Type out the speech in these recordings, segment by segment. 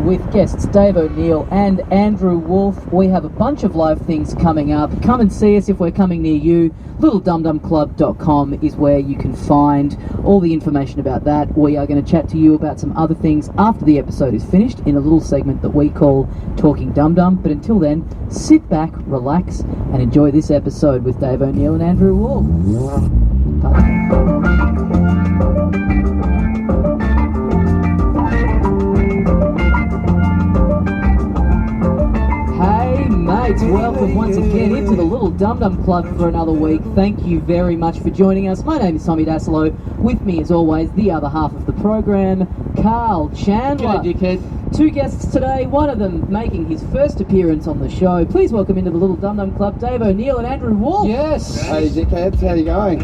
with guests Dave O'Neill and Andrew Wolf. We have a bunch of live things coming up. Come and see us if we're coming near you. LittleDumDumClub.com is where you can find all the information about that. We are going to chat to you about some other things after the episode is finished in a little segment that we call Talking Dum Dum. But until then, sit back, relax, and enjoy this episode with Dave O'Neill and Andrew Wolf. Mates, welcome once again into the Little Dum Dum Club for another week. Thank you very much for joining us. My name is Tommy Daslow. With me, as always, the other half of the program, Carl Chandler. G'day, dickhead. Two guests today, one of them making his first appearance on the show. Please welcome into the Little Dum Dum Club, Dave O'Neill and Andrew Wolf. Yes. Hey, dickheads, how you going?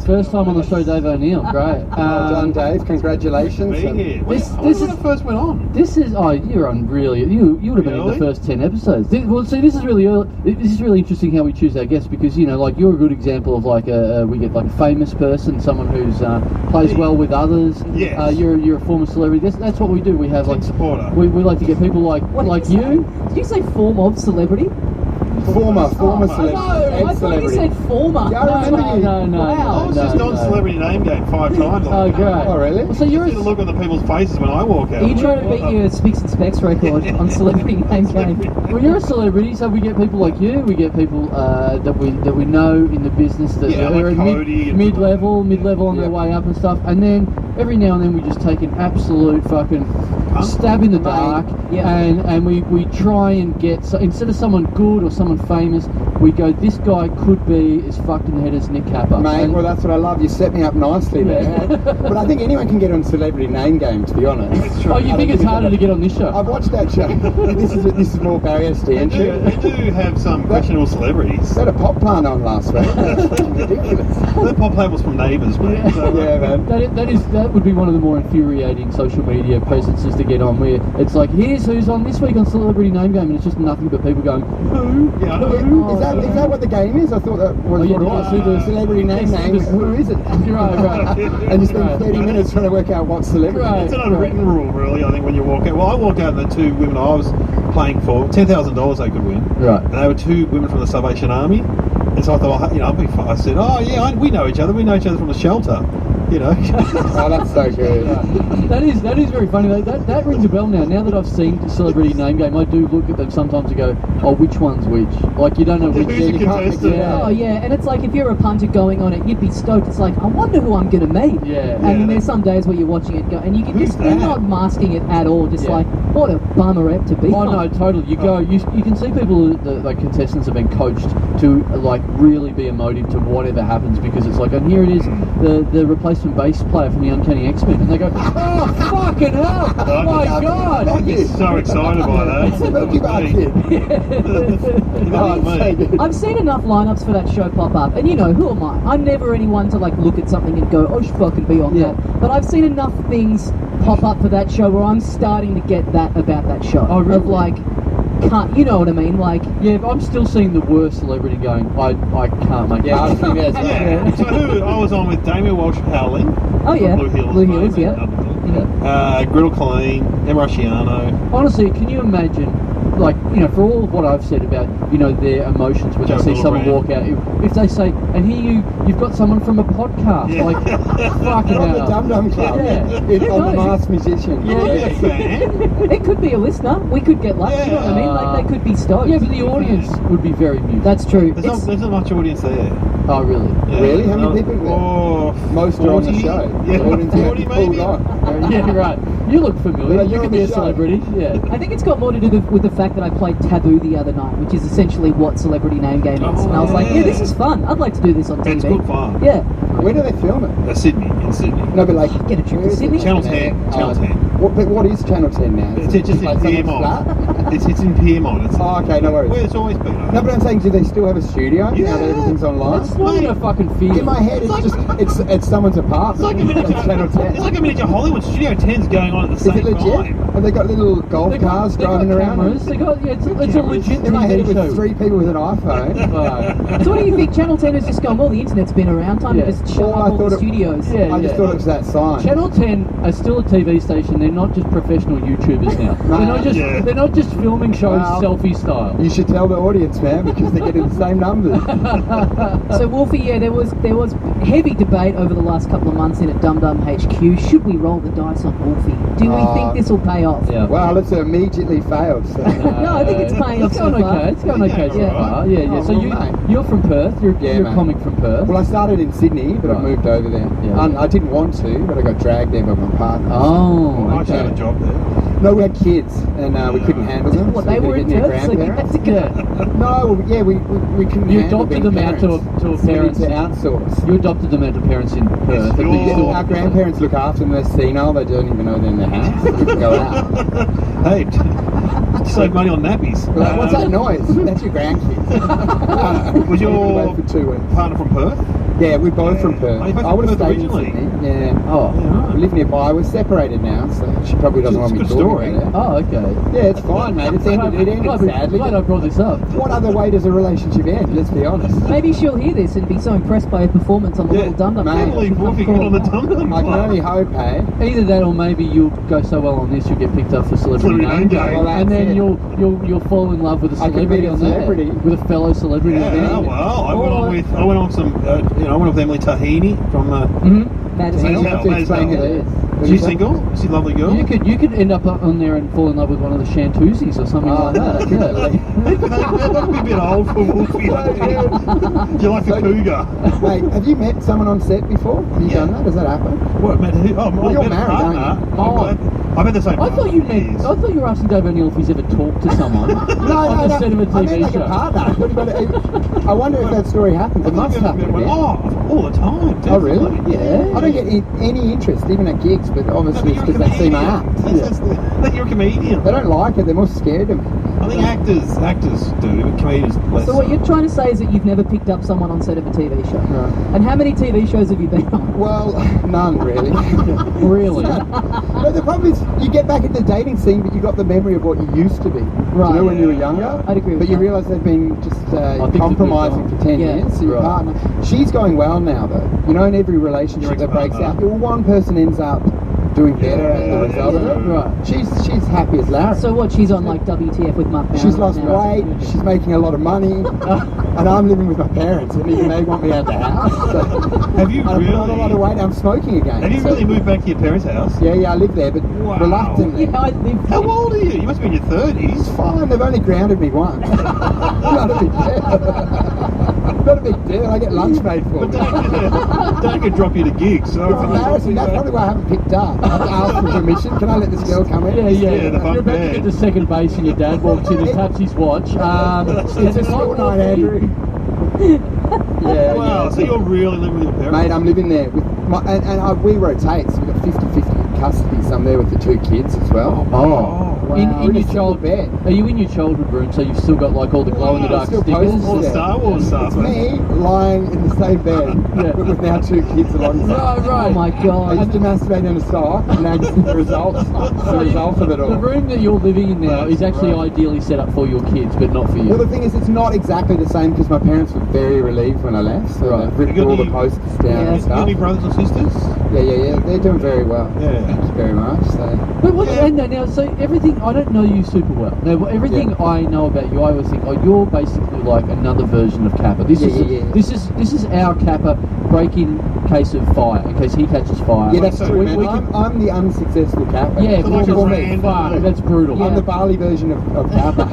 First time on the show, Dave O'Neill. Great. Well done, Dave. Congratulations. This is the first one on. This is you're on really. You would have been in the first 10 episodes. This is really early. This is really interesting how we choose our guests because like you're a good example of we get like a famous person, someone who's plays well with others. Yes. You're a former celebrity. That's what we do. We have like supporter. We like to get people like you. Did you say form of celebrity? Former celebrity. No, I thought you said former. Yeah, I remember you. No. Wow. I was just on Celebrity Name Game 5 times. Oh, great. Oh, really? Well, so you're Just to look at the people's faces when I walk out. Are you trying to beat your Spicks and Specs record on Celebrity Name Game? Well, you're a celebrity, so we get people like you. We get people that we know in the business that are like Cody and mid-level on their way up and stuff. And then every now and then we just take an absolute fucking stab in the dark, and we try and get instead of someone good or someone famous, we go, this guy could be as fucked in the head as Nick Capper. Mate, well, that's what I love. You set me up nicely there. But I think anyone can get on Celebrity Name Game, to be honest. Oh, you think it's harder to get on this show? I've watched that show. This is more barriers to entry. They do have some questionable celebrities. They had a pop plant on last week. That's fucking ridiculous. The pop plant was from Neighbours, mate. So, Yeah, man. That would be one of the more infuriating social media presences to get on, where it's like, here's who's on this week on Celebrity Name Game, and it's just nothing but people going, who? Yeah, I know. Is that what the game is? I thought that was what it was. the Celebrity Name Game. Who is it? Right. And you spend 30 minutes trying to work out what celebrity. Right. It's an unwritten rule, really, I think, when you walk out. Well, I walked out and the two women I was playing for, $10,000 they could win. Right. And they were two women from the Salvation Army. And so I thought, I'll be fine. I said, we know each other. We know each other from the shelter. Oh, that's so good. That is very funny. That rings a bell now. Now that I've seen Celebrity Name Game, I do look at them sometimes and go, oh, which one's which? Like, you don't know which. Who's the contestant? Oh yeah, and it's like if you're a punter going on it, you'd be stoked. It's like, I wonder who I'm going to meet. Yeah. And then there's some days where you're watching it go, and you can Who's just, you're that? not masking it at all. Just like, what a bummer ep to be Oh on. no, totally. You go. You can see people like contestants have been coached to like really be emotive to whatever happens because it's like, and here it is, the replacement bass player from the Uncanny X-Men, and they go, oh fucking hell! Oh my god! I'd be so excited by that. It's the Milky Bar kid. I've seen enough lineups for that show pop up, and who am I? I'm never anyone to like look at something and go, I should fucking be on that. But I've seen enough things pop up for that show where I'm starting to get that about that show. Oh, really? Of like, you know what I mean? Like, yeah, but I'm still seeing the worst celebrity going, I can't make it. I think that's Yeah. So who I was on with Damien Walsh Howling. oh yeah, Blue Hills, Blue Hills, mate, yeah. Griddle Colleen, Emma Rusciano. Honestly, can you imagine, like, for all of what I've said about, their emotions when Joe they see someone walk Gillibrand. out, if they say, and here you've got someone from a podcast, Yeah. like, fucking On the hell. Dum Dum Club. Yeah. On the knows? Masked Musician. Yeah. It could be a listener. We could get lucky. You know what I mean? Like, they could be stoked. Yeah, but the audience would be very muted. That's true. There's not much audience there. Oh, really? Yeah. Really? How many people are there? Oh, Most are on the 40? show. Yeah, The audience 40 pulled maybe. on. Yeah, right. You look familiar. Well, You you're could on be the a show. celebrity. Yeah. I think it's got more to do with the fact that I played Taboo the other night, which is essentially what Celebrity Name Game is. And I was like, yeah, this is fun. I'd like to do this on TV. It's good fun. Yeah. Where do they film it? In Sydney. No, but like... Get a trip where to is it? Sydney? Channel 10. Channel 10. What is Channel 10 now? It's Is it just in like someone's flat? Piedmont. It's in Piedmont. It's Oh, okay, no worries. where it's always been. No, but I'm saying, do they still have a studio now Yeah. that everything's online? It's not even a fucking field. In my head, it's someone's apartment. It's like a miniature. Channel 10. It's like a miniature Hollywood. Studio 10's going on on at the Is same it legit? time. Have they got little golf cars driving around? cameras. They got it's a legit In my head, it TV was show. 3 people with an iPhone. Right. So what do you think? Channel 10 has just gone, well, the internet's been around, time Yeah. to just shut Well, up I all thought the it- studios. Yeah. I just thought it was that sign. Channel 10 are still a TV station. They're not just professional YouTubers now. They're not just filming shows Well, selfie style. You should tell the audience, man, because they're getting the same numbers. So Wolfie, yeah, there was heavy debate over the last couple of months in at Dum Dum HQ. Should we roll the dice on Wolfie? Do we think this will pay off? Yeah. Well, it's immediately failed. So. No, I think it's paying off It's so going far. okay. It's going okay so Yeah. far. Yeah, yeah. Oh, So well, mate. you're from Perth. You're Yeah, a mate. comic from Perth. Well, I started in Sydney, but I Right. moved over there. Yeah. I didn't want to, but I got dragged there by my partner. Oh, I actually had a okay. job there. No, we had kids, and we couldn't handle them. What, so they we were in couldn't get Perth, so you had grandparents. to go. Yeah. No, well, yeah, we couldn't You handle adopted being them out to parents. a So we parents. need to outsource. You adopted them out to parents in Perth. You're- but you still- Our grandparents look after them. They're senile. They don't even know they're in the house. They can go out. Hey, save money on nappies. We're like, what's that noise? That's your grandkids. Was We've been away your for 2 weeks? partner from Perth? Yeah, we're both from Perth. Oh, you're both I would have from Perth stayed in originally? Sydney. Yeah. Oh. We live nearby. We're separated now, so she probably doesn't want me It's a talking good story. about it. Oh, okay. Yeah, it's fine, mate. It ended sadly. Glad I brought this up. What other way does a relationship end? Let's be honest. Maybe she'll hear this and be so impressed by her performance on the Yeah, little Dum Dum. mate. Can't believe Wolfie got on the Dum Dum. I can only hope, hey. Either that, or maybe you'll go so well on this, you'll get picked up for celebrity Celebrity name name game, game. Well, that's and then it. you'll fall in love with a I could celebrity be a on celebrity. there, with a fellow celebrity. on Yeah, there. well, I went on some, I went with Emily Tahini from. Madison. You have to explain who that is. She's single. She's a lovely girl. You could end up on there and fall in love with one of the Shantuzis or something like that. Yeah. That'd be a bit old for Wolfie. Do you like a cougar? Mate, have you met someone on set before? Have you Yeah. done that? Does that happen? What, met who? Oh, Well, you're met a married, partner. aren't you? I've had the same I partner thought you for meant. years. I thought you were asking Dave O'Neill if he's ever talked to someone on the set of a I meant TV like show. a partner. I wonder if that story happens. It must happen. Yeah. All the time. Oh, really? definitely. Yeah. I don't get any interest, even at gigs, but obviously it's because they see my act. I think you're a comedian. They don't like it, they're more scared of me. I think actors do, but comedians less. So what you're trying to say is that you've never picked up someone on set of a TV show. Right. And how many TV shows have you been on? Well, none really. Really? No, the problem is you get back in the dating scene, but you got the memory of what you used to be. Right. You know, when you were younger. I'd agree with But you that. realise they've been just think compromising they've for 10 Yeah. years. So your Right. partner, she's going well now though. You know, in every relationship Your that breaks ex-partner. out, one person ends up doing better as a result of it. Right. She's happy as Larry. So what, she's on like WTF with Mark Bound She's right lost now? weight, she's making a lot of money, and I'm living with my parents, and even they want me out of the house. So, Have you and I've put on a lot of really? weight, I'm smoking again. Have you so- really moved back to your parents' house? Yeah, I live there, but Wow. reluctantly. Yeah, I live How old are you? You must be in your 30s. It's fine, they've only grounded me once. Not a big deal. Not a big deal, I get lunch made for But me. Dad could drop you to gigs. So It's embarrassing, that's probably why I haven't picked up. I have to ask for permission, can I let this girl come in? Yeah. Yeah, the You're about to man. get to second base and your dad walks in and taps his watch. It's a school night, Andrew. Yeah, Wow, yeah. so you're really living with your parents? Mate, I'm living there with we rotate, so we've got 50-50 custody, so I'm there with the 2 kids as well. Oh, Wow. in We're in your a single child bed. Are you in your childhood room? So you've still got like all the glow in the dark Still stickers. posters All the there. Star Wars stuff. It's me lying in the same bed, Yeah. but with now 2 kids alongside. Right. Oh my I god. used to masturbate on a sock, and now just the result of it The all. room that you're living in now is actually Right. ideally set up for your kids, but not for you. Well, the thing is, it's not exactly the same because my parents were very relieved when I left, so Right. they've ripped You got all the any- posters down Yeah. and You got stuff. any brothers and sisters? Yeah, they're doing very well. Yeah. Thank you very much. So. But what, Yeah. and now, so everything, I don't know you super well. Now, everything Yeah. I know about you, I always think, oh, you're basically like another version of Kappa. This Yeah. This is our Kappa break in case of fire, in case he catches fire. Yeah, that's so true, we- man. we can- I'm the unsuccessful Kappa. Yeah, So like for a me, random- fuck, that's brutal. I'm the Bali version of Kappa.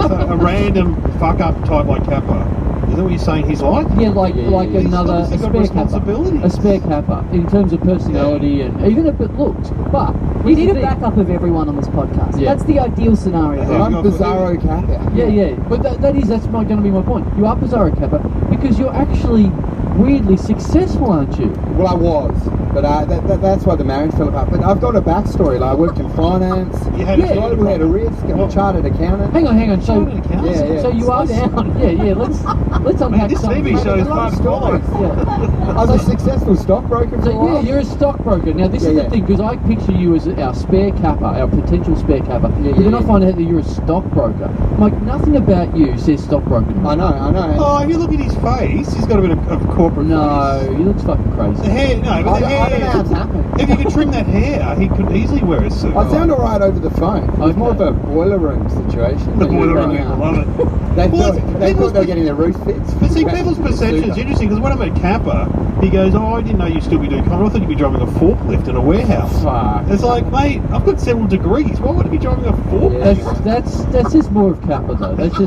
So a random fuck up type like Kappa. Is that what you're saying he's like? Yeah, like Yeah, like yeah. another He's a got spare Kappa, responsibilities. a spare Kappa in terms of personality and even a bit looks. But You need a here's the thing. backup of everyone on this podcast. Yeah. That's the ideal scenario. Yeah. I'm Bizarro Kappa. Yeah. But that's going to be my point. You are Bizarro Kappa because you're actually weirdly successful, aren't you? Well, I was. But that's why the marriage fell apart. But I've got a backstory. Like I worked in finance, You had a global head of risk, I'm a chartered accountant. Hang on. So, Yeah. so you are down. Yeah. Let's unpack This something. TV show is Love fun stories. Yeah. I was a successful stockbroker for So a while. yeah, you're a stockbroker. Now this is Yeah. the thing, because I picture you as our spare capper, our potential spare capper. Yeah, But then I yeah. find out that you're a stockbroker. Like nothing about you says stockbroker. to me. I know. Oh, if you look at his face, he's got a bit of corporate No, face. he looks fucking The crazy. hair, no, but the I don't know how it's hair. happened. If you could trim that hair, he could easily wear a suit. I sound alright over the phone. It was more of Okay. a boiler room situation. The than boiler anything room, I else. love it. They Well, thought it's- they people's- were getting their roof fixed. But see, people's perception is interesting because when I'm at Kappa, he goes, "Oh, I didn't know you'd still be doing comedy. I thought you'd be driving a forklift in a warehouse." Fuck. It's like, mate, I've got several degrees. Why would I be driving a forklift? That's just more of Kappa though. That's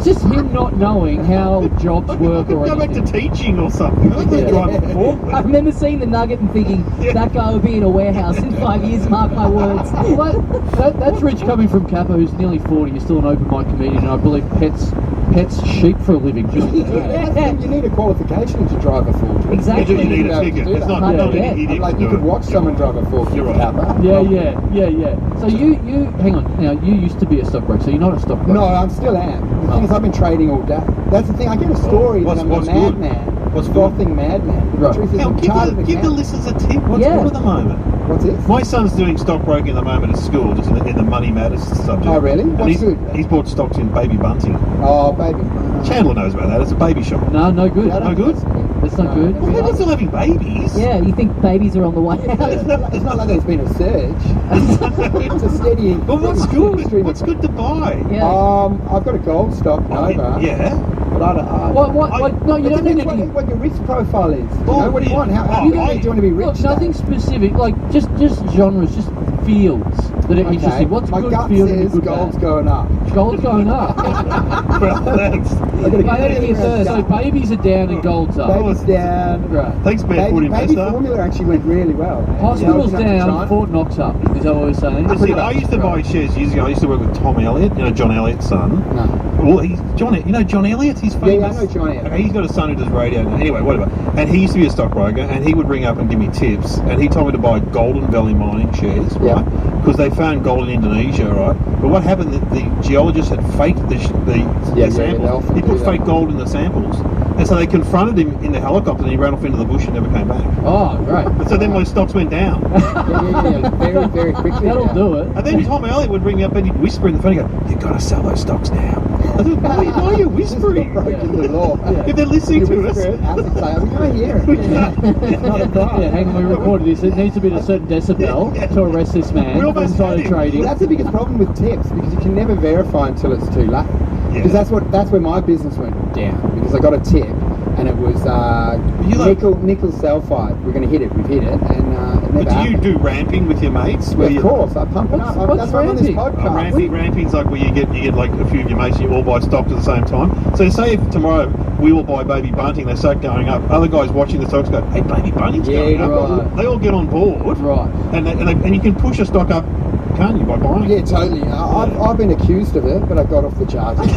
just him not knowing how jobs I work could or go back to anything. teaching or something. I don't Yeah. drive a I forklift. remember seeing the nugget and thinking, that guy will be in a warehouse in 5 years, mark my words. Well, that's rich coming from Kappa, who's nearly 40. You're still an open mic comedian, and I believe pets sheep for a living. Yeah, that's the thing, you need a qualification to drive a forklift. Exactly. You need to a be able to ticket. do It's that. not Yeah. an idiot Like to you do could it. watch someone drive a forklift. You're right. Kappa. Yeah. So you hang on. Now you used to be a stockbroker, so you're not a stockbroker. No, I still am. The thing is, I've been trading all day. That's the thing. I get a story What's- that I'm a what's good? madman. What's frothing madman. But Right. the truth is, Now, I'm give chartered the accountant. listeners a tip. What's Yeah. good at the moment? What's this? My son's doing stockbroking at the moment at school, just in the Money Matters subject. Oh, really? And What's good? he's bought stocks in Baby Bunting. Oh, baby. Chandler knows about that. It's a baby shop. No good. Yeah, No good? That's not good. Well, they're still having babies. Yeah, you think babies are on the way out? It's not like there's been a surge. It's a steady. Well, what's steady good? stream of- What's good to buy? Yeah. I've got a gold stock Nova. Yeah. But I don't. What? No, you It don't need depends any. what your risk profile is. You Oh, know, what do you yeah. want? How Oh, you I- do you want to be rich? Look, nothing specific. Like just genres, just fields that are Okay. interesting. What's My good gut field and a says good gold's bad? going up. Gold's going up. Well, thanks. I gotta Wait, get let me hear that first. So gut. babies are down and gold's up. Baby's down. Right. Thanks, barefoot Baby investor. formula actually went really well. Man. Hospitals Yeah, I was in down, Fort Knox up. Is that what we're saying? See, I used to buy shares years ago. I used to work with Tom Elliott, John Elliott's son. No. Well, he's John. John Elliott. He's famous. Yeah, I know John Elliott. Okay, he's got a son who does radio. Anyway, whatever. And he used to be a stockbroker, and he would ring up and give me tips. And he told me to buy Gardenvale mining shares, Yeah. right? Because they found gold in Indonesia, right? But what happened? The geologist had faked the Yeah, samples. they often He put do fake that. gold in the samples, and so they confronted him in the helicopter, and he ran off into the bush and never came back. Oh, great. And so then my stocks went down. Yeah. Very, very quickly. That'll now. do it. And then Tom Elliott would ring me up and he'd whisper in the phone, he'd go, "You've got to sell those stocks now." I said, why are you whispering? Broken the law. If they're listening You to us. whisper it, ASIC say, we can't hear it. It's not a crime. Yeah, hang on, we recorded this. It needs to be at a certain decibel to arrest this man We for almost insider had him. trading. Well, that's the biggest problem with tips because you can never verify until it's too late. Yeah. Because that's where my business went down because I got a tip and it was nickel sulfide. We're going to hit it. We've hit it, and it never But do you happened. do ramping with your mates? Yeah, of course, I pump it up. What's That's why I'm on this ramping? podcast. Ramping's like where you get like a few of your mates and you all buy stocks at the same time. So say if tomorrow we all buy Baby Bunting, they start going up. Other guys watching the stocks go, "Hey, Baby Bunting's Yeah, going up." right. They all get on board, Right. and you can push a stock up, can't you, by buying? Yeah, totally. I've been accused of it, but I got off the charges.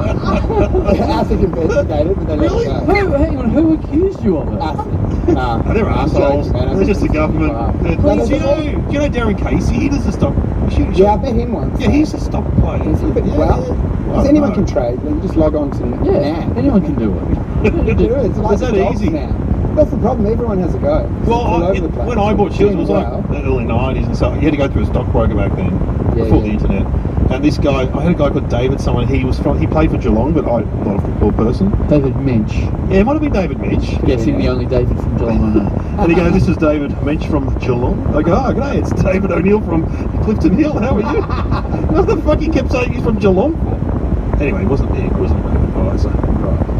ASIC investigated, but they let Really? it go. Hang on, who accused you of it? ASIC. Nah, They're I'm assholes. joking, man. They're just the government. Wow. Do Please, you know Darren Casey? He does the stock. Yeah, I met him once. Yeah, he's a stock player. Is he? But, Yeah, well, yeah. because anyone can trade. Like, you just log on to Yeah, now. anyone can do it. You do it. It's like Is that the jobs easy? now. That's the problem. Everyone has a go. It's all over the place. When I bought shares, it was Doing like well. the early 90s and so you had to go through a stockbroker back then, Yeah, before yeah. the internet. And this guy, I had a guy called David, he played for Geelong, but I'm not a football person. David Mensch. Yeah, it might have been David Mensch. Guessing the only David from Geelong I know. And he goes, "This is David Mensch from Geelong." I go, "Oh, g'day, it's David O'Neill from Clifton Hill. How are you?" What the fuck he kept saying he's from Geelong? Anyway, it wasn't a good advisor.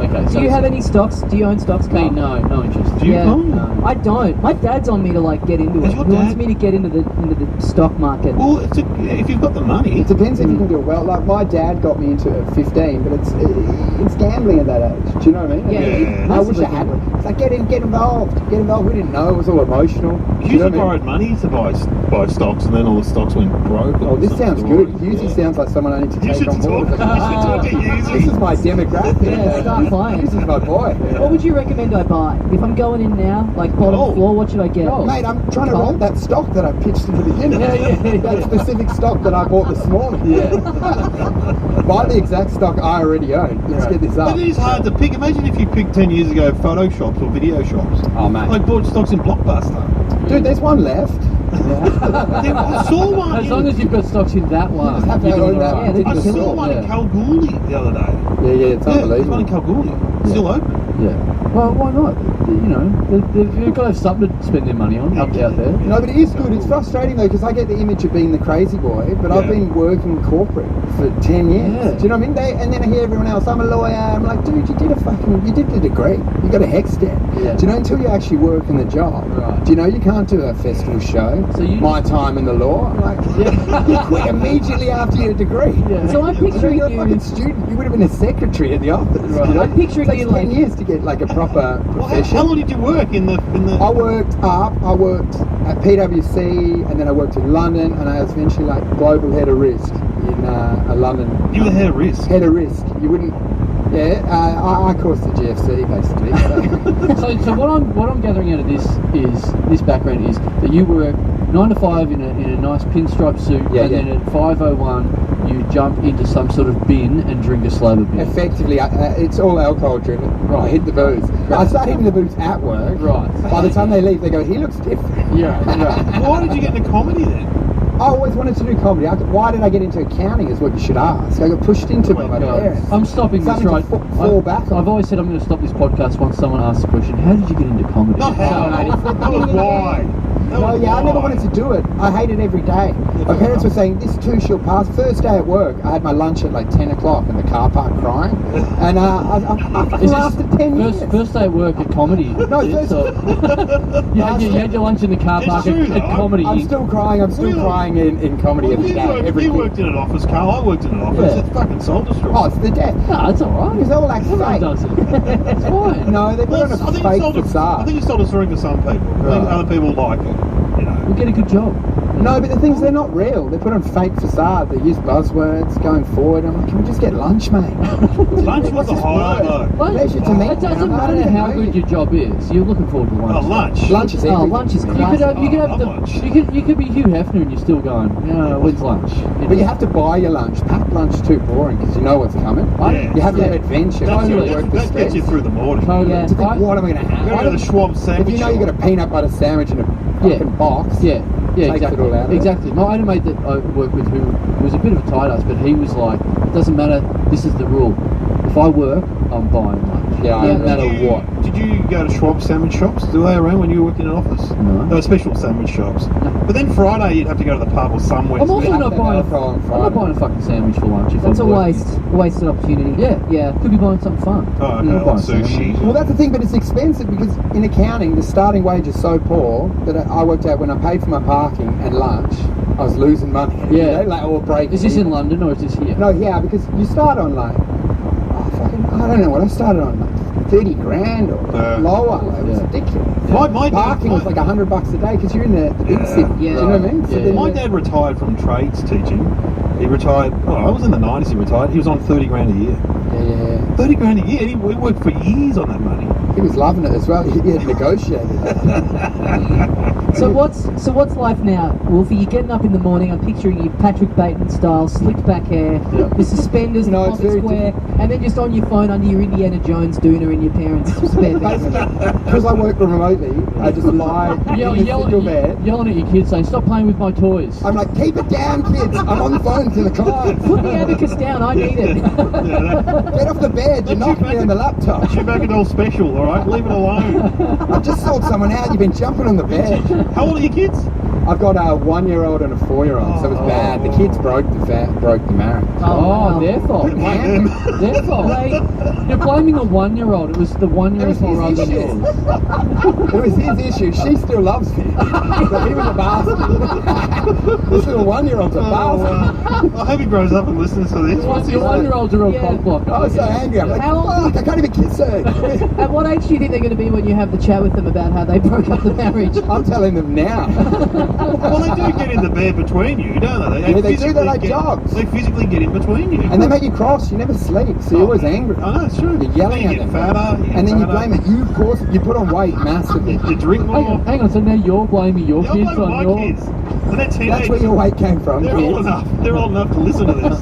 Okay, Do you have any stocks? Do you own stocks, Me, Carl? no interest. Do you? Yeah, No. I don't. My dad's on me to like get into it. Is He your wants dad- me to get into the stock market. Well, if you've got the money. It depends if you can do it well. Like my dad got me into it at 15, but it's gambling at that age. Do you know what I mean? Yeah, Yeah. I wish I had. It's like get involved. Get involved. We didn't know. It was all emotional. Do Hughes you know what I mean? borrowed money to buy stocks, and then all the stocks went broke. Oh, this Some sounds story. good. Hughes Yeah. sounds like someone I need to You take should on board. talk. You should talk to Hughes. This is my demographic. Yeah, start playing. Hughes is my boy. What would you recommend I buy? If I'm going in now, like bottom floor, what should I get? Mate, I'm trying to rent that stock that I pitched at the beginning. Yeah. That specific stock that I bought this morning. Yeah. Buy the exact stock I already own. Let's get this up. But it is hard to pick. Imagine if you picked 10 years ago photo shops or video shops. Oh, mate. Like bought stocks in Blockbuster. Dude, there's one left. I saw one. As long as you've got stocks in that one. just have to you're doing own that all right. one. I saw one in Kalgoorlie the other day. Yeah, it's There's one unbelievable. in Kalgoorlie. Still open. Yeah. Well, why not? You know, they've got to have something to spend their money on out there. No, but it is good. It's frustrating though because I get the image of being the crazy boy, but I've been working corporate for 10 years. Yeah. Do you know what I mean? And then I hear everyone else, I'm a lawyer. I'm like, dude, you did the degree. You got a HEC stamp. Yeah. Do you know, until you actually work in the job, Right. do you know you can't do a festival show? So you- My time in the law. I'm like, you quit immediately after your degree. Yeah. So I'm picturing You're a you. fucking student. You would have been a secretary at the office. Right. You know? I'm picturing it takes you 10 like- years to get like a proper Well, profession. how long did you work in the? I worked at PwC, and then I worked in London, and I was eventually like global head of risk in London. You were the head of risk. Head of risk. You wouldn't. Yeah, I caused the GFC basically. So. So what I'm gathering out of this background is that you work 9 to 5 in a nice pinstripe suit, then at 5:01 you jump into some sort of bin and drink a slower beer. Effectively, it's all alcohol driven. Right. I hit the booze. I start hitting the booze at work. Right. By the time they leave, they go, "He looks different." Yeah. Right. Why did you get into comedy then? I always wanted to do comedy. Why did I get into accounting is what you should ask. I got pushed into it by my parents. I'm stopping this Something right. to fall back on. I've always said I'm going to stop this podcast once someone asks the question, how did you get into comedy? Not how. That was why. I never wanted to do it. I hate it every day. My parents were saying, this too shall pass. First day at work, I had my lunch at like 10 o'clock in the car park crying. And I lasted 10 years. First day at work at comedy. No, It's, you had your lunch in the car It's park true, at though. comedy. I'm still crying. crying in comedy every day. You worked in an office, Carl. I worked in an office. Yeah. It's fucking soul destroying. Oh, it's the death. No, it's alright. Because they all act Everyone fake. does it. It's fine. No, they put on a fake facade. I think it's sold a story for some people. I think other people like it. You know. We'll get a good job. No, but the things, they're not real. They put on fake facade. They use buzzwords going forward. I'm like, can we just get lunch, mate? Lunch was a high though. Pleasure to meet It doesn't you. I don't matter even how know good you. your job is. You're looking forward to lunch. Oh, lunch. Lunch is everything. Lunch is You classic. could have lunch. you could be Hugh Hefner and you're still going, when's lunch? But you have to buy your lunch. Packed lunch is too boring because you know what's coming. Yeah. You have to have adventure. That You work the gets you stress. through the morning. Totally. Yeah. To think, what am I going to Go have? to the Schwab If sandwich you know you got a peanut butter sandwich in a fucking box. Yeah, Takes it all out of it. exactly. My other mate that I work with who was a bit of a tight ass, but he was like, it doesn't matter, this is the rule. If I work, I'm buying lunch. Yeah, I no agree. matter what. Did you go to Schwab sandwich shops? Do they around when you were working in an office? No. They were special sandwich shops. But then Friday you'd have to go to the pub or somewhere. I'm also have not to buying have alcohol on I'm not Friday. buying a fucking sandwich for lunch if That's a I'm working. wasted opportunity. Yeah. Could be buying something fun. Oh, okay, You're not like buying sushi. sandwich. Well, that's the thing, but it's expensive because in accounting, the starting wage is so poor that I worked out when I paid for my parking and lunch, I was losing money. Yeah. You know, like, or break. Is this in London or is this here? No, yeah, because you start on like, I don't know what I started on, like 30 grand or lower. It was Yeah. ridiculous. My Parking was like $100 a day because you're in the big city. Yeah. Do you know what I mean? Yeah. then My dad retired from trades teaching. He retired, I was in the 90s he retired. He was on 30 grand a year. Yeah. 30 grand a year, and he worked for years on that money. He was loving it as well. He had negotiated that. So what's life now, Wolfie? You're getting up in the morning. I'm picturing you Patrick Bateman style, slicked back hair, the suspenders in No, it's Pocket very Square, and then just on your phone under your Indiana Jones doona in your parents' spare bedroom. Because I work remotely, I just lie in the single bed. Yelling at your kids saying, stop playing with my toys. I'm like, keep it down, kids. I'm on the phone to the client. Put the abacus down. I need it. Get off the bed. You're knocking me on the laptop. Shoot back an old special, alright? Leave it alone. I've just sold someone out. You've been jumping on the bed. How old are your kids? I've got a 1-year-old and a 4-year-old, so it was bad. The kids broke the marriage. Oh, their fault. Blame them. Their fault. You're blaming a 1-year-old. It was the 1-year-old's fault rather than yours. It was his issue. She still loves me. But he was a bastard. This little 1-year-old's a bastard. I hope he grows up and listens to this. Your 1-year-old's a real Yeah. cock blocker. I was so angry. I'm like, How old- fuck, I can't even kiss her. At what age do you think they're going to be when you have the chat with them about how they broke up the marriage? I'm telling them now. Well, they do get in the bed between you, don't they? Yeah, they do. They're like get, dogs. They physically get in between you. And they make you cross. You never sleep, so you're always angry. I know, it's true. You're yelling you at get them. fatter, And then you blame it. You, of course, you put on weight massively. You drink more. Hang on, so now you're blaming your I'm kids blaming on my your... kids. And they're teenagers. That's where your weight came from. They're old enough. They're old enough to listen to this.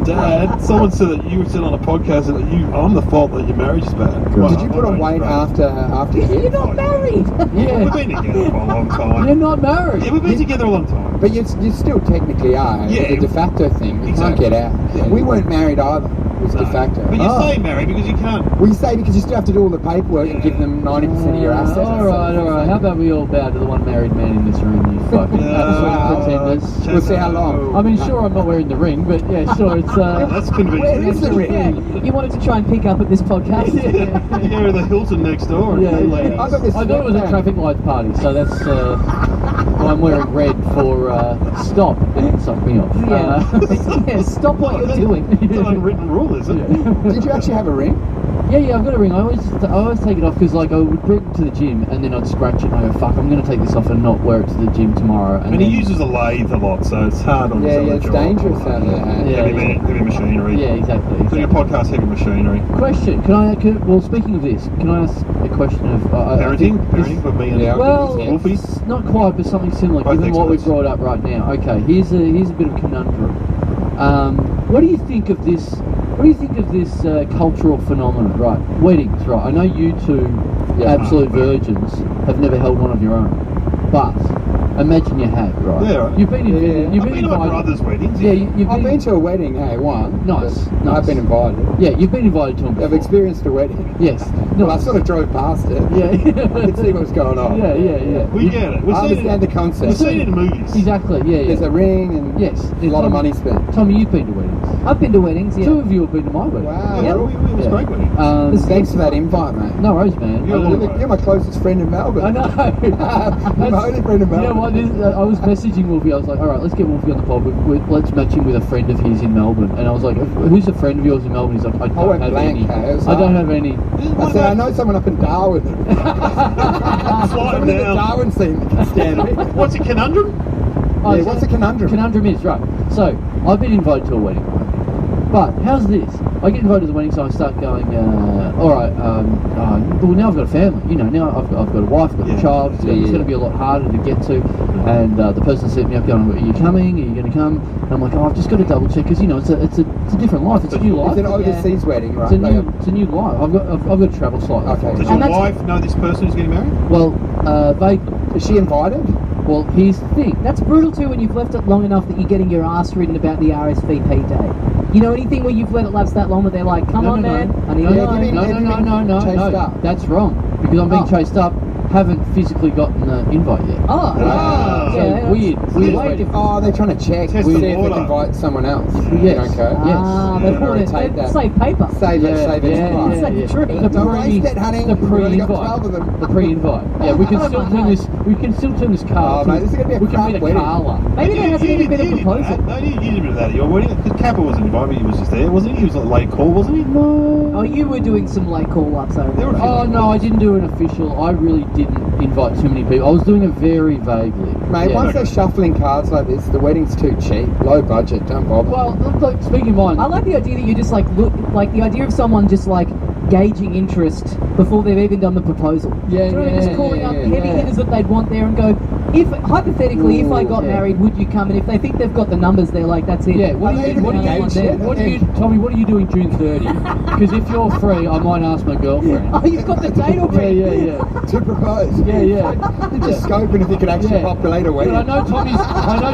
Dad, someone said that you said on a podcast that I'm the fault that your marriage is bad. Well, did you put on weight after kids? You're not married. Yeah. We've been together for a long time. You're not married. Yeah, we've been together a long time. But you still technically are. Yeah. It's a de facto thing. You Exactly. can't get out. Yeah. We weren't married either. It was de facto. But you say married because you can't. We say because you still have to do all the paperwork and give them 90% of your assets. All right. How about we all bow to the one married man in this room, you fucking absolute pretenders. We'll see how long. I mean, sure, I'm not wearing the ring, but yeah, sure, it's... That's convincing. Where is the ring? Yeah, you wanted to try and pick up at this podcast. You go to the Hilton next door. Yeah, I got this I thought it was a sweatband. traffic lights party, so that's... I'm wearing red for stop and suck me off. Yeah, stop what you're doing. It's an unwritten rule, is it? Did you actually have a ring? Yeah, I've got a ring. I always take it off because like I would bring it to the gym and then I'd scratch it and I go, fuck, I'm going to take this off and not wear it to the gym tomorrow. And I mean, he uses a lathe a lot, so it's hard on his other it's job. dangerous out there. Heavy machinery. Yeah, exactly. Doing a podcast, heavy machinery. Question: well, speaking of this, can I ask a question of Parenting with me and Well, Wolfie. it's not quite, but something similar. Both Given what we've experts. brought up right now. Okay, here's a bit of a conundrum. What do you think of this? What do you think of this cultural phenomenon? Right, weddings. Right, I know you two, absolute virgins, have never held one of your own, but imagine you had. Right. Yeah, right. You've been invited. You've I've been been to my invited. brother's weddings. Yeah, you've I've been to a wedding, one. Nice. I've been invited. Yeah, you've been invited to them. I've Before. experienced a wedding. Yes. Well, I sort of drove past it. Yeah. I could see what was going on. Yeah. We get it. I understand the We've concept. seen it in movies. Exactly. Yeah. There's a ring and Yes. a lot of money spent. Tommy, you've been to weddings. I've been to weddings, yeah. Two of you have been to my wedding. Wow. Yeah. It was Yeah. great wedding. Thanks for that invite, mate. No worries, man. You're my closest friend in Melbourne. I know. You're my only friend in You know Melbourne. what? I was messaging Wolfie. I was like, all right, let's get Wolfie on the pod. Let's match him with a friend of his in Melbourne. And I was like, who's a friend of yours in Melbourne? He's like, I don't went have blank, any. hey, it was I don't hard. have any. I said, I know someone up in Darwin. Slide Someone in the down. Darwin scene that can stand me. What's a conundrum? Yeah, what's a conundrum? Conundrum is, right. So, I've been invited to a wedding. But, how's this? I get invited to the wedding, so I start going, alright, well, now I've got a family. You know, now I've got a wife, I've got a child. It's going to be a lot harder to get to. And the person set me up going, are you coming? Are you going to come? And I'm like, I've just got to double check, because, you know, it's a different life. It's a new life. It's an overseas wedding, right? It's a new life. I've got to travel slightly. Okay. Does And your that's- wife know this person who's getting married? Well, vaguely. Is she invited? Well, here's the thing. That's brutal too when you've left it long enough that you're getting your ass ridden about the RSVP day. You know anything where you've let it lapse that long that they're like, come on, man, honey, Yeah, I give know. me- No, chased up? that's wrong. Because I'm being Oh. chased up, haven't physically gotten the invite yet. Oh, Ah. So yeah, weird it's way way different. different. Oh, they're trying to check. Test See the if they water. can invite someone else. Yes. Okay. Ah, Yes. they Yeah, want take to that. save paper. Save it, save it. yeah, Fine. It's like a tree. The Don't waste it, honey. The We've only got 12 pre-invite. of them. The pre-invite. Yeah, we can still turn this. We can still turn this car. Oh, mate, this is gonna be a we can crap be a wedding. Carla. Maybe there hasn't even been a proposal. No, you did a bit of that at your wedding. Because Kappa wasn't invited, he was just there, wasn't he? He was like late call, wasn't he? No. Oh, you were doing some late call-ups over There there. were a few. Oh no, I didn't do an official. I really didn't invite too many people. I was doing it very vaguely. Mate, Yeah. once they're shuffling cards like this, the wedding's too cheap. Low budget, don't bother. Well, look, speaking of mine, I like the idea that you just like look, like the idea of someone just like gauging interest before they've even done the proposal. Yeah, Do you know what I mean? yeah, Just calling up yeah, heavy yeah. hitters that they'd want there and go, if hypothetically, if I got yeah. married, would you come? And if they think they've got the numbers, they're like, that's it. yeah. What Are are they you? even What are you? engaged yet? What are you, Tommy? What are you doing June 30? Because if you're free, I might ask my girlfriend. Oh, you've got the date Yeah, already. yeah. To propose. Yeah. They're just scoping if you could actually Yeah. populate a But wedding. I know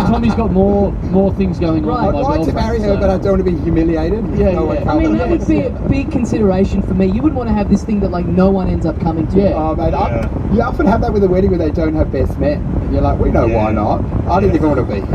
Tommy's got more things going on. Right. With I'd my like to girlfriend, marry her, so- but I don't want to be humiliated. Yeah, No one yeah. I mean, comes. that would be a big consideration for me. You wouldn't want to have this thing that like no one ends up coming to. Yeah. Oh, mate, Yeah. you often have that with a wedding where they don't have best men. And you're like, we know why not. I didn't even want to be here.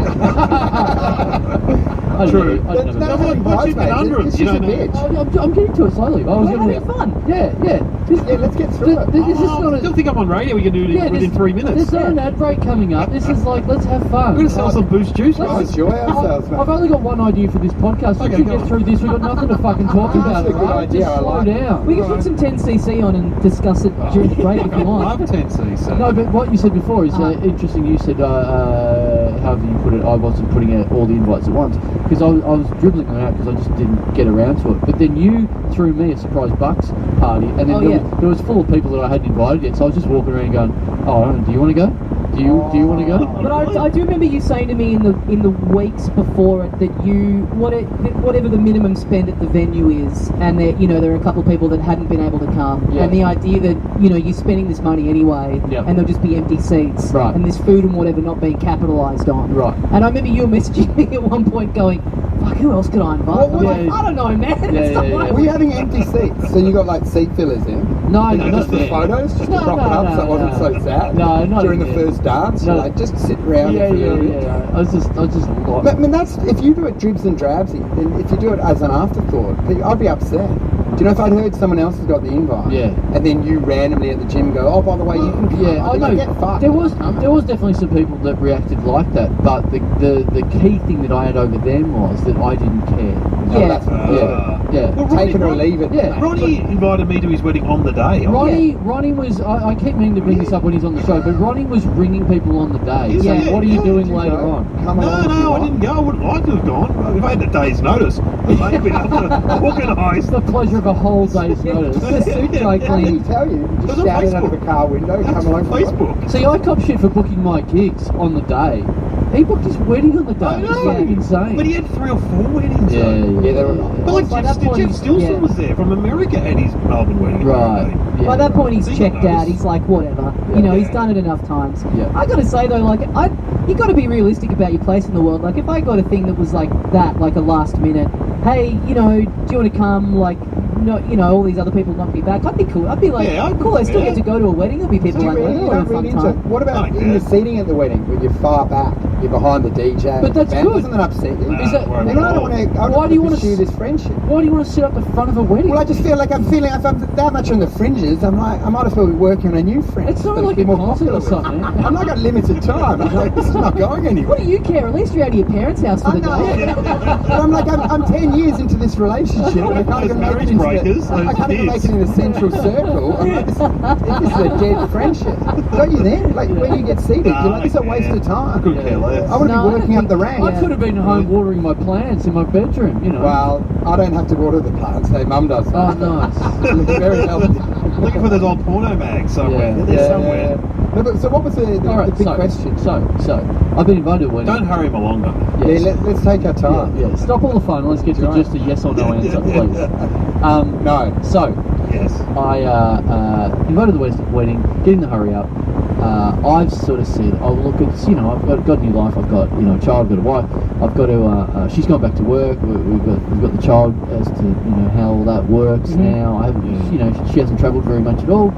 True. I'd never That's go. what Once you mate. get under it, It's you just a don't know. bitch. I'm getting to it slowly. I was We're gonna having fun. Yeah. Yeah, let's get through it. This is Oh, not I a. still think I'm on radio. We can do it within there's- 3 minutes. There's not an ad break coming up. This is like, let's have fun. We're going to sell some Boost juice, Let's- guys. Enjoy ourselves, mate. I've only got one idea for this podcast. We Okay, should go get on. through this. We've got nothing to fucking talk about. That's a good Right? idea, Just I slow like it. down. We can put some 10cc on and discuss it during the break if you I want. love 10C. No, but what you said before is Uh-huh. interesting. You said, however you put it, I wasn't putting out all the invites at once because I was dribbling them out because I just didn't get around to it. But then you threw me a surprise bucks party, and then Oh, there, yeah. there was full of people that I hadn't invited yet. So I was just walking around going, "Oh, do you want to go? Do you want to go?" But I do remember you saying to me in the weeks before it that whatever the minimum spend at the venue is, and that there are a couple of people that hadn't been able to come, Yeah. and the idea that you're spending this money anyway, Yep. and there'll just be empty seats, Right. and this food and whatever not being capitalised on. Right. And I remember you messaging me at one point going, "Fuck, who else could I invite?" Well, I'm yeah, like, yeah. I don't know, man. Yeah, It's not yeah, like yeah. Were you having empty seats? So you got like seat fillers in? No, Just for not photos, just to No, prop no, it up no, so it wasn't no. so sad. No, not during the yet. first dance. No. Like just sit around. Yeah, for a yeah, little bit. yeah. I was just like, But I mean, that's if you do it dribs and drabsy, then if you do it as an afterthought, I'd be upset. Do you know if I'd heard someone else has got the invite? Yeah. And then you randomly at the gym go, oh, by the way, you can come. yeah, I I'd be know. like, get fucked. There was definitely some people that reacted like that, but the key thing that I had over them was that I didn't care. No, Yeah. that's Yeah. Well, take it or leave it. Yeah. Ronnie invited me to his wedding on the day. Ronnie was. I keep meaning to bring this up when he's on the show, but Ronnie was ringing people on the day, Yeah, saying, yeah, "What are you yeah, doing Did you later go? on?" Come along if you No, I want. didn't go. I would like to have gone. If I had a day's notice, I would been able to organise. It's the pleasure of a whole day's notice. The suit dry How did he clean. tell you? It Just was on shout it out of the Facebook. car window, That's come along for what? Facebook. See, I cop shit for booking my gigs on the day. He booked his wedding on the day. I It's know. fucking insane. But he had 3 or 4 weddings. yeah, though. Yeah, they were- But like By that Jeff point, Stilson yeah. was there from America at his Melbourne wedding. Right. Yeah. By that point, he's So you checked got out. those. He's like, whatever. Yeah. He's done it enough times. Yeah. I gotta say though, like, you gotta be realistic about your place in the world. Like, if I got a thing that was like that, like a last minute, hey, do you want to come? Like, no, all these other people not be back. I'd be cool. I'd be like, Yeah, I'd- cool. I still yeah. get to go to a wedding. There'll be people Do you like that. really? You We'll have don't a read fun into it. time. What about Like in the that. seating at the wedding when you're far back, you're behind the DJ? But that's Band good. Doesn't that upset you? Nah, Is that- worry Then I about don't it. want to. Why do you wanna pursue s- this friendship? Why do you want to sit up the front of a wedding? Well, I just feel like if I'm that much on the fringes, I'm like, I might as well be working on a new friend. It's not that like be a more concert or popular with. something. I'm not got limited time. I'm like, this is not going anywhere. What do you care? At least you're out of your parents' house for I the know. day. But I'm like, I'm 10 years into this relationship. And I can't Those even make it marriage into breakers, I those can't even make kids. it in a central circle. I'm like, this is a dead friendship. Don't you then? Like, when you get seated, you're like, this is a waste of time. Couldn't care less. I want to No, be I working don't up the think- ranks. I could have been at home watering my plants in my bedroom. Well, I don't have to water the plants. Hey, Mum does. Oh, nice. It's very healthy. Looking for those old porno mags somewhere. Yeah. They're somewhere. No, but, so what was the All right, big question? So, I've been invited to a wedding. Don't hurry him along though. Yes. Yeah, let's take our time. Yeah. Stop all the fun. Let's get to Right. just a yes or no answer, please. No. So, Yes. I invited to the wedding, get in the hurry up. I've sort of said, oh look, it's I've got a new life. I've got a child, I've got a wife. I've got to. She's gone back to work. We've got the child as to how all that works now. I haven't she hasn't travelled very much at all.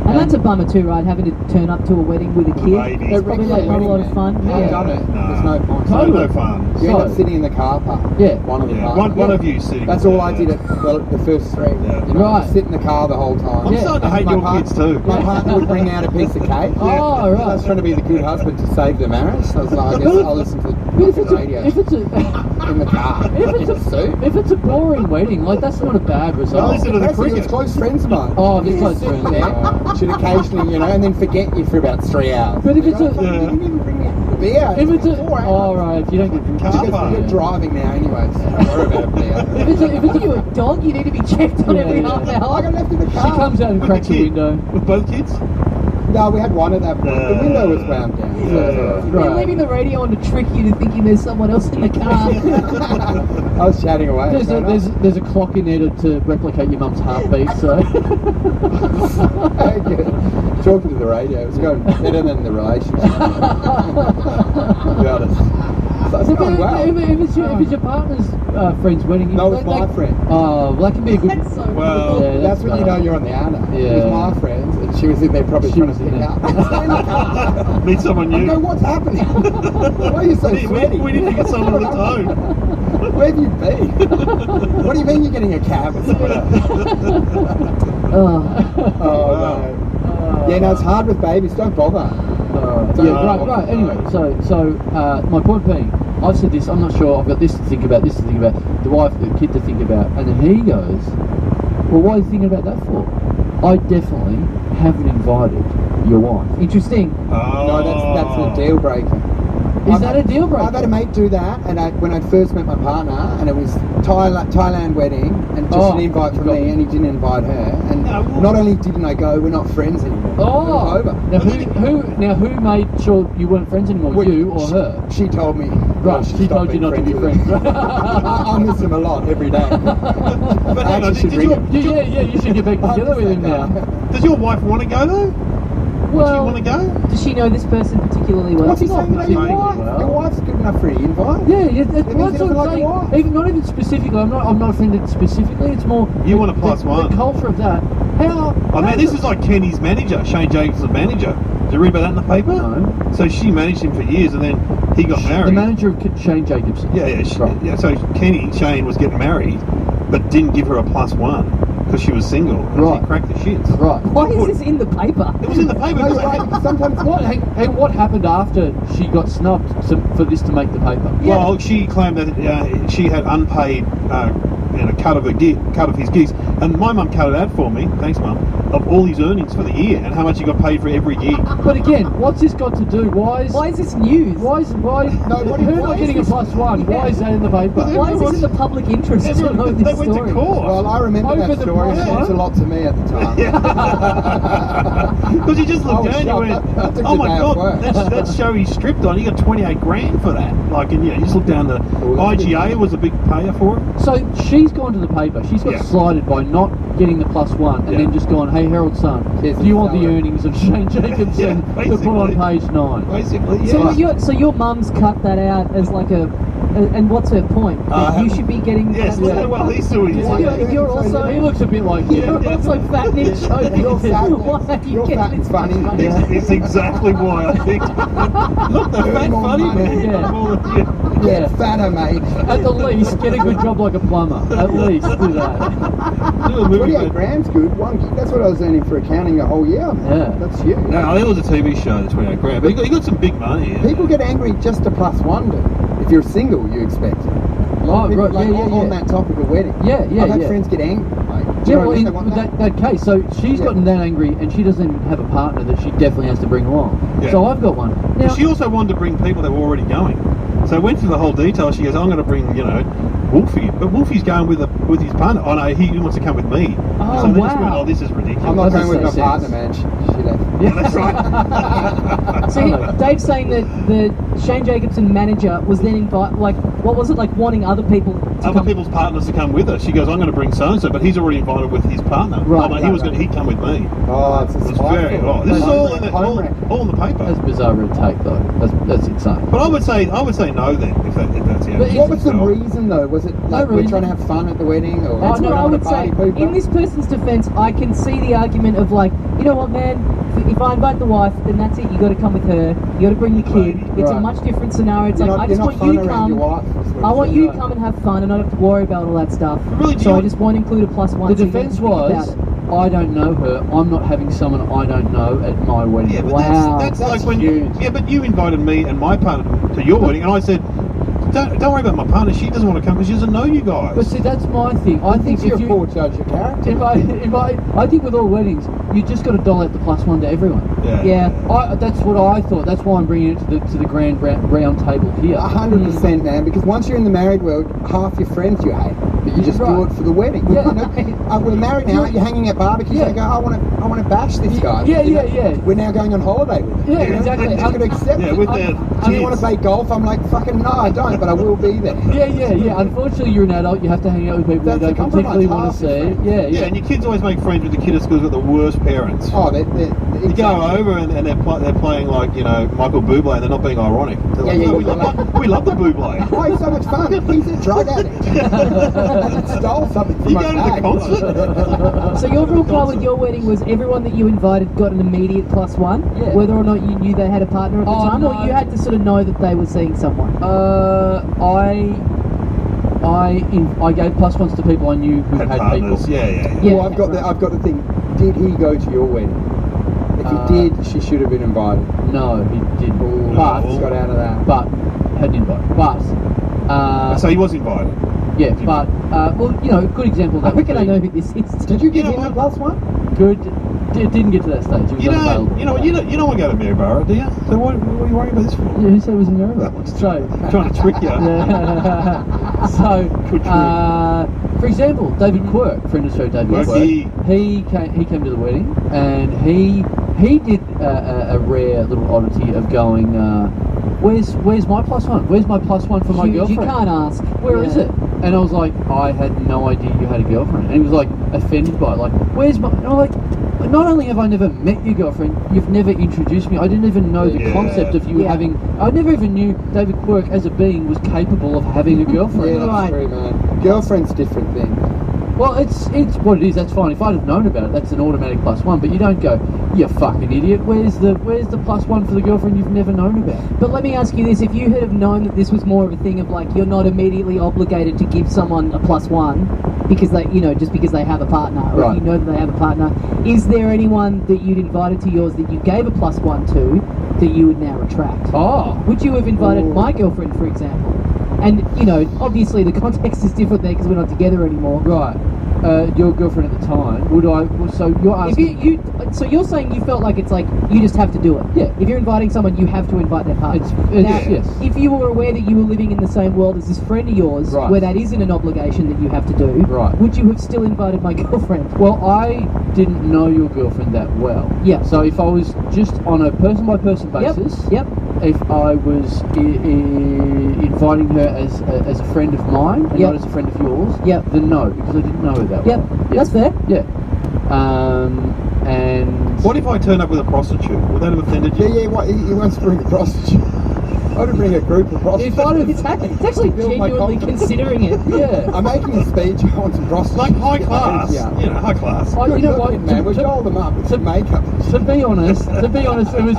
And that's a bummer too, right? Having to turn up to a wedding with a kid. baby. It's probably like not a lot of fun. I've Yeah. done it. No. There's no point. Totally. No fun. You end So- up sitting in the car park. Yeah. One of the Yeah, cars. one of you sitting. That's all I did at the first three. Yeah. You know, Right. sit in the car the whole time. I'm Yeah. starting to hate My your part- kids too. My partner would bring out a piece of cake. Oh, I right. was trying to be the good husband to save the marriage. So I was like, I guess I'll listen to But if the it's a, radio if it's a in the car. if In a it's suit. a if it's a boring wedding, like that's not a bad No, result. listen to the it's cricket. close friends of mine. Oh, they're You close sit friends. there, should occasionally, and then forget you for about 3 hours. But if it's You a- go, "Fuck, you didn't even bring me a beer. If it's a 4 hours. all right, if you don't get Car Because park. you're driving now anyway, so don't worry about a beer. if it's You a dog? You need to be checked on Yeah, every yeah. half I hour. got left in the car. she comes out and With cracks the the kid. window. With both kids? No, we had one at that point. The window was wound down. Yeah. So, You're Right. leaving the radio on to trick you to thinking there's someone else in the car. I was chatting away. There's a clock in there to replicate your mum's heartbeat. So Very good. Talking to the radio, it's going better than the relationship. To be honest. So it's going well. if it's your partner's friend's wedding, No, it's my friend. Oh, well, that can be a good. That's so Well, Yeah, That's when you better. know you're on the outer. It Yeah. was my friends, and she was in there probably She trying was to in pick there. up. Stay in the car. Meet someone I go, new. what's happening? Why are you so We sweaty? need to get someone on the toe. Where have you been? What do you mean you're getting a cab? Oh. Yeah, no, it's hard with babies. Don't bother. Right. Anyway, so my point being, I've said this. I'm not sure. I've got this to think about. This to think about. The wife, the kid to think about. And then he goes, "Well, why are you thinking about that for? I definitely haven't invited your wife." Interesting. No, that's a deal breaker. Is that a deal breaker? I've had a mate do that, and when I first met my partner, and it was Thailand wedding, and just an invite from me, and he didn't invite her. And not only didn't I go, we're not friends anymore. It was over. Now who made sure you weren't friends anymore? You or her? She told me. Right, she told you not to be friends. I miss him a lot every day. But hang on, you should you should get back together with him now. Does your wife want to go though? Does she want to go? Does she know this person particularly well? What's he saying about your wife? well. Your wife's good enough for an invite. Yeah, That well, means that's he doesn't what like I'm your wife. saying. Even not even specifically. I'm not offended specifically. It's more You want a plus one. The culture of that. How? I mean, this is like Kenny's manager, Shane Jacobson's manager. Did you read about that in the paper? No. So she managed him for years, and then he got married. The manager of Shane Jacobson. Yeah. So Shane was getting married, but didn't give her a plus one because she was single. And Right. She cracked the shits. Right. Why is this in the paper? It was in the paper. No, you're because right, because sometimes What happened after she got snubbed for this to make the paper? Well, she claimed that she had unpaid cut of his gigs, and my mum cut it out for me. Thanks, Mum. Of all his earnings for the year and how much he got paid for every gig. But again, what's this got to do? Why is this news? her not getting a plus one? Yeah. Why is that in the paper? Why is this in the public interest to know They this went story? to court. Well, I remember Over that the story. It plus meant a one? lot to me at the time. Because you just I looked was down and you shocked. went, That's a oh good my day god, of work." that show he stripped on, you got 28 grand for that. Like, and you just look down the IGA was a big payer for it. So she's gone to the paper. She's got Yeah. slighted by not getting the plus one, and Yeah. then just gone, "Hey, Harold son, Here's do you want the salary." earnings of Shane Jacobson to put on basically. page 9?" Basically, yeah. So your mum's cut that out as like and what's her point? That you should be getting. Yes, look at what he's doing. So you're also. He looks a bit like You're also fat and You're fat, Why are you you're getting fat and this funny. much money? It's exactly why I think. Look, the fat more funny money. man. Yeah. Yeah, fatter, mate. At the least, get a good job like a plumber. At least do that. Do a movie, 28 but- grand's good. That's what I was earning for accounting a whole year. Man. Yeah. That's huge. No, it was a TV show, the 28 grand. But he got some big money. Yeah. People get angry just to plus one, dude. If you're single, you expect it. Oh, right, On that topic of wedding. Yeah. I've had friends get angry. Like, do Yeah, you know well, what I in mean? They want that case, so she's gotten that angry, and she doesn't even have a partner that she definitely has to bring along. Yeah. So I've got one. Now, She also wanted to bring people that were already going. So I went through the whole detail. She goes, I'm going to bring, Wolfie. But Wolfie's going with his partner. Oh, no, he wants to come with me. Oh, so they just went, wow. oh, this is ridiculous. I'm not Doesn't going with my say partner, sense. man. She left. Yeah, that's right. So Dave's saying that the Shane Jacobson manager was then wanting other people to Other come. people's partners to come with her. She goes, I'm going to bring so-and-so, but he's already invited with his partner. Right, Oh, no, he'd come with me. Oh, it's a It's very, this is all in the paper. that's bizarre red tape, though. That's insane. But I would say no then, if that's But What was the reason, though? Was it like we're reason. trying to have fun at the wedding? Or That's we what don't I want would to say. party people? In this person's defence, I can see the argument of like, you know what, man? If I invite the wife, then that's it. You got to come with her. You got to bring the kid. It's a Right. much different scenario. It's You're like not- I just you're want not you fun to around come. your wife, is what I you're want saying. you to come and have fun and not have to worry about all that stuff. Really, do So you- I just won't include a plus one. The so you don't defence think about was, it. I don't know her. I'm not having someone I don't know at my wedding. Yeah, but Wow. that's That's like when huge. but you invited me and my partner to your wedding, and I said, don't worry about my partner. She doesn't want to come because she doesn't know you guys. But see, that's my thing. I think you're if a you, poor judge of character. I think with all weddings, you just got to dole out the plus one to everyone. Yeah. That's what I thought. That's why I'm bringing it to the grand round table here. 100%, man. Because once you're in the married world, half your friends you hate, but you just do Right. it for the wedding. Yeah. We're married now. You're hanging at barbecues. Yeah. I go, I want to bash this guy. Yeah, You know, yeah. We're now going on holiday with him. Yeah, You know, exactly. You just got to accept Yeah, it. with their Do you want to kids. play golf? I'm like, fucking no, I don't, but I will be there. Yeah. Unfortunately, you're an adult. You have to hang out with people That's you a don't particularly want to compromise. see. Half Yeah, Yeah, and your kids always make friends with the kid at school who's got the worst parents. Oh, they're You go over and they're playing like Michael Bublé and they're not being ironic. They're like, Yeah, "No, yeah. we love the Bublé. Oh, he's so much fun. He's a drug addict. And stole something from You my go to the bag. concert. So your rule card with your wedding was everyone that you invited got an immediate plus one, Yeah. whether or not you knew they had a partner at the Oh, time, no. or you had to sort of know that they were seeing someone. I gave +1s to people I knew who Had had partners. people. Yeah. Yeah. Well, I've got the thing. Did he go to your wedding? If he did, she should have been invited. No, he didn't. Ooh, But he's got out of that. but hadn't invited. But So he was invited. yeah, but well, you know, a good example of I that. would reckon I be know who this is. Did you give know him a what? +1? Good. Didn't get to that stage. He was unavailable. You don't want to go to Beaumauris, do you? So what are you worrying about this for? Yeah, who said it was in Melbourne? So. Trying to trick you. Yeah. So, Good trick. for example, David Quirk, friend of the show, David Yes. Quirk, he came to the wedding, and he did a rare little oddity of going, where's my +1? Where's my +1 for my girlfriend? You can't ask. Where is it? And I was like, I had no idea you had a girlfriend. And he was like offended by it, like, where's my? And I'm like, not only have I never met your girlfriend, you've never introduced me. I didn't even know the Yeah. concept of you Yeah. having. I never even knew David Quirk as a being was capable of having a girlfriend. Yeah, that's Right. true, man. Girlfriend's different thing. Well, it's what it is. That's fine. If I'd have known about it, that's an automatic +1. But you don't go, you fucking idiot. Where's the +1 for the girlfriend you've never known about? But let me ask you this: if you had have known that this was more of a thing of like you're not immediately obligated to give someone a +1 because they, you know, just because they have a partner, or Right. if you know that they have a partner, is there anyone that you'd invited to yours that you gave a +1 to that you would now retract? Oh, Would you have invited Ooh. my girlfriend, for example? And you know, obviously the context is different there because we're not together anymore. right. Your girlfriend at the time. Would I? So you're If asking? so you're saying you felt like it's like you just have to do it. Yeah. If you're inviting someone, you have to invite their partner. Now, yes. if you were aware that you were living in the same world as this friend of yours, Right. where that isn't an obligation that you have to do, Right. would you have still invited my girlfriend? Well, I didn't know your girlfriend that well. Yeah. So if I was just on a person-by-person basis, Yep. if I was inviting her as a friend of mine and Yep. not as a friend of yours, Yep. then no, because I didn't know her that Yep. well. That's fair. Yeah. And What if I turn up with a prostitute? Would that have offended Yeah, you? yeah, what, he wants to bring a prostitute. I'd bring a group of prostitutes. if I'd have, It's actually Build my genuinely confidence. considering it. yeah. I'm making a speech, I want some prostitutes. Like high class. Yeah. You know, high class. I- you know Look, what? man, we'll doll them up with some makeup. To be honest, it was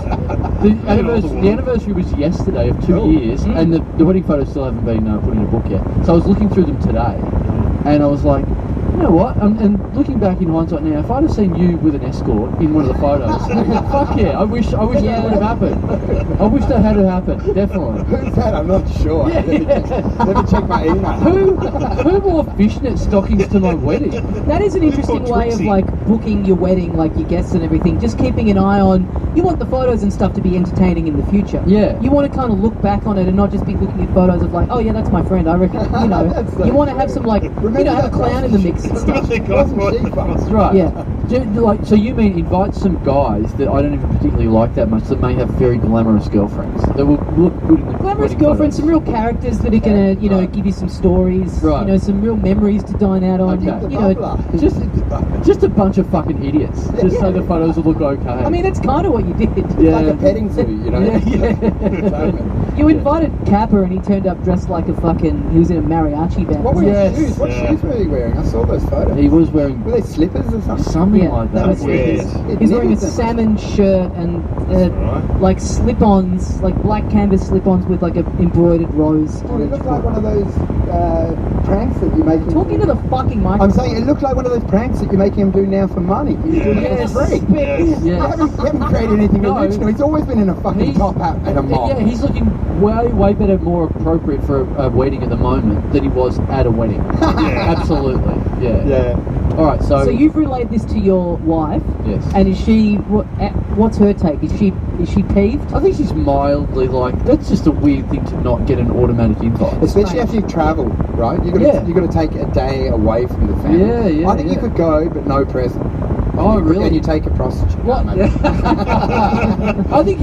the anniversary was yesterday of 2 Oh. years, and the wedding photos still haven't been put in a book yet. So I was looking through them today, and I was like, you know what? And looking back in hindsight now, if I'd have seen you with an escort in one of the photos, fuck yeah! I wish that would have happened. I wish that had happened. Definitely. Who's that? I'm not sure. Yeah. Let me check my email. Who wore fishnet stockings to my wedding? That is an interesting called way of Trixie. like booking your wedding, like your guests and everything. Just keeping an eye on. You want the photos and stuff to be entertaining in the future. Yeah. You want to kind of look back on it and not just be looking at photos of like, oh yeah, that's my friend. I reckon, you know. That's so You want to have true. some like, Remember you know, have a that clown in the mix and stuff. Wasn't she fun? That's right. Yeah. Like, so you mean invite some guys that I don't even particularly like that much that may have very glamorous girlfriends that will look good in the Glamorous wedding girlfriends, some photos. real characters that are gonna, you know, Right. give you some stories. Right. You know, some real memories to dine out on. Okay. You know, Just a bunch of fucking idiots. Just so the photos will look okay. I mean, that's kind of what you did. Yeah. Like a petting zoo, you know? Yeah. You invited Kappa and he turned up dressed like a fucking. He was in a mariachi band. What were Yes. his shoes? What Yeah. shoes were he wearing? I saw those photos. He was wearing Were they slippers or something? something Yeah, like that that. was weird. He's wearing a Nipples and- salmon shirt and Right. like slip-ons, like black canvas slip-ons with like a embroidered rose. Oh, it looked like one of those pranks that you're making. Talking to the fucking microphone. I'm saying it looked like one of those pranks that you're making him do now for money. He's doing it Yes. for free. Yes. You Yeah. haven't created anything No. original. He's always been in a fucking He's- top hat and a mop. Yeah, he's looking way better, more appropriate for a wedding at the moment than he was at a wedding. Yeah. Absolutely. Yeah. Yeah. All right. So you've relayed this to your wife, yes. and is she? What's her take? Is she peeved? I think she's mildly like, that's just a weird thing to not get an automatic invite. Especially if you travel, right? You've got to, Yeah. you've got to take a day away from the family. Yeah, yeah, I think you yeah. could go, but no present. Oh, And you- really? And you take a prostitute. What? No, maybe. I think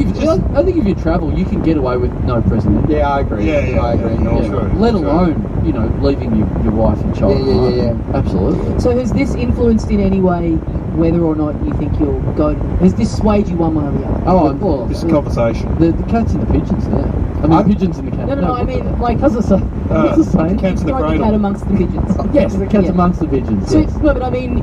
if you travel, you can get away with no present. Yeah, I agree. Yeah, I agree. yeah. No, Yeah. True. Let True. alone, leaving your wife and child. Yeah, yeah, behind. yeah, Absolutely. So has this influenced in any way whether or not you think you'll go? Has this swayed you one way or the other? Oh, well, This is conversation. the cat's in the pigeons now. I mean, I'm- pigeons in the cat. No, I mean, like, How's it say? What's it saying? Cats in the like the cat cradle. amongst the pigeons. Yes, the cat's Yeah. amongst the pigeons. So, Yes. no, but I mean,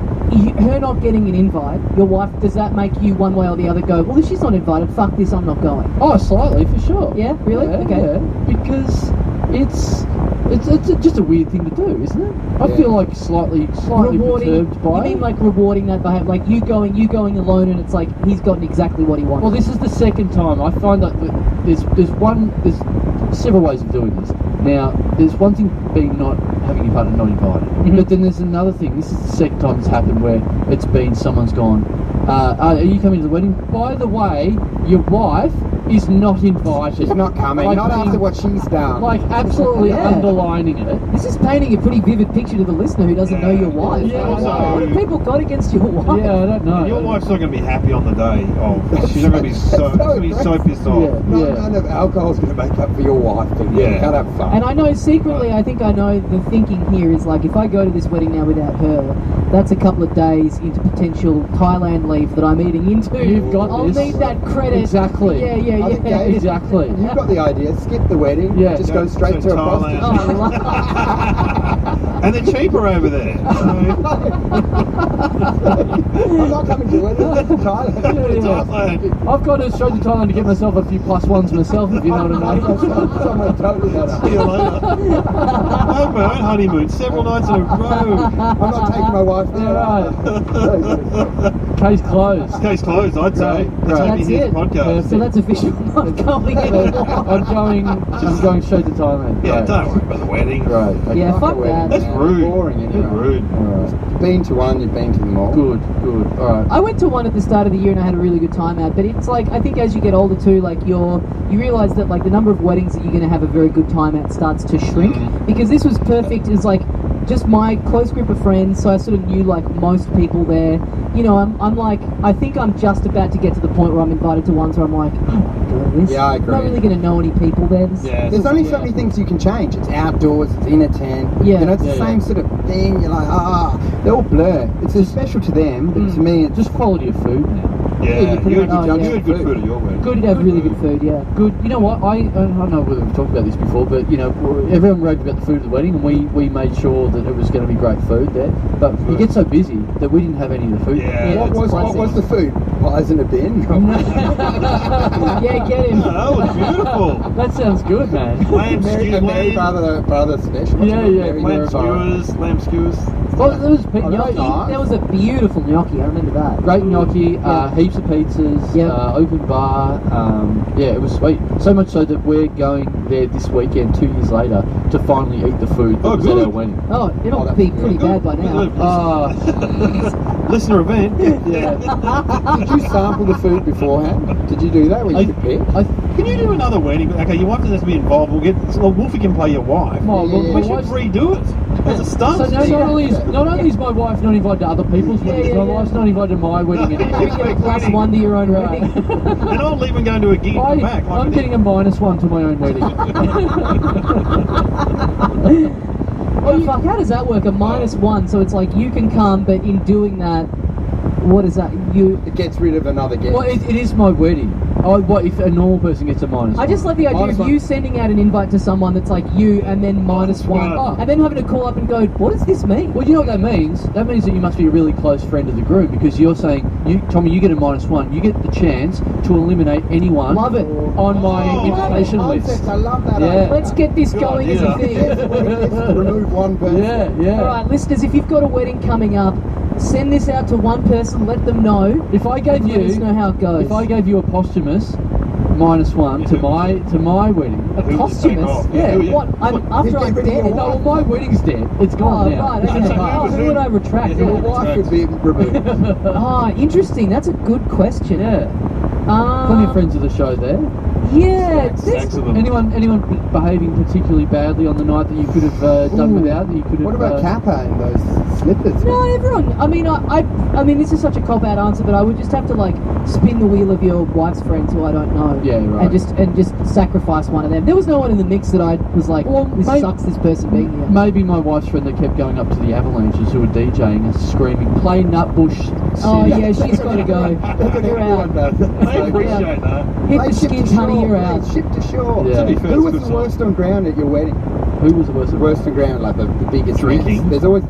her not getting an invite, your wife, does that make you one way or the other go, well, if she's not invited, fuck this, I'm not going? Oh, slightly for sure. Yeah? Really? Yeah, Okay. yeah. Because it's It's just a weird thing to do, isn't it? I feel like slightly perturbed by You mean it. like rewarding that behavior? Like you going alone, and it's like he's gotten exactly what he wanted. Well, this is the second time. I find that there's several ways of doing this. Now, there's one thing being not having your partner not invited, but then there's another thing. This is the second time it's happened where it's been someone's gone, are you coming to the wedding? By the way, your wife is not invited. She's not coming. Like Not being- after what she's done. Like absolutely Yeah. underlining it. This is painting a pretty vivid picture to the listener who doesn't know your wife. Yeah, What I know. have people got against your wife? Yeah, I don't know. Your wife's not going to be happy on the day of. She's not going to be so. That's so She's so pissed off. Yeah. None of alcohol's going to make up for your wife. But Yeah. you can't have fun. And I know secretly, I think I know the thinking here is like, if I go to this wedding now without her, that's a couple of days into potential Thailand leave that I'm eating into. You've got I'll this. need that credit. Exactly. Yeah, I think yeah. Gabe- Exactly. You've got the idea. Skip the wedding. Yeah. Just go straight So to a Thailand. prostitute. Oh, I love And they're cheaper over there. So, I'm not coming to it. It's to Thailand. Thailand. I've got to show to Thailand to get myself a few +1s myself, if you know what I mean. Somewhere totally better. See you later. I had my own honeymoon several nights in a row. I'm not taking my wife there. Right. Case closed. Case closed, I'd say. Right. That's Right. how you That's hear it. the podcast. So that's official. Not going anymore. I'm going straight to Thailand. Yeah, Right. don't worry about the wedding. Right. Okay. Yeah, Fuck fuck the wedding, that. That's man. rude. Boring anyway. That's rude. Alright. Been to one, you've been to them all. Good. Alright. I went to one at the start of the year and I had a really good time out, but it's like, I think as you get older too, like you realise that like the number of weddings that you're going to have a very good time at starts to shrink, because this was perfect. It's like just my close group of friends, so I sort of knew like most people there. You know, I'm like, I think I'm just about to get to the point where I'm invited to ones where I'm like, I want to go to this. Yeah, I I'm agree. not really going to know any people there. Yeah. There's only so Yeah. many things you can change. It's outdoors, it's in a tent. Yeah. You know, it's the Yeah, same sort of thing. You're like, they're all blur. It's special to them, but to me, it's Just quality of food now. Yeah, you pretty you had much good, judge you had the good food. food at your wedding. Good to have really good food, yeah. Good. You know what? I don't know whether we've talked about this before, but you know, everyone raved about the food at the wedding, and we made sure that it was going to be great food there. But you get so busy that we didn't have any of the food. Yeah. what was the food? Pies in a bin? Yeah, get him. Oh, that was beautiful. That sounds good, man. Lamb Mary, skew, a Mary lamb, brother special. Yeah, yeah. lamb skewers. Well, there was Oh, Gnocchi. nice. There was a beautiful gnocchi. I remember that. great gnocchi, Yeah. heaps of pizzas, Yeah. open bar. Yeah, it was sweet. So much so that we're going there this weekend, 2 years later, to finally eat the food that Oh, was at good. our wedding. Oh, it'll that's be good. pretty bad by now. Ah, Listener event. yeah. Did you sample the food beforehand? Did you do that where you could pick? Can you do another wedding? Okay, your wife doesn't have to be involved. Wolfie can play your wife. My, Yeah, yeah, We my should wife's- redo it as a stunt. So not only is my wife not invited to other people's weddings, yeah, my yeah. wife's not invited to my wedding You anymore. get a +1 to your own Right. wedding. And I'll leave and go into a gig and come back. Like I'm we getting did. a -1 to my own wedding. Oh, fuck, how does that work? A -1, so it's like you can come, but in doing that, what is that? It gets rid of another guest. Well, it is my wedding. What if a normal person gets a -1? I just like the idea of -1. you sending out an invite to someone that's like you and then -1, Oh. and then having to call up and go, what does this mean? Well, you know what that means? That means that you must be a really close friend of the groom, because you're saying, Tommy, you get a -1. You get the chance to eliminate anyone Love it. on my Oh, invitation Concept, list. I love that. Yeah. idea. Let's get this Good going as idea. a thing. Yes, wedding list, remove one person. Yeah, yeah. All right, listeners, if you've got a wedding coming up, send this out to one person, let them know. If I gave Let us you, know how it goes. if I gave you a posthumous -1 to my wedding, A Who was posthumous? taken off? Yeah. Who- What? After get I'm rid of your dead? no, well, my wedding's dead. It's Oh, gone now. right, It's in the okay. past. Oh, who would I retract? Yeah. Your wife would be removed. Ah, interesting. That's a good question. Yeah. Plenty of friends of the show there. Yeah, Stacks this, of them. Anyone behaving particularly badly on the night that you could have done Ooh. without? That you could have. What about Kappa and those slippers? no, everyone. I mean, I mean, this is such a cop-out answer, but I would just have to like spin the wheel of your wife's friends who I don't know. Yeah, right. And just sacrifice one of them. There was no one in the mix that I was like, Well, this mate- sucks. This person being here. Maybe my wife's friend that kept going up to the Avalanches who were DJing and screaming, "Play Nutbush City." Oh yeah, she's got to go. That's what You're everyone out. does. They appreciate that. Hit Like the ship to skids, honey. shore, You're yeah, out. Ship to shore. Yeah. To be fair, Who it's was good the song. worst on ground at your wedding? Who was the worst? The worst on ground, like the biggest Drinking? mess. There's always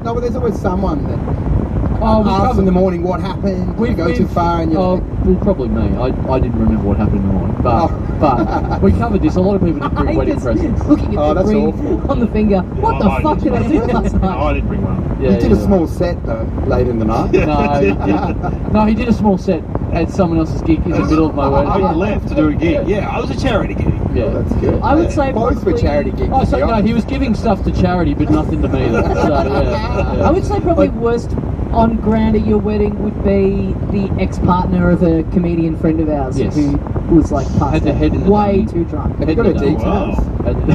someone that Oh, we ask covered- in the morning what happened. We go too far, and you're oh, like, well, probably me. I didn't remember what happened in the morning, but we covered this. A lot of people didn't I bring hate wedding this presents. looking Oh, at the that's ring awful. on the finger. What the I fuck did I do last No, night? I didn't bring one. Yeah, you did yeah. a small set though, late in the night. No, he didn't. No, he did a small set at someone else's gig in the middle of my I wedding. left to do a gig. Yeah, I was a charity gig. Yeah. That's good. I would say both were probably- charity gigs. Oh, to so be no, honest. he was giving stuff to charity, but nothing to me. Though. So yeah. I would say probably worst on ground at your wedding would be the ex-partner of a comedian friend of ours Yes. who was like passed Had the out head in the way dummy. too drunk. Have you got a Wow. details?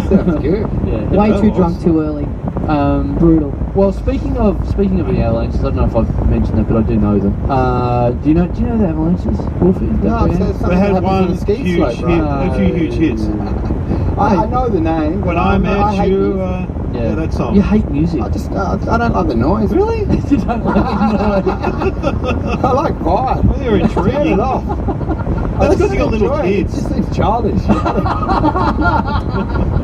Sounds good. Yeah. Way that too was. drunk too early. Brutal. Well, speaking of the avalanches, I don't know if I've mentioned that, but I do know them. Do you know the avalanches, Wolfie? No, it says something They had happens on one the ski huge slope, hit, right? a few huge hits. I know the name. but When I met hate you, music. yeah, that song. You hate music. I just I don't like the noise. Really? You don't like it. I like quiet. Well, you're Turn intriguing. it off. That's because you got little enjoy it. kids. It just seems childish.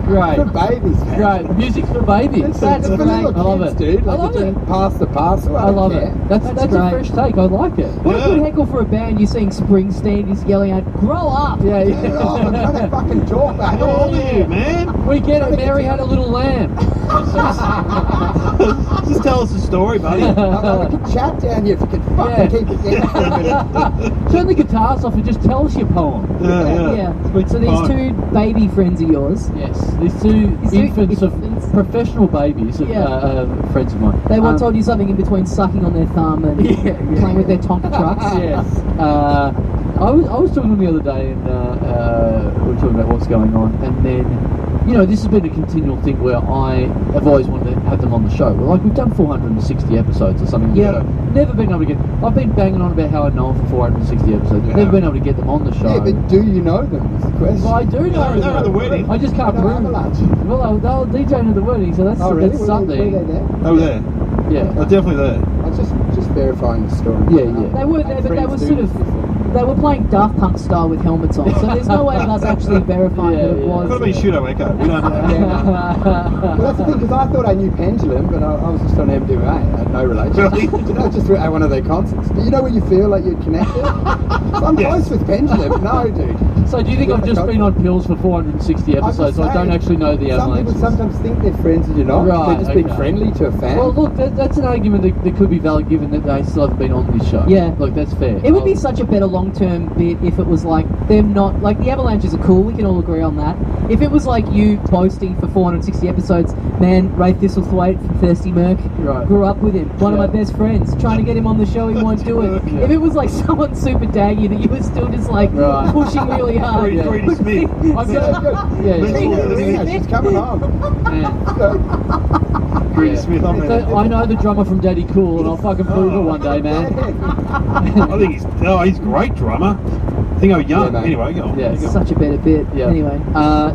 Great. For babies, man. Great. Music's for babies. It's That's for great. little I love kids, it. dude. I Like love you it. can pass the parcel. I love it. That's a great. fresh take. I like it. What Yeah. a good heckle for a band. You're seeing Springsteen, he's yelling out, grow up! Yeah, Turn it off. I'm trying to fucking talk back. How old are you, man? We get it. Mary had a little lamb. Just tell us a story, buddy. I can chat down here if you can fucking keep it down for a minute. Turn the guitars off and just tell us your poem. Yeah. So these two baby friends of yours, Yes, these two These two infants of infants. professional babies of Yeah. friends of mine. they once told you something in between sucking on their thumb and playing with their Tonka trucks. Yes. I was talking to them the other day, and we were talking about what's going on, and then, you know, this has been a continual thing where I have always wanted to have them on the show. Like, we've done 460 episodes or something. Yeah. On the show. Never been able to get. I've been banging on about how I know them for 460 episodes. Yeah. Never been able to get them on the show. Yeah, but do you know them? Is the question. Well, I do know. They're at the wedding. I just can't No, prove. Avalanche. Well, they were DJing at the wedding, so that's, Oh, really? that's Were something. they there? Over there. Yeah. They're definitely there. I was just verifying the story. Yeah, yeah. They were there, but they Friends were do sort this of, before. they were playing Daft Punk style with helmets on, so there's no way of us actually verifying Yeah, that it yeah. was. Could have been Pseudo Echo. We don't know. Well, that's the thing, because I thought I knew Pendulum, but I was just on MDMA. I had no relationship. Really? You know, just at one of their concerts. Do you know when you feel like you're connected? So I'm Yes. close with Pendulum. No, dude. So do you think I've just been on pills for 460 I'm just episodes, so I don't saying, actually know the Some people avalanches? sometimes think they're friends and you're not. Right, They're just being okay. friendly to a fan. Well, look, that's an argument that could be valid given that they still haven't been on this show. Yeah. Like, that's fair. It would be such a better long-term bit if it was like them not like the Avalanches are cool. We can all agree on that. If it was like you boasting for 460 episodes, man, Ray Thistlethwaite from Thirsty Merc, Right. grew up with him, one Yeah. of my best friends, trying to get him on the show, he won't do it. Yeah. If it was like someone super daggy that you were still just like Right. pushing really hard, Greedy- Greedy Smith. I've Yeah, got, good. yeah, Let's yeah. all do Yeah, she's coming on. Man. Greedy Yeah. Smith, I'm there. I know the drummer from Daddy Cool, and I'll fucking prove it one day, man. I think he's a great drummer. Think I'm young. Yeah, mate. Anyway, go on. Yeah. it's such a better bit. Yeah. Anyway,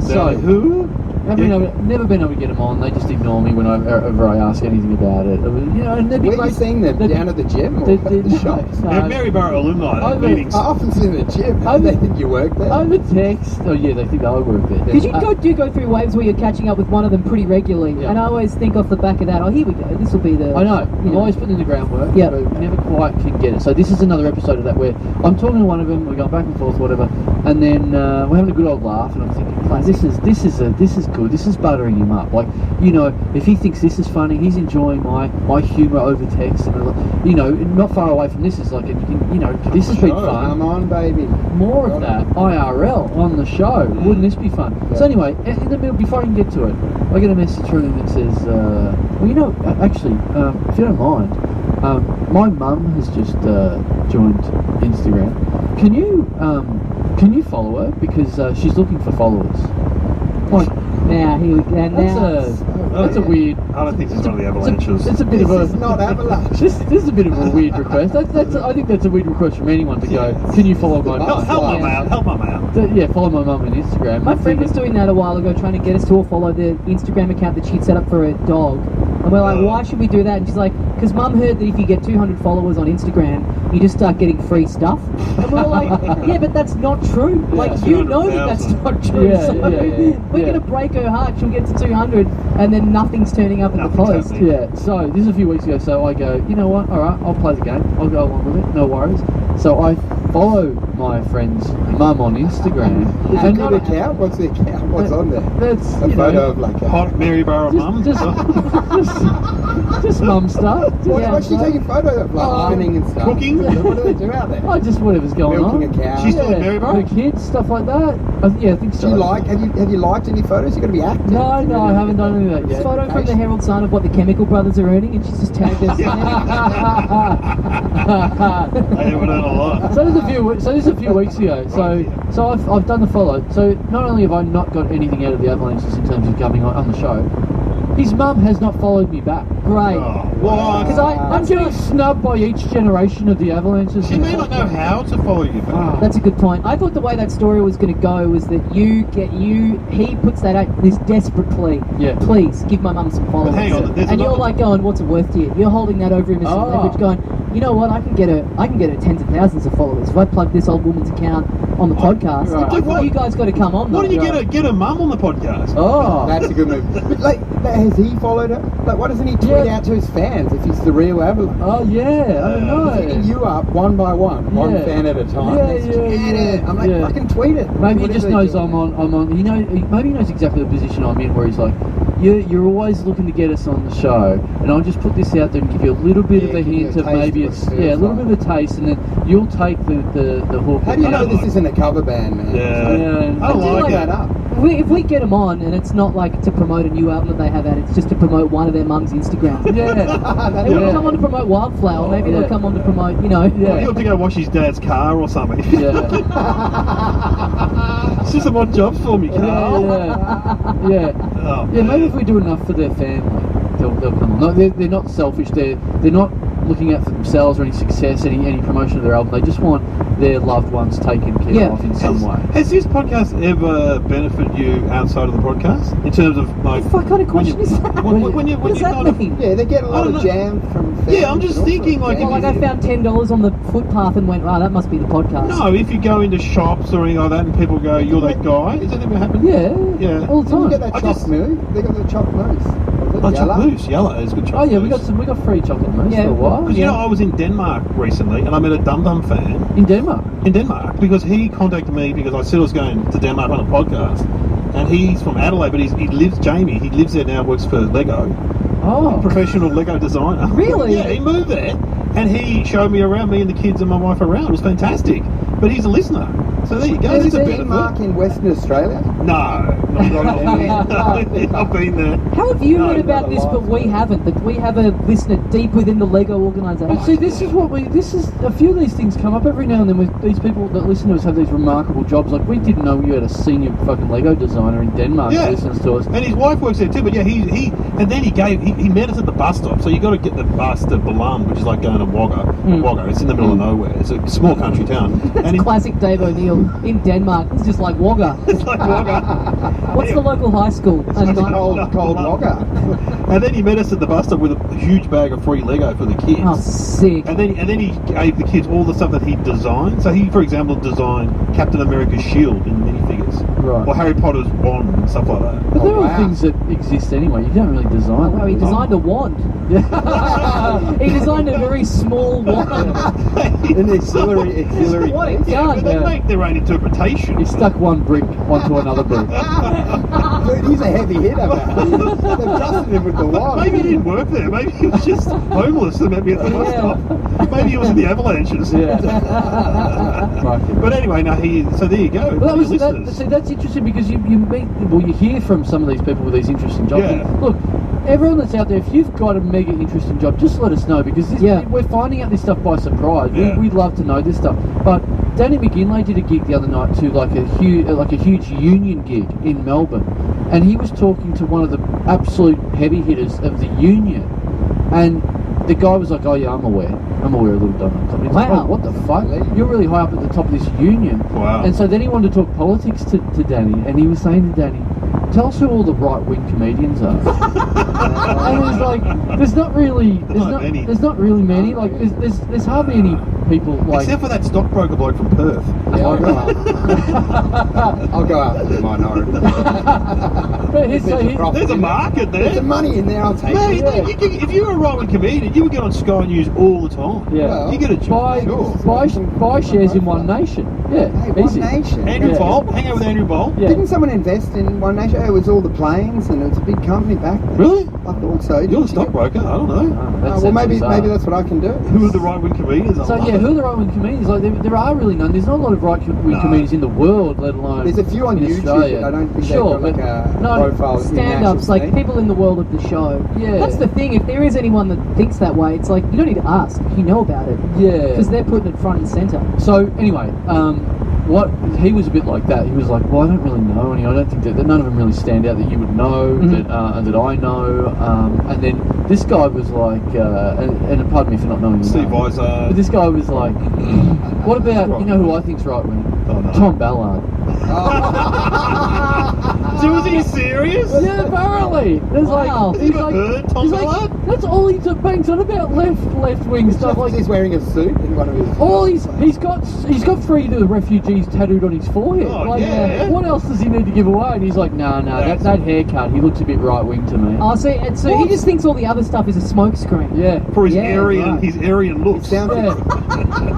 So, who? never been able to get them on. They just ignore me whenever I ask anything about it. You know, and they'd be Where are you great. seeing them? They'd be- Down at the gym or They- at they- the shops? no. Yeah, Maryborough alumni Over- meetings. I often see them at the gym. Over- They think you work there. Over text. Oh yeah, they think I work there. because you do go through waves where you're catching up with one of them pretty regularly, Yeah. and I always think off the back of that, oh, here we go, this will be the. I know. you I'm always putting in the groundwork, Yeah. but never quite can get it. So this is another episode of that where I'm talking to one of them, we're going back and forth, whatever, and then we're having a good old laugh, and I'm thinking, oh, this is good. This is buttering him up. Like, you know, if he thinks this is funny, he's enjoying my humour over text, and you know, not far away from this is like, you know, this has been Sure, fun. Come on, baby. More of that IRL on the show. Wouldn't this be fun? Yeah. So anyway, in the middle, before I can get to it, I get a message from him that says, well, you know, actually, if you don't mind, my mum has just joined Instagram. Can you follow her because she's looking for followers? Like, Now here we go. And now that's a weird. I don't think it's one of the avalanches. It's a bit This of is a. not Avalanche. This is a bit of a weird request. I think that's a weird request from anyone to go. Yeah. Can you follow my Help, mum? help mum out. Help mum out. Yeah, follow my mum on Instagram. my friend was doing that a while ago, trying to get us to all follow the Instagram account that she'd set up for her dog. And we're like, why should we do that? And she's like, because mum heard that if you get 200 followers on Instagram, you just start getting free stuff. And we're like, yeah, but that's not true. Like, you know that's not true. Yeah, So yeah. we're going to break her heart. She'll get to 200 and then nothing's turning up in the post. happening. Yeah, so this is a few weeks ago, so I go, you know what, alright, I'll play the game, I'll go along with it, no worries. So I follow my friend's mum on Instagram. Is And it a good account? What's the account? What's on there? That's, A you photo know, of like a... Hot Maryborough mum. just mum stuff. What's she taking photos of? Like ironing and stuff? Cooking? What do they do out there? Oh, just whatever's going Milking on. a cow. She's still in Maryborough? The kids, stuff like that. I think so. Do you like? Have you liked any photos? You got to be active. No, I haven't done any of that This yet. photo from the Herald Sun of what the Chemical Brothers are earning, and she's just tagged us. I haven't done a lot. So this is a few weeks ago. So I've done the follow. So not only have I not got anything out of the Avalanches in terms of coming on the show, his mum has not followed me back. Great. Oh, what? Because I'm getting snubbed by each generation of the Avalanches. She may not know how to follow you back. That's a good point. I thought the way that story was going to go was that he puts that out, this desperate plea. Yeah. Please give my mum some followers. But hang on, there's and you're another- like going, what's it worth to you? You're holding that over him as some leverage, going, you know what? I can get her tens of thousands of followers if I plug this old woman's account on the podcast. right. Like, What? you guys got to come on. Why though. don't you get a mum on the podcast? Oh, That's a good move. But like, has he followed her? Like, why doesn't he tweet Yeah. out to his fans if he's the real Avalanche? oh yeah, I don't Hitting know. you up one by one, one Yeah. fan at a time. Yeah, Let's yeah, get yeah. it. I'm like, Yeah. fucking tweet it. Maybe he Whatever just they knows do. I'm on. Maybe he knows exactly the position I'm in, where he's like, you're always looking to get us on the show, and I'll just put this out there and give you a little bit Yeah, of a give you hint a of taste maybe of it's what it feels a little like. bit of a taste, and then you'll take the hook. How do you I know don't this like- isn't a cover band, man? Yeah. Yeah. I I do like like that it. up. If we get them on, and it's not like to promote a new album that they have out, it's just to promote one of their mum's Instagrams. Yeah, They wouldn't come on to promote Wildflower. Maybe Yeah. they'll come on to promote, you know. Yeah. He'll have to go wash his dad's car or something. yeah, It's just some odd jobs for me, Carl. yeah. Oh, Yeah, maybe man. if we do enough for their family, they'll come on. No, they're not selfish. They're not looking out for themselves or any success, any promotion of their album. They just want their loved ones taken care Yeah. of in some way. Has this podcast ever benefited you outside of the podcast? In terms of like, What kind of when you- question is that? when you What does kind that of- mean? Yeah, they get a I lot don't of know. jam from fans. Yeah, I'm just and all thinking, sorts. like, Well, if like I found $10 on the footpath and went, right, that must be the podcast. No, if you go into shops or anything like that and people go, you're that guy, has that ever happened? Yeah, Yeah. all the Didn't you get time. that I chopped just- mousse? They got the chopped mousse. Oh, chocolate mousse, yellow is good Oh chocolate yeah, we mousse. got free chocolate mousse Yeah. for a while. Because you know, I was in Denmark recently and I met a Dum Dum fan In Denmark. in Denmark because he contacted me because I said I was going to Denmark on a podcast, and he's from Adelaide, but he lives there now, works for Lego, Oh, professional Lego designer. Really? Yeah, he moved there and he showed me around, me and the kids and my wife around. It was fantastic. But he's a listener, so there you go. Is There's a there benefit. Denmark in Western Australia? No, not I've been there. How have you No, heard about not a this, lot. but we haven't? That we have a listener deep within the Lego organisation. but see, this is a few of these things come up every now and then with these people that listen to us have these remarkable jobs. Like, we didn't know you had a senior fucking Lego designer in Denmark Yeah. who listens to us. And his wife works there too, but yeah, he met us at the bus stop, so you got to get the bus to Ballam, which is like going to Wagga. Wagga, it's in the middle of nowhere. It's a small country town. And in, Classic Dave O'Neill in Denmark. It's just like Wagga. it's like Wagga. What's the local high school? It's cold Wagga. And then he met us at the bus stop with a huge bag of free Lego for the kids. Oh, sick. And then he gave the kids all the stuff that he designed. So he, for example, designed Captain America's shield in minifigures, Right. or Harry Potter's wand and stuff like that. But Oh, they're all wow. things that exist anyway. You don't really design Oh, he them. designed a wand. He designed a very small wand. An auxiliary What a piece. Yeah, but they Yeah. make their own interpretation. He stuck one brick onto another brick. Dude, he's a heavy hitter, man. They've trusted him with the wand. Maybe he didn't work there. Maybe he was just homeless and met me at the bus Yeah. stop. Maybe he was in the avalanches. Yeah. Fucking- But anyway, no, so there you go. Well, Your listeners. see, that's interesting because you hear from some of these people with these interesting jobs. Yeah. And look, everyone that's out there, if you've got a mega interesting job, just let us know because we're finding out this stuff by surprise. Yeah. We'd love to know this stuff. But Danny McGinley did a gig the other night to like a huge union gig in Melbourne, and he was talking to one of the absolute heavy hitters of the union, and the guy was like, "Oh yeah, I'm aware of Little Dum Company." Like, Wow. "Oh, what the fuck? You're really high up at the top of this union." Wow. And so then he wanted to talk politics to Danny, and he was saying to Danny, tell us who all the right-wing comedians are. And it's like, there's not really many. Like, there's hardly any people like. Except for that stockbroker bloke from Perth. Yeah, I'll go after the minority. But There's a market there. There's some money in there, I'll take Mate, it. if you were a right-wing comedian, you would get on Sky News all the time. Yeah. Well, You get a job. buy shares in One Nation. Yeah, Hey, One easy. Nation. Andrew Yeah. Bolt, hang out with Andrew Bolt. Yeah. Didn't someone invest in One Nation? It was all the planes, and it was a big company back then. Really? I thought so. You're a stockbroker. I don't know. Well, maybe that's what I can do. Who are the right-wing comedians? I So love yeah, it. who are the right-wing comedians? Like there are really none. There's not a lot of right-wing comedians in the world, let alone. There's a few on in YouTube, Australia. but I don't think Sure, they've got like but a profile. Stand-ups, like people in the world of the show. Yeah. That's the thing. If there is anyone that thinks that way, it's like you don't need to ask. You know about it Yeah. because they're putting it front and center. So anyway, what he was a bit like that. He was like, well, I don't really know any. I don't think that none of them really stand out that you would know that I know. And then this guy was like, and pardon me for not knowing his Steve name. Weiser. But this guy was like, what about you know who I think's right wing? Oh, no. Tom Ballard. So was he serious? Yeah, apparently. There's Wow. like, Has he got heard, Tom he's like, Ballard? that's all he banks on about left wing stuff. Like, he's wearing a suit in one of his. all he's got Free to the Refugees tattooed on his forehead. Oh, like, yeah. what else does he need to give away? And he's like, no, that haircut, he looks a bit right wing to me. Oh, so he just thinks all the other stuff is a smokescreen. Yeah, For his Yeah, Aryan, right. his Aryan looks. Sounds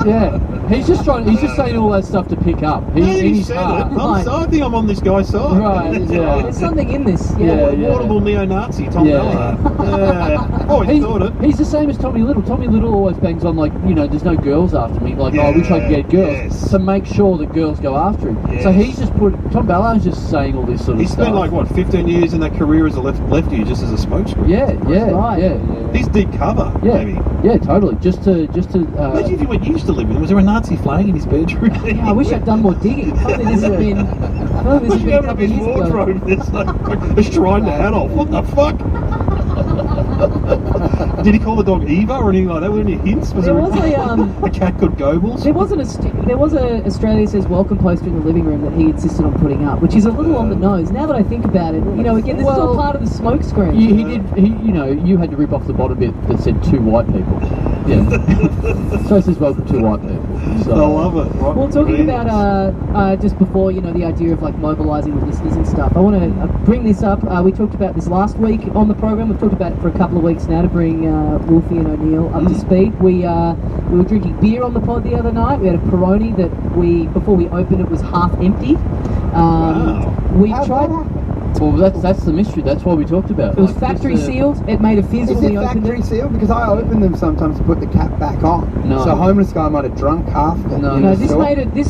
yeah. He's just saying all that stuff to pick up. Yeah, In he his said heart. it. Right. I think I'm on this guy's side. Right, yeah. There's something in this. Yeah. Laudable neo-Nazi, Tom Yeah. Ballard. Yeah. Oh, he thought it. He's the same as Tommy Little. Tommy Little always bangs on like, there's no girls after me. Like, I wish I could get girls Yes. to make sure that girls go after him. Yes. So he's just Tom Ballard's just saying all this sort of He stuff. spent like what 15 years in that career as a lefty, just as a smokescreen. Yeah, right. yeah. He's deep cover, Yeah, maybe. yeah, totally. Just to. Imagine if you used to live with him. Was there a Nazi flag in his bedroom? Yeah, I wish I'd done more digging. Probably this has been. Probably this has What been a happened to couple of his years ago. wardrobe? There's like a shrine to Adolf. What the fuck? Did he call the dog Eva or anything like that? Were there any hints? There was a a cat called Goebbels? There was a Australia Says Welcome poster in the living room that he insisted on putting up, which is a little on the nose. Now that I think about it, again, this is all part of the smoke screen. He did. You had to rip off the bottom bit that said 2 white people. Yeah. So it says welcome 2 white people. So. I love it. Right, Well, talking convenience. about just before, the idea of like mobilising the listeners and stuff. I want to bring this up. We talked about this last week on the program. We've talked about it for a couple of weeks now to bring Wolfie and O'Neill up to speed. We were drinking beer on the pod the other night. We had a Peroni that before we opened it was half empty. Wow. We How'd tried. that happen? Well, that's the mystery. That's what we talked about. It was Like, factory just, sealed. It made a fizz Is when it we opened factory it. sealed? Because I open them sometimes to put the cap back on. No. So a homeless guy might have drunk half of it. No, in No, the this store.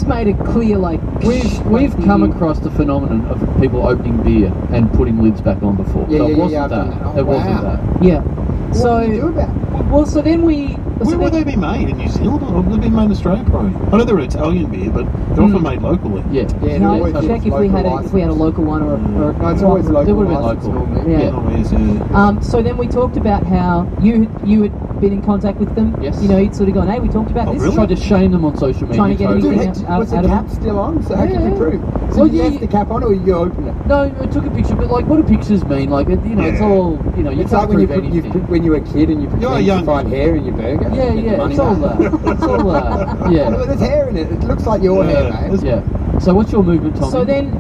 made it clear like We've come across the phenomenon of people opening beer and putting lids back on before. Yeah, so yeah, it wasn't yeah, I've that. done that. Oh, It wasn't wow. that. Yeah. What So do you do about it? well, so then we. Where would they be made? In New Zealand? Or would they be made in Australia, probably? I know they're Italian beer, but they're often made locally. Yeah. Yeah, Can it I always check is if we had local a local one or No, it's always They local. would have been license local. normally. Yeah. Always, yeah. So then we talked about how you had been in contact with them. Yes. You'd sort of gone, hey, we talked about Oh, this. really? Tried to shame them on social media. Trying to get totally. Dude, anything was the out of cap it. still on? So how can Yeah. you prove? So Well, you yeah, left the cap on or you open it? No, I took a picture, but like, what do pictures mean? Like, it's Yeah. all, you It's can't like when you prove anything. when you were a kid and you You're pretend young. to find hair in your burger. Yeah, Get the yeah, money it's all back. that. It's all that. Well, Yeah, there's hair in it. It looks like your hair, Yeah. mate. yeah. So what's your movement, Tommy? So then,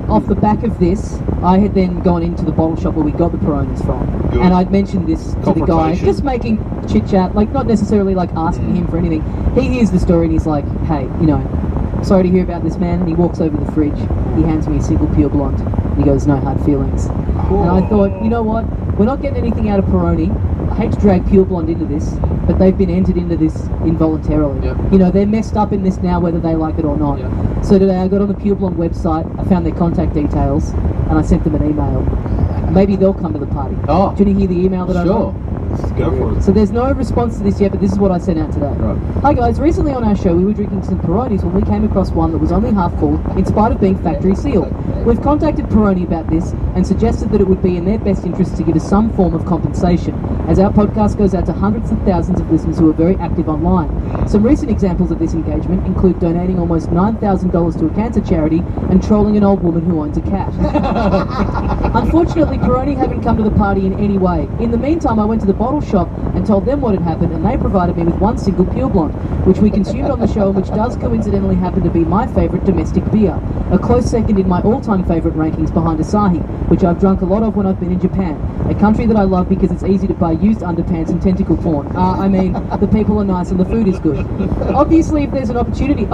off the back of this, I had then gone into the bottle shop where we got the Peronis from. Good. And I'd mentioned this to the guy, Confrontation. just making chit-chat, like not necessarily like asking him for anything. He hears the story and he's like, hey, sorry to hear about this, man. And he walks over to the fridge. He hands me a single pure blonde. And he goes, no hard feelings. And I thought, you know what? We're not getting anything out of Peroni. I hate to drag pure blonde into this, but they've been entered into this involuntarily. Yep. They're messed up in this now, whether they like it or not. Yep. So today I got on the Pure Blonde website, I found their contact details, and I sent them an email. Maybe they'll come to the party. Oh. Do you want to hear the email that I Sure. got? Go for it. So there's no response to this yet, but this is what I sent out today. Right. Hi guys, recently on our show we were drinking some Peronis when we came across one that was only half full in spite of being factory sealed. We've contacted Peroni about this and suggested that it would be in their best interest to give us some form of compensation, as our podcast goes out to hundreds of thousands of listeners who are very active online. Some recent examples of this engagement include donating almost $9,000 to a cancer charity and trolling an old woman who owns a cat. Unfortunately, Peroni haven't come to the party in any way. In the meantime, I went to the bottle shop and told them what had happened, and they provided me with one single Pure Blonde, which we consumed on the show and which does coincidentally happen to be my favourite domestic beer. A close second in my all-time favourite rankings behind Asahi, which I've drunk a lot of when I've been in Japan, a country that I love because it's easy to buy used underpants and tentacle porn. I mean, the people are nice and the food is good. Obviously, there's an opportunity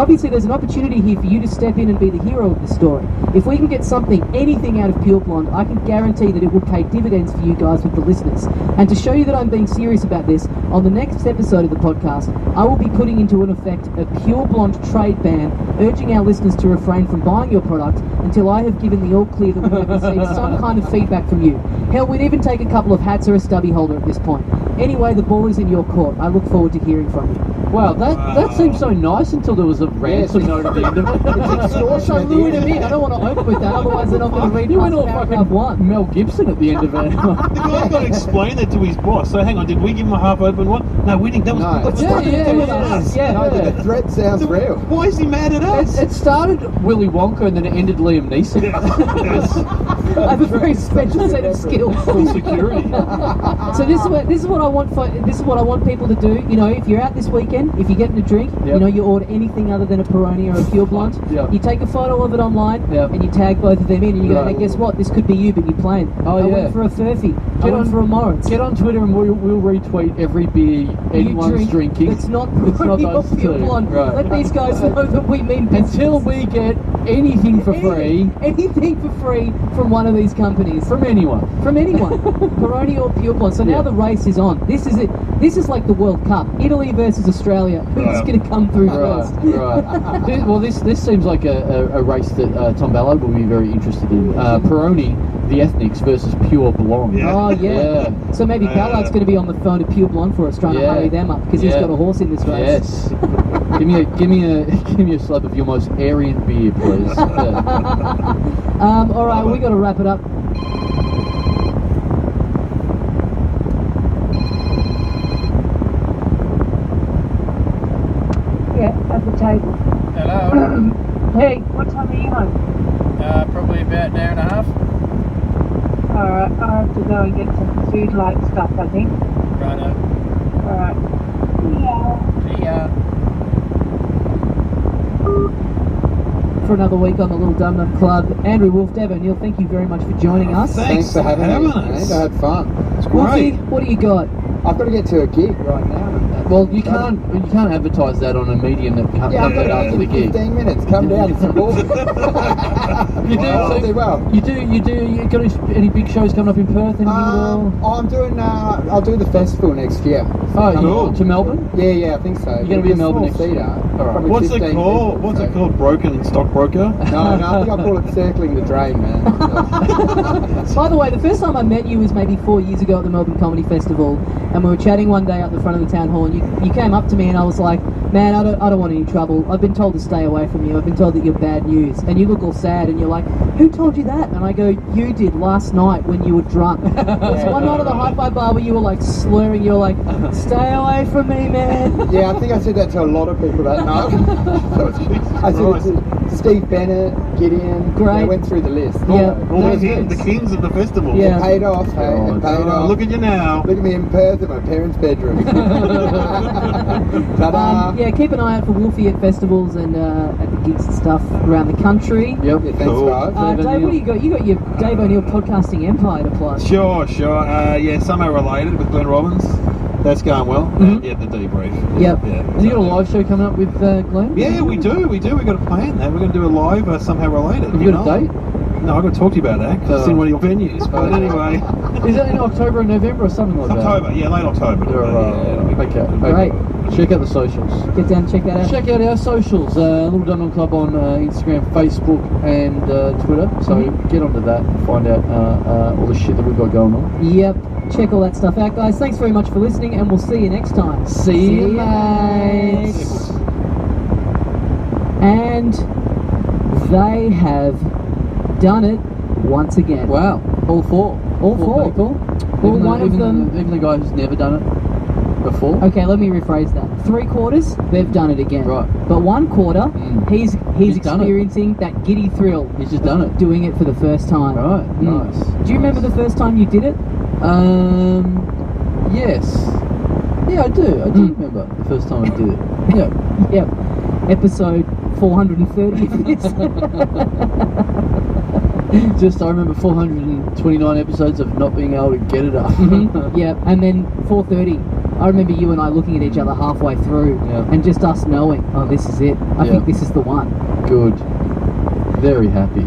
here for you to step in and be the hero of the story. If we can get anything out of Pure Blonde, I can guarantee that it will pay dividends for you guys with the listeners. And to show you that I'm being serious about this, on the next episode of the podcast, I will be putting into an effect a Pure Blonde trade ban, urging our listeners to refrain from buying your product until I have given the all clear that we have received some kind of feedback from you. Hell, we'd even take a couple of hats or a stubby holder at this point. Anyway, the ball is in your court. I look forward to hearing from you. Wow, that seems so nice until there was a ransom note at the end of it. It's extortion. Ruin a bit. I don't want to open with that, otherwise they're not going to read. You went all fucking Mel Gibson at the end of it. The guy's got to explain that to his boss. So hang on, did we give him a half-open one? No, we didn't. That was the threat sounds real. Why is he mad at us? It started Willy Wonka and then it ended Liam Neeson. Yes. I have a very special set of skills. Full security. So this is what I want people to do. You know, if you're out this weekend, if you're getting a drink, you know, you order anything other than a Peroni or a Pure Blonde. You take a photo of it online and you tag both of them in, and you go, hey, guess what? This could be you, but you're playing. I went for a Furphy. I went for a Moritz. Get on Twitter and we'll retweet every beer anyone's drinking. It's not those Pure Blonde. Right. Let these guys know that we mean business. Until we get anything for free. Anything for free from one of these companies. From anyone. Peroni or Pure Blonde. So now the race is on. This is it. This is like the World Cup. Italy versus Australia. Who's going to come through first? Right. Well, this seems like a race that Tom Ballard will be very interested in. Peroni, the Ethnics versus Pure Blonde. Yeah. Oh, yeah. So maybe Ballard's going to be on the phone to Pure Blonde for us, trying to hurry them up, because he's got a horse in this race. Yes. give me a slab of your most Aryan beer, please. All right, we got to wrap it up. Yeah, at the table. Hello. Hey, what time are you home? Probably about an hour and a half. Alright, I have to go and get some food-like stuff, I think. Righto. Alright. See ya. For another week on the Little Dum Dum Club, Andrew Wolf, Dave O'Neill, thank you very much for joining us. Thanks for having us. I had fun. It's Wolfie, great. what do you got? I've got to get to a gig right now. Well, you can't advertise that on a medium that comes out after the gig. 15 minutes. Come down. It's a ball. You do well. You got any big shows coming up in Perth? I'm doing. I'll do the festival next year. Oh, Cool. to Melbourne? Yeah, I think so. You're going to be in Melbourne next year. All right. What's it called? What's it called? Broken stockbroker? No, I think I call it circling the drain, man. By the way, the first time I met you was maybe 4 years ago at the Melbourne Comedy Festival, and we were chatting one day at the front of the town hall, and you came up to me and I was like, man, I don't want any trouble. I've been told to stay away from you. I've been told that you're bad news. And you look all sad and you're like, who told you that? And I go, you did last night when you were drunk. It was one night at the Hi-Fi bar where you were like slurring. You were like, stay away from me, man. Yeah, I think I said that to a lot of people that night. I said it to Steve Bennett, Gideon. Great. I went through the list. Yeah. All the kings of the festival. Yeah. It paid off, hey, it paid off. Look at you now. Look at me in Perth in my parents' bedroom. Ta-da. Yeah, keep an eye out for Wolfie at festivals and at the gigs and stuff around the country. Yep. Yeah, thanks, Cool. guys. Dave, what do you got? You got your Dave O'Neill podcasting empire to plug. Sure. Yeah, somehow related with Glenn Robbins. That's going well. Yeah, the debrief. Yep. Yeah. Have you got a live show coming up with Glenn? Yeah, we do. We've got to plan that. We're going to do a live somehow related. Have you got a date? No, I've got to talk to you about that because it's in one of your venues. But anyway, Is that in October or November or something like that? October. Yeah, late October. Okay. Check out the socials. Get down and check that out. Check out our socials, Little Dum Dum Club on Instagram, Facebook, and Twitter. So get onto that and find out all the shit that we've got going on. Yep. Check all that stuff out, guys. Thanks very much for listening, and we'll see you next time. See you, mates. And they have done it once again. Wow, all four. All four. people. Well, one of them. Even the guy who's never done it before. Okay, let me rephrase that. 3/4, they've done it again. Right. But 1/4, he's done it. experiencing that giddy thrill. He's just done it. Doing it for the first time. Right, nice. Do you remember the first time you did it? Yes. Yeah, I do. I do remember the first time I did it. Yeah. Yep. Episode 430 of this. Just, I remember 429 episodes of not being able to get it up. Yeah, and then 430. I remember you and I looking at each other halfway through, and just us knowing, oh, this is it. I think this is the one. Good. Very happy.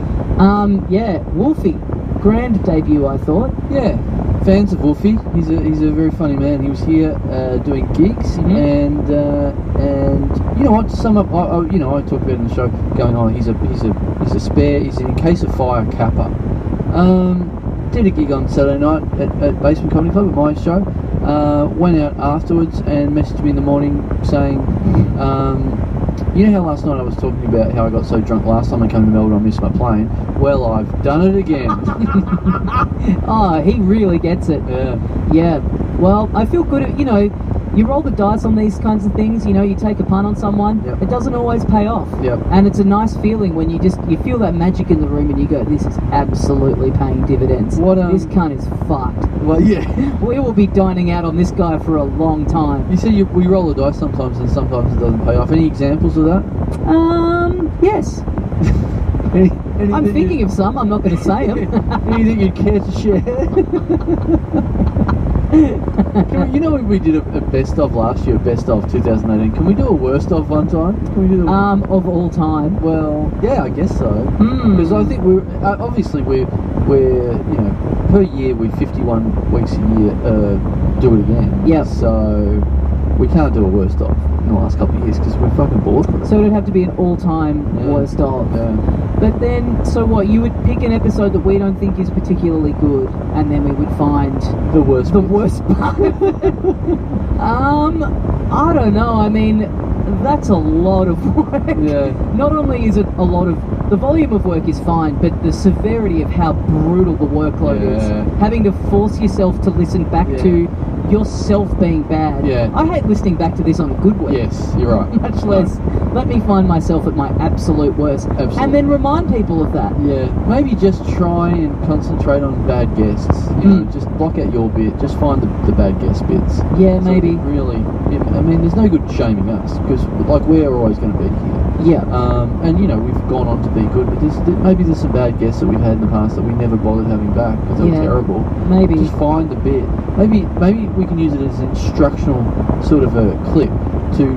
Yeah, Wolfie, grand debut, I thought. Yeah, fans of Wolfie. He's a very funny man. He was here doing gigs, and you know what? To sum up, I talk about it in the show. Going on, he's a spare. He's in case of fire kappa. Did a gig on Saturday night at Basement Comedy Club at my show. Went out afterwards and messaged me in the morning saying, you know how last night I was talking about how I got so drunk last time I came to Melbourne I missed my plane? Well, I've done it again. Oh, he really gets it. Yeah. Well, I feel good at, you roll the dice on these kinds of things, you take a punt on someone, it doesn't always pay off. And it's a nice feeling when you feel that magic in the room and you go, this is absolutely paying dividends. This cunt is fucked. Well, yeah. We will be dining out on this guy for a long time. You see, we roll the dice sometimes and sometimes it doesn't pay off. Any examples of that? Yes. I'm thinking of some, I'm not going to say them. Anything you'd care to share? When we did a best of last year, best of 2018, can we do a worst of one time? Can we do of all time? Well, yeah, I guess so. Because I think we're per year we 51 weeks a year do it again. Yeah. So we can't do a worst of in the last couple of years because we're fucking bored with it. So it'd have to be an all-time worst of. Yeah. But then, so what? You would pick an episode that we don't think is particularly good, and then we would find the worst part. I don't know. I mean, that's a lot of work. Yeah. Not only is it a lot of the volume of work is fine, but the severity of how brutal the workload is. Having to force yourself to listen back to yourself being bad. Yeah. I hate listening back to this on a good week. Yes, you're right. Much less let me find myself at my absolute worst. Absolutely. And then remind people of that. Yeah. Maybe just try and concentrate on bad guests. Just block out your bit. Just find the bad guest bits. Yeah, maybe. Really, I mean, there's no good shaming us because we're always going to be here. Yeah. And we've gone on to be good, but maybe there's some bad guests that we've had in the past that we never bothered having back because they were terrible. Maybe. Just find the bit. Maybe we can use it as an instructional sort of a clip to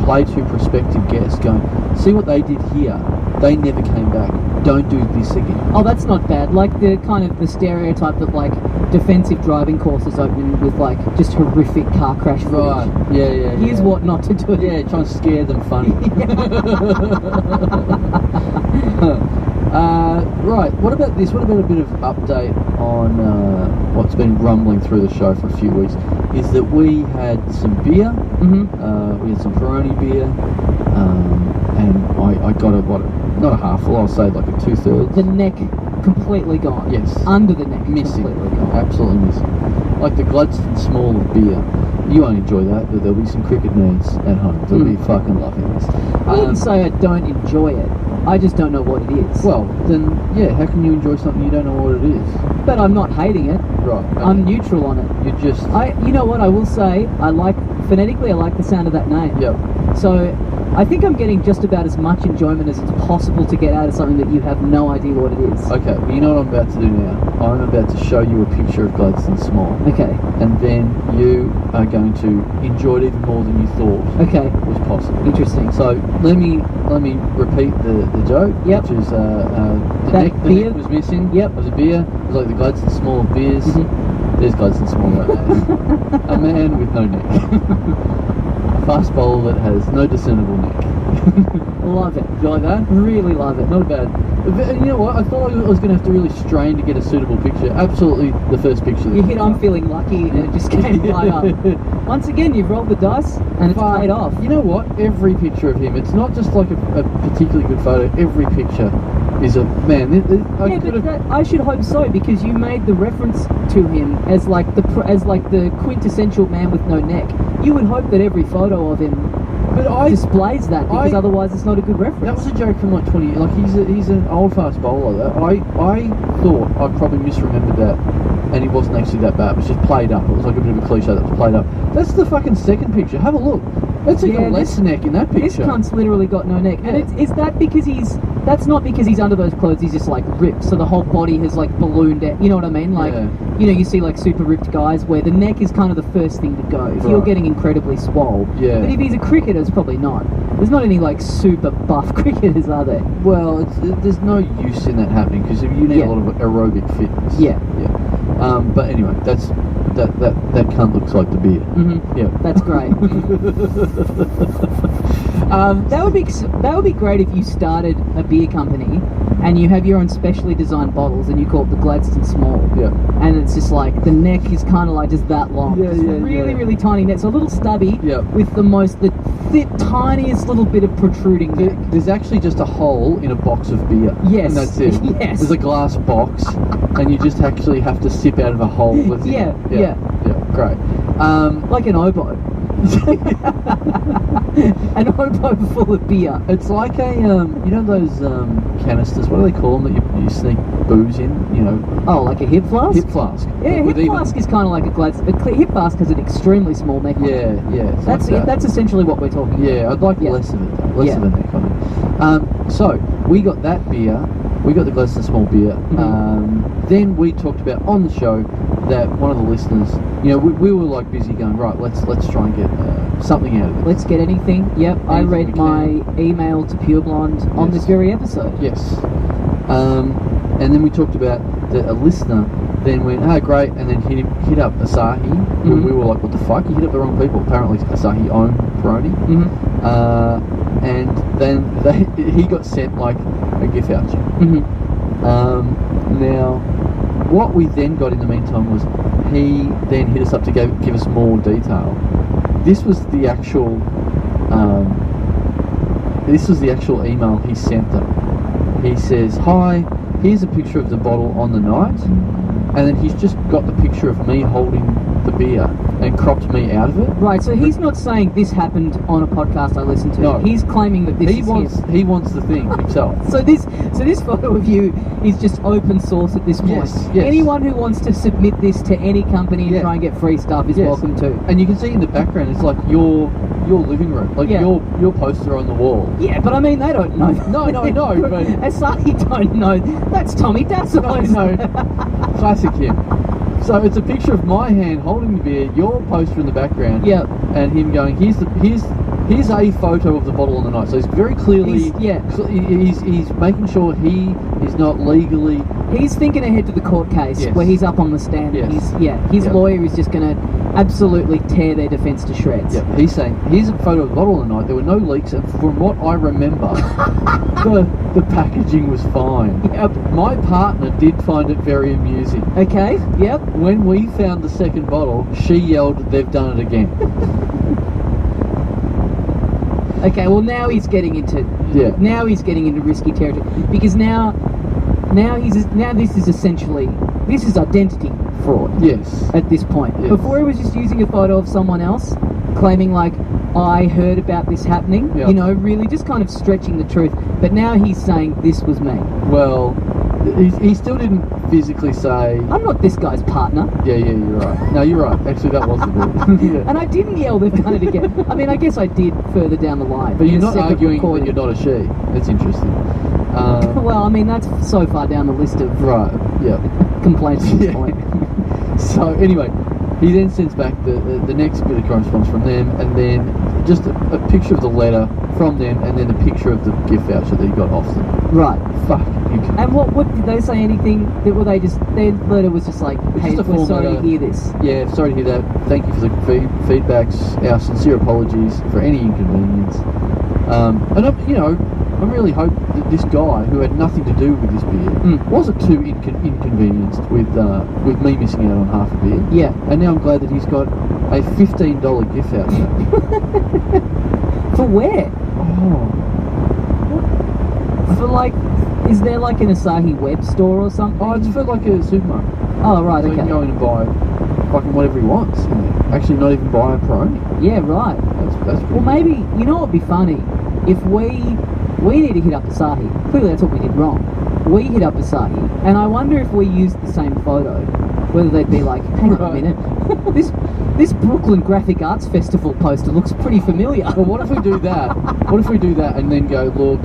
play to prospective guests going, see what they did here. They never came back. Don't do this again. Oh, that's not bad. Like the stereotype that defensive driving courses open with just horrific car crash footage. Right. Yeah. Here's what not to do. Yeah, try and scare them funny. Right, what about this? What about a bit of update on what's been rumbling through the show for a few weeks? Is that we had some beer, we had some Peroni beer, and I got not a half full, I'll say like a 2/3. The neck completely gone. Yes. Under the neck missing. Completely gone. Absolutely missing. Like the Gladstone Small of beer. You won't enjoy that, but there'll be some cricket nerds at home. They'll be fucking loving this. I wouldn't say I don't enjoy it. I just don't know what it is. Well, then, how can you enjoy something you don't know what it is? But I'm not hating it. Right. Okay. I'm neutral on it. You're just... You know what, I will say, phonetically I like the sound of that name. Yep. So, I think I'm getting just about as much enjoyment as it's possible to get out of something that you have no idea what it is. Okay, well, you know what I'm about to do now? I'm about to show you a picture of Gladstone Small. Okay. And then you are going to enjoy it even more than you thought was possible. Interesting. So, let me repeat the joke, which is the neck was missing. Yep. It was a beer. It was like the Gladstone Small of beers. There's Gladstone Small right there. A man with no neck. A fast bowler that has no discernible neck. Love it. You like that? Really love it. Not bad. You know what? I thought I was going to have to really strain to get a suitable picture. Absolutely the first picture. You hit, I'm feeling lucky, and it just came right up. Once again, you've rolled the dice, and it's paid off. You know what? Every picture of him, it's not just like a particularly good photo. Every picture is a man. Yeah, but I should hope so, because you made the reference to him as like the quintessential man with no neck. You would hope that every photo of him displays that, because otherwise it's not a good reference. That was a joke from like 20 years. Like he's an old fast bowler. I thought I probably misremembered that, and he wasn't actually that bad. It was just played up. It was like a bit of a cliche that was played up. That's the fucking second picture. Have a look. That's even less neck in that picture. This cunt's literally got no neck. And is that because that's not because he's under those clothes, he's just like ripped, so the whole body has like ballooned out, you know what I mean? Like, you know, you see like super ripped guys where the neck is kind of the first thing to go, if you're getting incredibly swole. Yeah. But if he's a cricketer, it's probably not. There's not any like super buff cricketers, are there? Well, there's no use in that happening, because you need a lot of aerobic fitness. Yeah. But anyway, that cunt looks like the beer. Mm-hmm. Yeah, that's great. That would be great if you started a beer company and you have your own specially designed bottles and you call it the Gladstone Small. Yeah. And it's just like the neck is kind of like just that long. Yeah, really tiny neck. So a little stubby with the tiniest little bit of protruding neck. There's actually just a hole in a box of beer. Yes. And that's it. Yes. There's a glass box and you just actually have to sip out of a hole. Yeah. Great. Like an oboe. An oboe full of beer. It's like a you know those canisters, what do they call them that you sneak booze in, you know? Oh, like a hip flask? Hip flask. Yeah, hip flask is kind of like a Gladstone. A hip flask has an extremely small neck on it. That's essentially what we're talking about. Yeah, I'd like less of it, less of a neck on it. So we got that beer, we got the Gladstone Small beer. Then we talked about on the show that one of the listeners, you know, we were like busy going, right, let's try and get something out of it. Let's get anything. Yep, I read my email to Pure Blonde on this very episode. Yes. And then we talked about that a listener then went, oh great, and then hit up Asahi. We were like, what the fuck? You hit up the wrong people. Apparently Asahi owned Peroni. And then he got sent like a gift voucher. Now, what we then got in the meantime was he then hit us up to give us more detail. This was the actual email he sent them. He says, hi, here's a picture of the bottle on the night, and then he's just got the picture of me holding the beer and cropped me out of it. Right, so he's not saying this happened on a podcast I listened to. No. He's claiming that this is his. He wants the thing himself. So this photo of you is just open source at this point. Yes. Anyone who wants to submit this to any company and try and get free stuff is welcome to. And you can see in the background, it's like your living room, like your poster on the wall. Yeah, but I mean, they don't know. No, I know, but Asahi don't know. That's Tommy Dassel. I know. Classic him. So it's a picture of my hand holding the beer, your poster in the background, and him going, here's a photo of the bottle on the night. So he's very clearly, he's making sure he is not legally. He's thinking ahead to the court case where he's up on the stand. His lawyer is just going to absolutely tear their defence to shreds. He's saying, here's a photo of the bottle on the night. There were no leaks, and from what I remember, the packaging was fine. My partner did find it very amusing. Okay. Yep. When we found the second bottle, she yelled, "They've done it again." Okay, well now he's getting into risky territory, because now this is identity fraud. Yes. At this point. Yes. Before he was just using a photo of someone else, claiming like, I heard about this happening, you know, really just kind of stretching the truth. But now he's saying this was me. Well, he still didn't physically say, I'm not this guy's partner. Yeah, you're right. No, you're right. Actually, that was the bit. And I didn't yell, they've done it again. I mean, I guess I did further down the line. But you're not arguing that you're not a she. That's interesting. Well, I mean, that's so far down the list of complaints at this point. So, anyway, he then sends back the next bit of correspondence from them, and then just a picture of the letter from them, and then a picture of the gift voucher that he got off them. Right. Fuck. And what did they say anything? Their letter was just like, hey, we're sorry to hear this. Yeah, sorry to hear that. Thank you for the feedbacks. Our sincere apologies for any inconvenience. And I really hope that this guy, who had nothing to do with this beer, wasn't too inconvenienced with me missing out on half a beer. Yeah. And now I'm glad that he's got a $15 gift voucher. For where? Oh. For like Is there like an Asahi web store or something? Oh, it's for like a supermarket. Oh, right, So you can okay. go in and buy fucking whatever he wants. And actually, not even buy a Peroni. Yeah, right. That's Well, maybe, you know what would be funny? If we need to hit up Asahi. Clearly that's what we did wrong. We hit up Asahi, and I wonder if we used the same photo, whether they'd be like, hang on a Right. minute, this Brooklyn Graphic Arts Festival poster looks pretty familiar. Well, what if we do that? What if we do that and then go, look,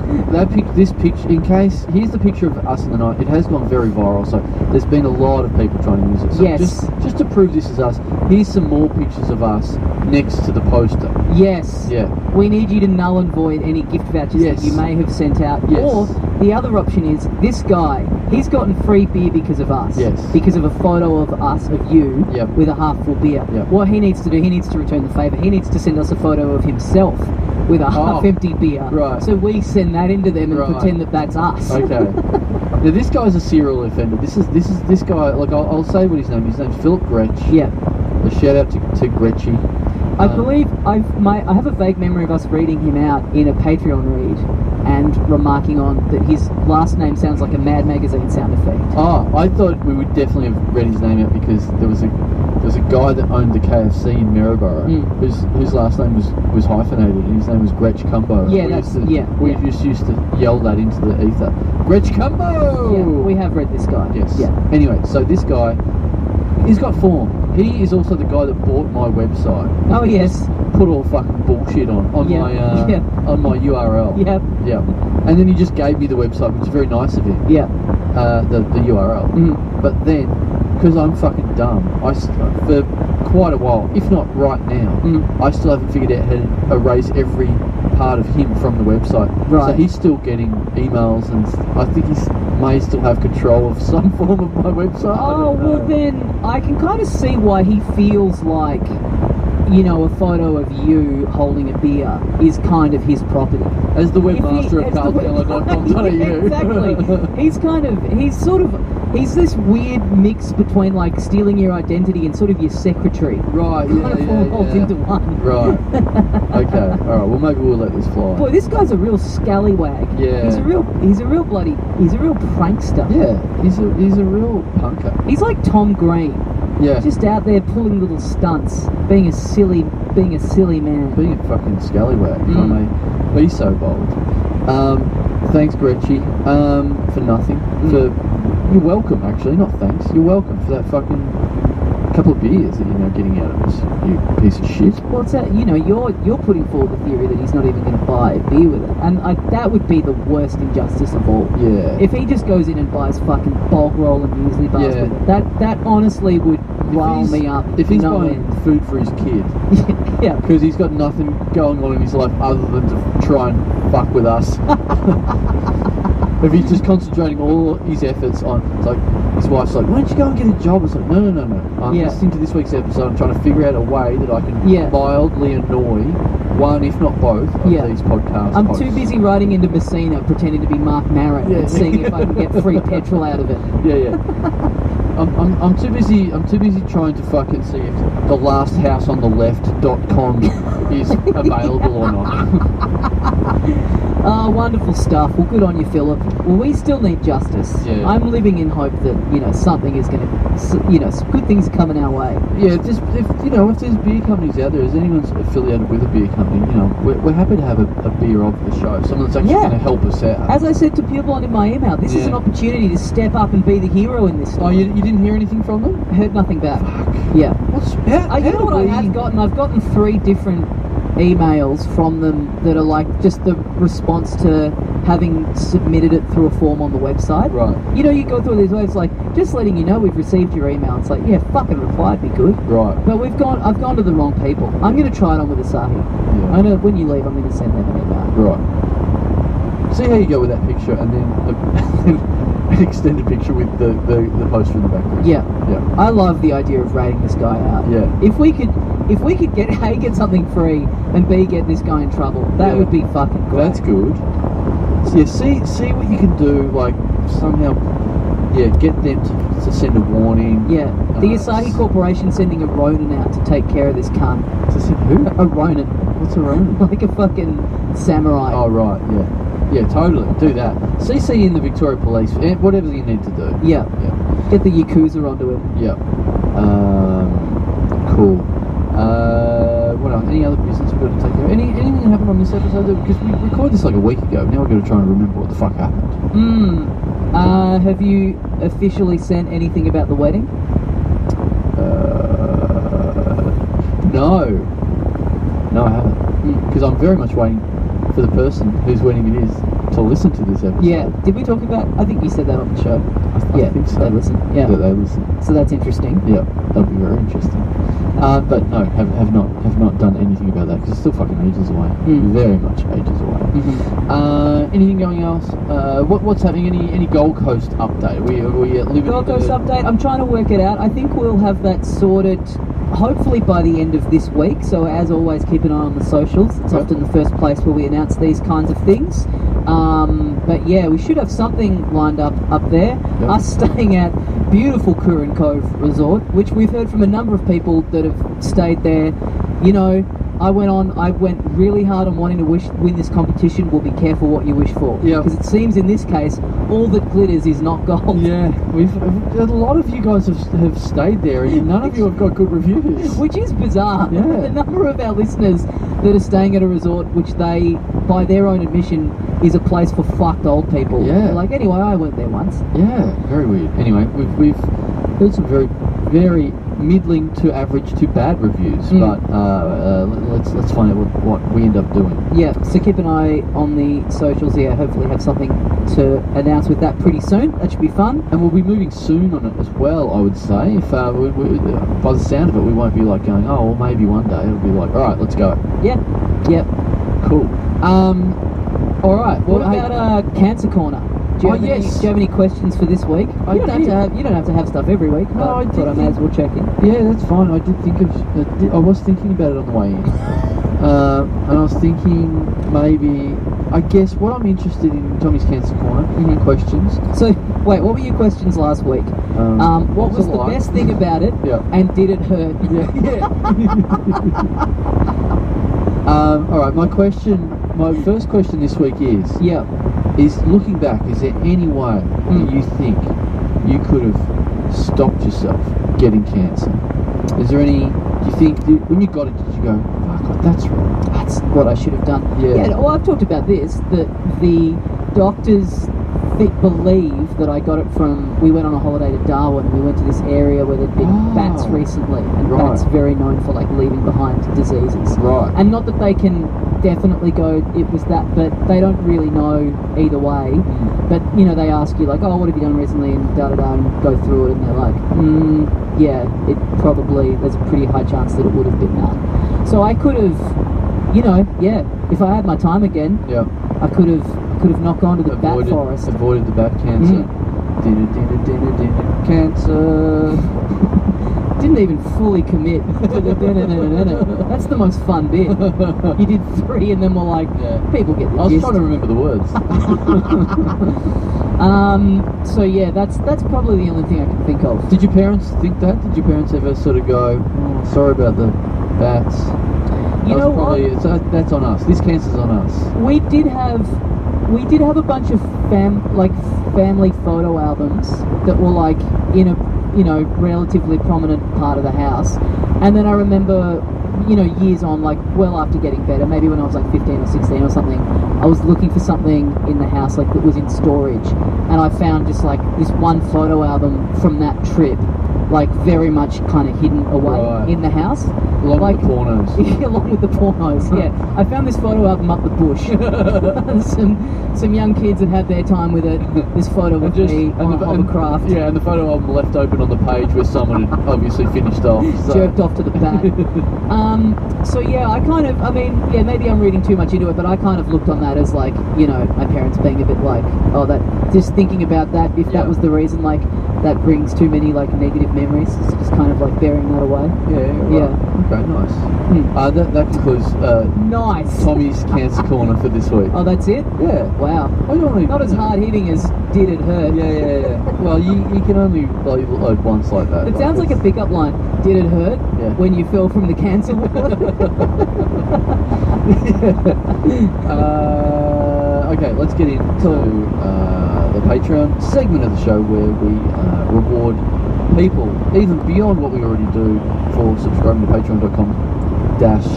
this picture, in case, here's the picture of us in the night. It has gone very viral, so there's been a lot of people trying to use it. So Yes. just to prove this is us, here's some more pictures of us next to the poster. Yes. Yeah. We need you to null and void any gift vouchers Yes. that you may have sent out. Yes. Or the other option is this guy, he's gotten free beer because of us. Yes. Because of a photo of us, of you, Yep. with a half full beer. Yep. What he needs to do, he needs to return the favour. He needs to send us a photo of himself with a half empty beer. Right. So we send that into them and Right. pretend that that's us. Okay. Now this guy's a serial offender. This guy. Like I'll say what his name is. His name's Philip Gretsch. Yeah. A shout out to Gretchy. I believe I have a vague memory of us reading him out in a Patreon read and remarking on that his last name sounds like a Mad Magazine sound effect. Oh, I thought we would definitely have read his name out because there was a guy that owned the KFC in Maryborough whose last name was hyphenated and his name was Gretsch Cumbo. Yeah, We just used to yell that into the ether. Gretsch Cumbo! Yeah, we have read this guy. Yes. Yeah. Anyway, so this guy, he's got form. He is also the guy that bought my website. Oh yes. Put all fucking bullshit on Yeah, my yeah. on my URL. Yep. Yeah. And then he just gave me the website, which is very nice of him. Yeah. The URL. Mhm. But then, because I'm fucking dumb, for quite a while, if not right now, I still haven't figured out how to erase every part of him from the website. Right. So he's still getting emails, and I think he may still have control of some form of my website. I Oh, don't know. well then, I can kind of see why he feels like, you know, a photo of you holding a beer is kind of his property. As the If he- webmaster of as the web- Parkdale.com.au. Exactly. He's this weird mix between like stealing your identity and sort of your secretary. Right, Kind of all rolled into one. Right. Okay. All right. Well, maybe we'll let this fly. Boy, this guy's a real scallywag. Yeah. He's a real prankster. Yeah. He's a real punker. He's like Tom Green. Yeah. Just out there pulling little stunts, being a silly man. Being a fucking scallywag, if I may be so bold. Thanks, Gretchy. For nothing. You're welcome, actually. Not thanks. You're welcome for that fucking couple of beers that you're now getting out of us, you piece of shit. Well, it's that, you know, you're putting forward the theory that he's not even going to buy a beer with it, and that would be the worst injustice of all. Yeah. If he just goes in and buys fucking bog roll and muesli bars Yeah. with it, that honestly would rile me up. If he's no buying end. food for his kid, Yeah. because he's got nothing going on in his life other than to try and fuck with us. If he's just concentrating all his efforts on, it's like, his wife's like, why don't you go and get a job? It's like, no. I'm listening to this week's episode. I'm trying to figure out a way that I can mildly annoy one, if not both, of these podcasts. I'm too busy riding into Messina pretending to be Mark Maron and seeing if I can get free petrol out of it. Yeah. I'm too busy trying to fucking see if the lasthouseonTheLeft.com is available or not. Oh, wonderful stuff. Well, good on you, Philip. Well, we still need justice. Yeah. I'm living in hope that, you know, something is going to, you know, good things are coming our way. Yeah, if there's beer companies out there, if anyone's affiliated with a beer company, you know, we're happy to have a beer of the show. Someone that's actually going to help us out. As I said to people in my email, this is an opportunity to step up and be the hero in this story. Oh, you didn't hear anything from them? Heard nothing back. Fuck. Yeah. How You know what I have gotten? I've gotten 3 different emails from them that are like just the response to having submitted it through a form on the website. Right. You know, you go through these ways like, just letting you know we've received your email. It's like, yeah, fucking reply, be good. Right. But I've gone to the wrong people. I'm going to try it on with Asahi. Yeah. I know when you leave, I'm going to send them an email. Right. See how you go with that picture, and then an extended picture with the poster in the background. Yeah. Yeah. I love the idea of rating this guy out. Yeah. If we could get A, get something free, and B, get this guy in trouble, that would be fucking great. That's good. So, yeah, see what you can do, like somehow, get them to send a warning. Yeah. The Asahi Corporation sending a Ronin out to take care of this cunt. To send who? A Ronin. What's a Ronin? Like a fucking samurai. Oh right, yeah. Yeah, totally. Do that. CC in the Victoria Police, whatever you need to do. Yeah. Yeah. Get the Yakuza onto it. Yeah. Cool. What else? Any other business we've got to take care of? Anything that happened on this episode? Because we recorded this like a week ago. Now we've got to try and remember what the fuck happened. Have you officially sent anything about the wedding? No, I haven't. Because I'm very much waiting for the person whose wedding it is to listen to this episode. Yeah. Did we talk about? I think you said that on the show. I think so. They listen. Yeah. That they listen. So that's interesting. Yeah, that'll be very interesting. But no, have not done anything about that because it's still fucking ages away. Very much ages away. Anything going else? What's happening? Any Gold Coast update? Are we at Liberty? Gold Coast update. I'm trying to work it out. I think we'll have that sorted. Hopefully by the end of this week. So as always, keep an eye on the socials. It's often the first place where we announce these kinds of things. But yeah, we should have something lined up there. Yep. Us staying at beautiful Curran Cove Resort, which we've heard from a number of people that have stayed there. You know, I went really hard on wanting to win this competition. Will be careful what you wish for. Yeah. Because it seems in this case, all that glitters is not gold. Yeah, a lot of you guys have stayed there, and none of you have got good reviews. Which is bizarre. Yeah. The number of our listeners that are staying at a resort which they, by their own admission, is a place for fucked old people. Yeah. Like, anyway, I went there once. Yeah, very weird. Anyway, we've heard some very, very middling to average to bad reviews, but let's find out what we end up doing. Yeah, so keep an eye on the socials. Yeah, hopefully have something to announce with that pretty soon. That should be fun. And we'll be moving soon on it as well, I would say. If by the sound of it, we won't be like going, oh, well, maybe one day. It'll be like, all right, let's go. Yeah. Yep. Cool. All right. What about Cancer Corner? Do you have any questions for this week? You don't have to have stuff every week. No, I thought I may as well check in. Yeah, that's fine. I did think of. I was thinking about it on the way in, and I was thinking maybe. I guess what I'm interested in Tommy's Cancer Corner questions. So wait, what were your questions last week? What was the best thing about it? Yeah. And did it hurt? Yeah. All right. My first question this week is looking back, is there any way that you think you could have stopped yourself getting cancer? Is there any, do you think, when you got it, did you go, oh God, that's right, That's what I should have done. Yeah. Well, I've talked about this, that the doctors believe that I got it from, we went on a holiday to Darwin, we went to this area where there'd been bats recently, and bats very known for like leaving behind diseases. Right. And not that they can definitely go, it was that, but they don't really know either way. But, you know, they ask you like, oh, what have you done recently, and da-da-da, and go through it, and they're like, yeah, it probably, there's a pretty high chance that it would have been that. So I could have, you know, if I had my time again, I could have not gone to the bat forest. Avoided the bat cancer. Dinner, cancer. Didn't even fully commit to the That's the most fun bit. You did 3 and then we're like, people get the I was gist. trying to remember the words. So yeah, that's probably the only thing I can think of. Did your parents think that? Did your parents ever sort of go, oh, sorry about the bats? You know what? That's on us. This cancer's on us. We did have a bunch of family photo albums that were like in a relatively prominent part of the house, and then I remember years on, like well after getting better, maybe when I was like 15 or 16 or something, I was looking for something in the house like that was in storage, and I found just like this one photo album from that trip, like very much kind of hidden away in the house. Along with the pornos. Along with the pornos, yeah. I found this photo album up the bush. some young kids had had their time with it. This photo of me on a hovercraft. Yeah, and the photo album left open on the page where someone had obviously finished off. So. Jerked off to the bat. So yeah, maybe I'm reading too much into it, but I kind of looked on that as like, my parents being a bit like, oh, that, just thinking about that, if that was the reason, like, that brings too many like negative memories, it's just kind of like bearing that away. Okay, nice. That concludes nice Tommy's Cancer Corner for this week. Oh, that's it? Yeah. Wow. Not as hard hitting as did it hurt. Yeah. Well, you can only load once like that. It sounds like a pickup line. Did it hurt when you fell from the cancer ward? Okay, let's get into the Patreon segment of the show where we reward people, even beyond what we already do, for subscribing to patreon.com dash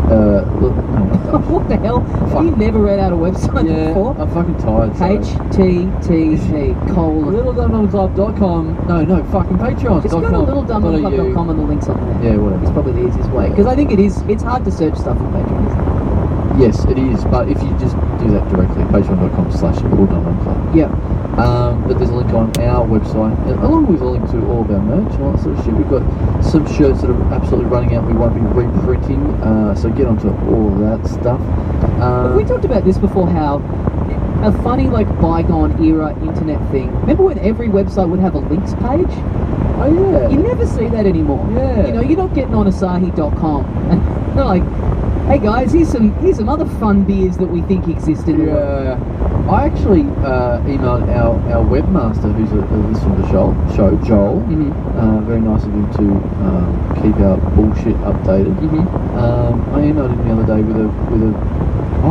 What the hell? Have you never read out a website before? I'm fucking tired. HTTP : littledumbdumbclub.com. No, fucking patreon.com. Just go to littledumbdumbclub.com and the link's on there. Yeah, whatever. It's probably the easiest way. Because I think it's hard to search stuff on Patreon, isn't it? Yes, it is, but if you just do that directly, patreon.com/littledumbclub. Yeah. But there's a link on our website, along with a link to all of our merch and all that sort of shit. We've got some shirts that are absolutely running out. We won't be reprinting, so get onto all of that stuff. Have we talked about this before? How a funny bygone era internet thing. Remember when every website would have a links page? Oh yeah. You never see that anymore. Yeah. You know, you're not getting on Asahi.com and they're like, hey guys, here's some other fun beers that we think exist in the world. I actually emailed our webmaster, who's a listener to the show, Joel. Mm-hmm. Very nice of him to keep our bullshit updated. Mm-hmm. I emailed him the other day with a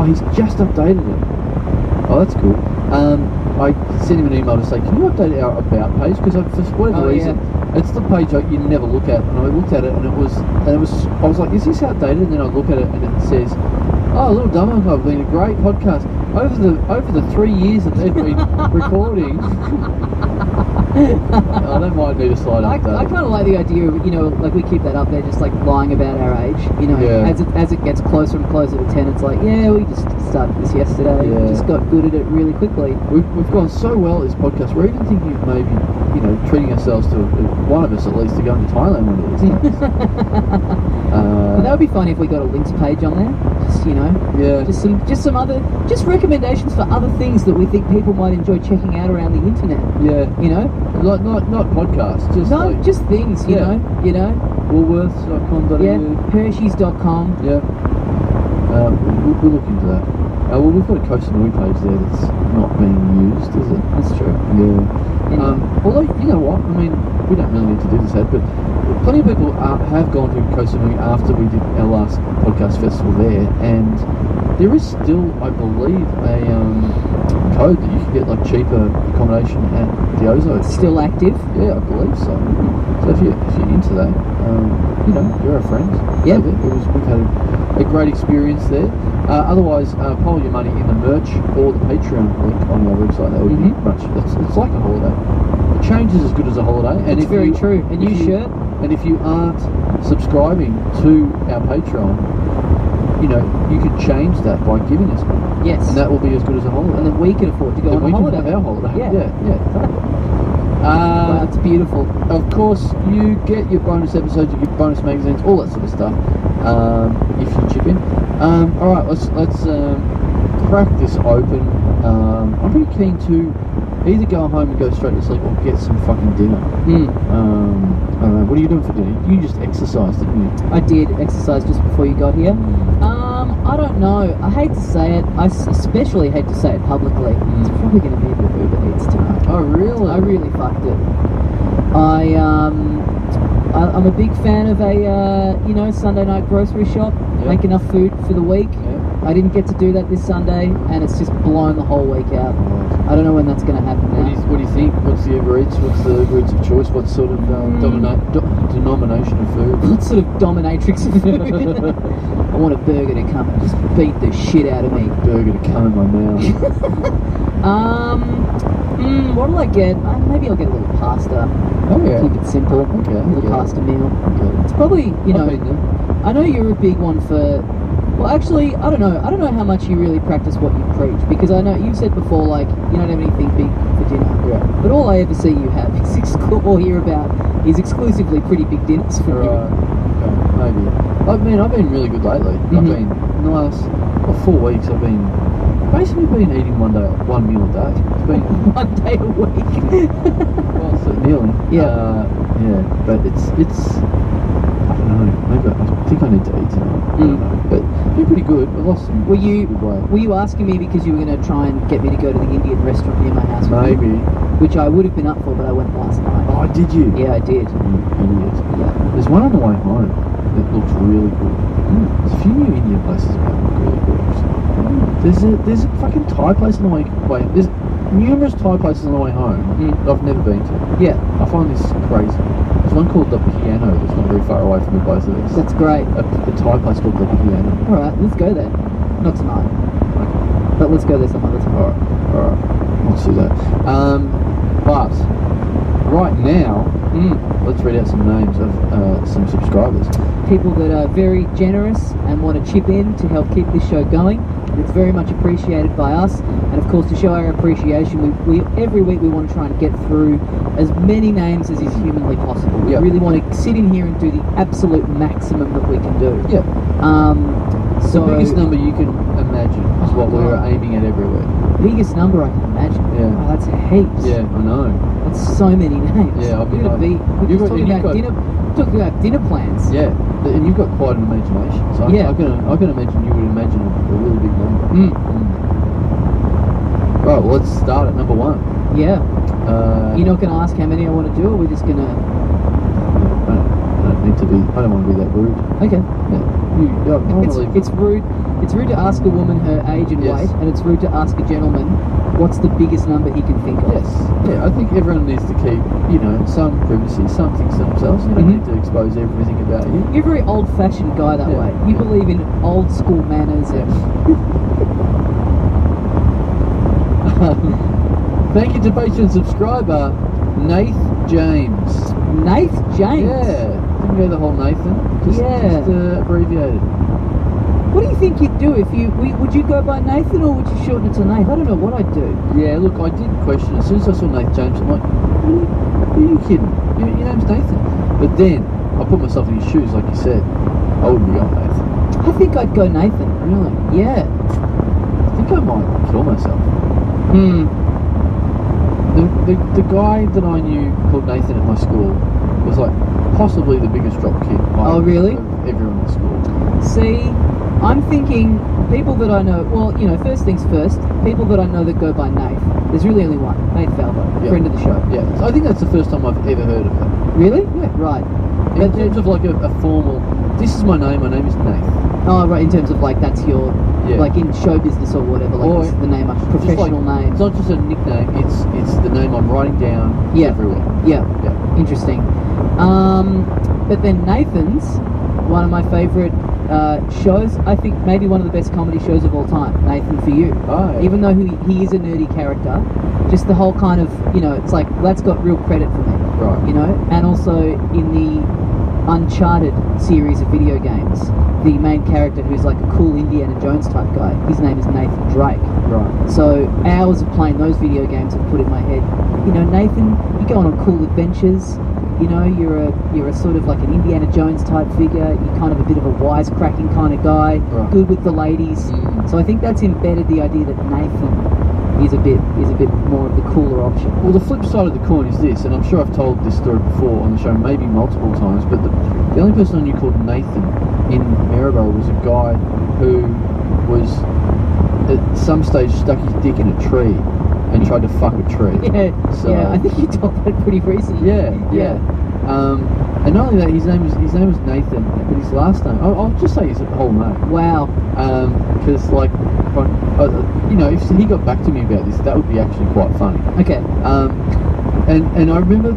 he's just updated it. Oh, that's cool. I sent him an email to say, can you update our about page? Because for whatever reason, it's the page you never look at. And I looked at it, and it was. I was like, is this outdated? And then I look at it, and it says, oh, Little Dumb Club been a great podcast over the 3 years that they've been recording. Oh, that might need a slight update. I kind of like the idea of, we keep that up there, just lying about our age. As it gets closer and closer to 10, it's like, yeah, we just started this yesterday. Yeah. Just got good at it really quickly. We've gone so well at this podcast. We're even thinking of maybe, treating ourselves to one of us at least to go into Thailand one of these days. That would be fun if we got a links page on there. Just some other recommendations for other things that we think people might enjoy checking out around the internet. Yeah. Not podcasts, just just things, you know. Woolworths.com.au. Yeah, Hershey's.com. Yeah. We'll look into that. Well, we've got a Koh Samui page there that's not being used, is it? That's true. Yeah. Although, you know what? I mean, we don't really need to do this ad, but plenty of people have gone to Koh Samui after we did our last podcast festival there, and there is still, I believe, a code that you can get cheaper accommodation at the Ozo. It's still active? Yeah, I believe so. So if you're into that, you're our friends. Yeah. We've had a great experience there. Otherwise, pile your money in the merch or the Patreon link on our website. That would be much. It's like a holiday. A change is as good as a holiday. And it's very true. A new shirt. And if you aren't subscribing to our Patreon, you could change that by giving us money. Yes. And that will be as good as a holiday. And then we can afford to go on a holiday. Our holiday. Yeah. That's beautiful. Of course, you get your bonus episodes, you get bonus magazines, all that sort of stuff. If you chip in. All right, let's crack this open. I'm pretty keen to either go home and go straight to sleep or get some fucking dinner. I don't know. What are you doing for dinner? You just exercised, didn't you? I did exercise just before you got here. I don't know. I hate to say it. I especially hate to say it publicly. It's probably going to be a bit of Uber Eats tonight. Oh, really? I really fucked it. I'm a big fan of a Sunday night grocery shop. Yep. Make enough food for the week. Yep. I didn't get to do that this Sunday, and it's just blown the whole week out. Right. I don't know when that's going to happen now. What do you think? What's the Uber Eats? What's the Uber Eats of choice? What sort of denomination of food? What sort of dominatrix of food? I want a burger to come and just beat the shit out of me. Burger to come in my mouth. What'll I get? Maybe I'll get a little pasta. Oh yeah. Keep it simple. Okay. A little pasta meal. Okay. It's probably, I've I know you're a big one for. Well, actually, I don't know. I don't know how much you really practice what you preach, because I know you've said before, you don't have anything big for dinner. Yeah. But all I ever see you have or hear about is exclusively pretty big dinners for you. Right. Okay. Maybe. I've been really good lately. I've been in the last 4 weeks. I've been basically eating one meal a day. It's been 1 day a week. well, so nearly. Yeah. But it's. I don't know. Maybe I think I need to eat tonight. I don't know. But it's been pretty good. I lost some. Were you good weight. Were you asking me because you were going to try and get me to go to the Indian restaurant near my house? Maybe. Which I would have been up for, but I went last night. Oh, did you? Yeah, I did. You idiot. Yeah. There's one on the way home that looks really good. There's a few new Indian places that look really good. There's a fucking Thai place on the way. There's numerous Thai places on the way home that I've never been to. Yeah, I find this crazy. There's one called The Piano that's not very far away from me, both of these. that's great. A Thai place called The Piano. All right, let's go there. Not tonight, Okay. but let's go there some other time. Alright. Let's do that. But right now, let's read out some names of some subscribers. People that are very generous and want to chip in to help keep this show going. And it's very much appreciated by us. And of course, to show our appreciation, we every week we want to try and get through as many names as is humanly possible. We Yep. really want to sit in here and do the absolute maximum that we can do. Yeah. So The biggest number you can imagine is what Oh, we're God. aiming at everywhere. biggest number I can imagine. Yeah. Oh, that's heaps. Yeah, I know. That's so many names. Yeah, I mean, We're gonna be. We're you've just got- talking you've about got- dinner. Talking about dinner plans. Yeah, and you've got quite an imagination. So Yeah. I can imagine you would imagine a really big number. Mm. Right, well, let's start at number one. Yeah. You're not I going to ask how many I want to do, or we're just going to. don't need to be. I don't want to be that rude. Okay. Yeah. Normally, It's rude. It's rude to ask a woman her age and Yes. weight, and it's rude to ask a gentleman what's the biggest number he can think of. yes. Yeah, I think everyone needs to keep, some privacy, some things to themselves. You don't Mhm. need to expose everything about you. You're a very old-fashioned guy that Yeah. way. You Yeah. believe in old-school manners. Yeah. And Thank you to Patreon subscriber Nath James. Nath James. Yeah, didn't go the whole Nathan. Just abbreviated. What do you think you'd do if would you go by Nathan or would you shorten it to Nath? I don't know what I'd do. Yeah, look, I did question as soon as I saw Nath James. I'm like, who are you kidding? Your name's Nathan. But then I put myself in his shoes, like you said. I wouldn't be on Nathan. I think I'd go Nathan. Really? Yeah. I think I might kill myself. Hmm. The guy that I knew called Nathan at my school was like possibly the biggest drop kid. Oh, really? Of everyone at school. See, I'm thinking people that I know. Well, first things first. People that I know that go by Nath. There's really only one. Nath Falvo, Yeah. friend of the show. Yeah, so I think that's the first time I've ever heard of it. Really? Yeah. Right. In terms of like a formal, this is my name is Nath. Oh, right. In terms of like that's your Yeah. like in show business or whatever. Like Or this is the name, a Just like- professional name. It's not just a nickname, it's the name I'm writing down Yeah. everywhere. Yeah. Yeah. Interesting. But then Nathan's one of my favourite shows. I think maybe one of the best comedy shows of all time. Nathan For You. Oh, yeah. Even though he is a nerdy character, just the whole kind of it's like that's got real credit for me. Right. And also in the Uncharted series of video games, the main character who's like a cool Indiana Jones type guy, his name is Nathan Drake. Right. So hours of playing those video games have put in my head, Nathan, you're going on cool adventures. You're a sort of like an Indiana Jones type figure. You're kind of a bit of a wisecracking kind of guy, Right. good with the ladies. Mm. So I think that's embedded the idea that Nathan is a bit more of the cooler option. Well, the flip side of the coin is this, and I'm sure I've told this story before on the show, maybe multiple times, but the only person I knew called Nathan in Maryborough was a guy who was at some stage stuck his dick in a tree and tried to fuck a tree. Yeah, I think you told that pretty recently. Yeah. And not only that, his name was Nathan, but his last name, I'll just say his whole name. Wow. Because if he got back to me about this, that would be actually quite funny. Okay. And I remember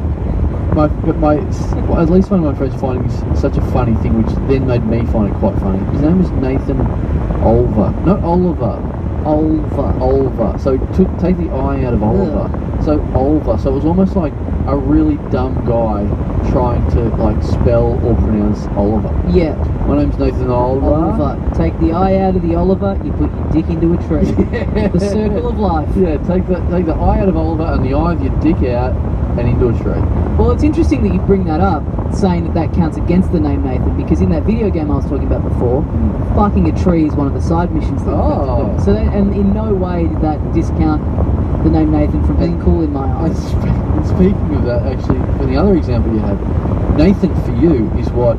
at least one of my friends finding this such a funny thing, which then made me find it quite funny. His name was Nathan Olver, not Oliver. Olver. So take the I out of Oliver. So Olver. So it was almost like a really dumb guy trying to like spell or pronounce Oliver. Yeah. My name's Nathan Oliver. Oliver. Take the I out of the Oliver, you put your dick into a tree. Yeah. The circle of life. Yeah, take the I out of Oliver and the I of your dick out and into a tree. Well, it's interesting that you bring that up, saying that counts against the name Nathan, because in that video game I was talking about before, fucking a tree is one of the side missions that you have to do. So and in no way did that discount the name Nathan from being cool in my eyes. And speaking of that, actually, for the other example you had, Nathan For You is what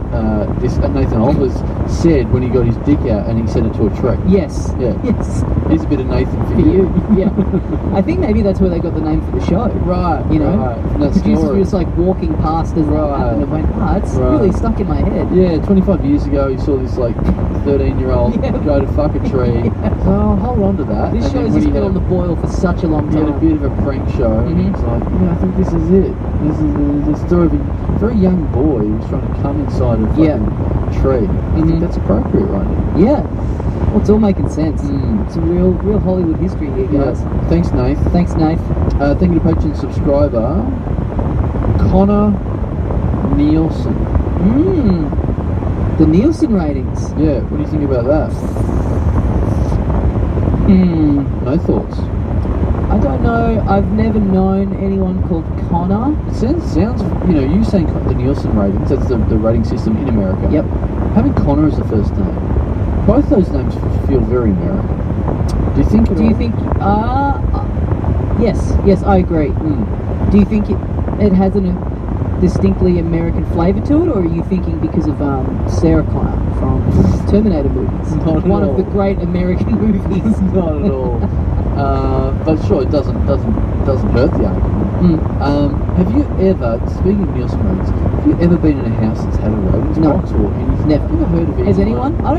this Nathan Olvers said when he got his dick out and he sent it to a tree. Yes. Yeah. Yes. He's a bit of Nathan for For you. you, yeah. I think maybe that's where they got the name for the show. Right, You know, right. From the that producers story. were just like walking past as Right. that happened and went, it's Right. really stuck in my head. Yeah, 25 years ago, you saw this like 13-year-old Yeah. go to fuck a tree. Yeah. So I'll hold on to that. This And then show's when just he been had on the boil for such a long he had a time. bit of a prank show. And Mhm. he's like, yeah, I think this is it. This is the story of a very young boy who's trying to come inside a fucking Yeah. tree. I Mhm. think that's appropriate right now. Yeah. Well, it's all making sense. Mm. It's a real Hollywood history here, guys. Yeah. Thanks, Nath. Thanks, Nath. Thank you to Patreon subscriber Connor Nielsen. The Nielsen ratings. Yeah, what do you think about that? No thoughts. I don't know. I've never known anyone called Connor. It sounds, you know, you saying the Nielsen ratings, that's the rating system in America. Yep. Having Connor as the first name, both those names feel very American. Do you think? Do you think? Yes, I agree. Do you think it has a distinctly American flavour to it, or are you thinking because of Sarah Connor from Terminator movies? Not at One all. of the great American movies. Not at all. But sure, it doesn't hurt the argument. Have you ever, speaking of Nielsen ratings, have you ever been in a house that's had a ratings No. box or anything? Never. Have you ever heard of it? Has anyone? I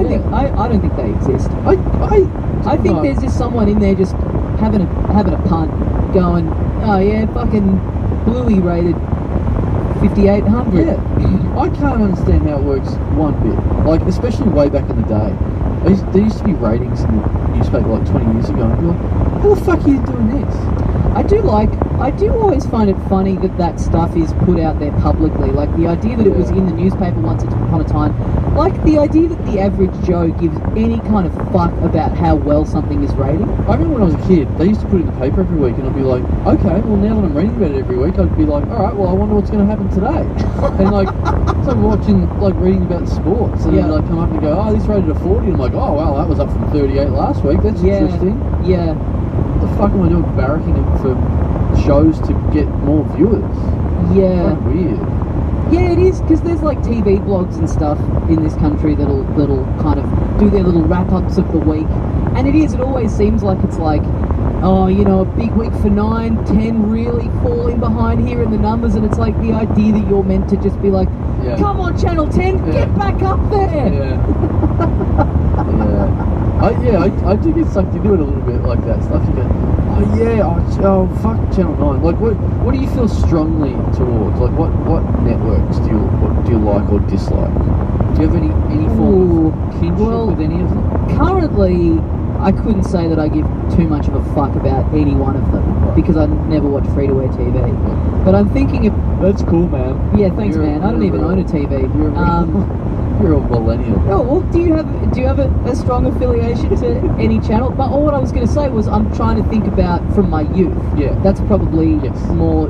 don't think they exist. I think No. there's just someone in there just having a punt, going, oh yeah, fucking Bluey rated 5,800. Yeah, I can't understand how it works one bit. Like, especially way back in the day. There used to be ratings in the newspaper like 20 years ago, and I'd be like, how the fuck are you doing this? I do always find it funny that stuff is put out there publicly. Like the idea that it was in the newspaper once upon a time. Like the idea that the average Joe gives any kind of fuck about how well something is rated. I remember when I was a kid, they used to put it in the paper every week, and I'd be like, okay, well now that I'm reading about it every week, I'd be like, alright, well I wonder what's going to happen today. And like, it's like reading about sports, and then like come up and go, oh, this rated a 40, and I'm like, oh wow, that was up from 38 last week, that's interesting. Yeah. What the fuck am I doing barracking it for shows to get more viewers? Yeah. That's weird. Yeah, it is, because there's like TV blogs and stuff in this country that'll kind of do their little wrap-ups of the week. And it always seems like it's like, oh, you know, a big week for 9, 10 really falling behind here in the numbers, and it's like the idea that you're meant to just be like, come on, Channel 10, get back up there! Yeah. I do get sucked into it a little bit like that stuff. You go, oh fuck Channel 9. Like, what do you feel strongly towards? Like, what networks do you like or dislike? Do you have any form of kinship with any of them? Currently, I couldn't say that I give too much of a fuck about any one of them because I never watch free-to-air TV. Yeah. But I'm thinking of... That's cool, man. Yeah, thanks, man. I don't even own a TV. You're a millennial. Oh, well, do you have a strong affiliation to any channel? But all what I was going to say was I'm trying to think about from my youth. Yeah. That's probably more,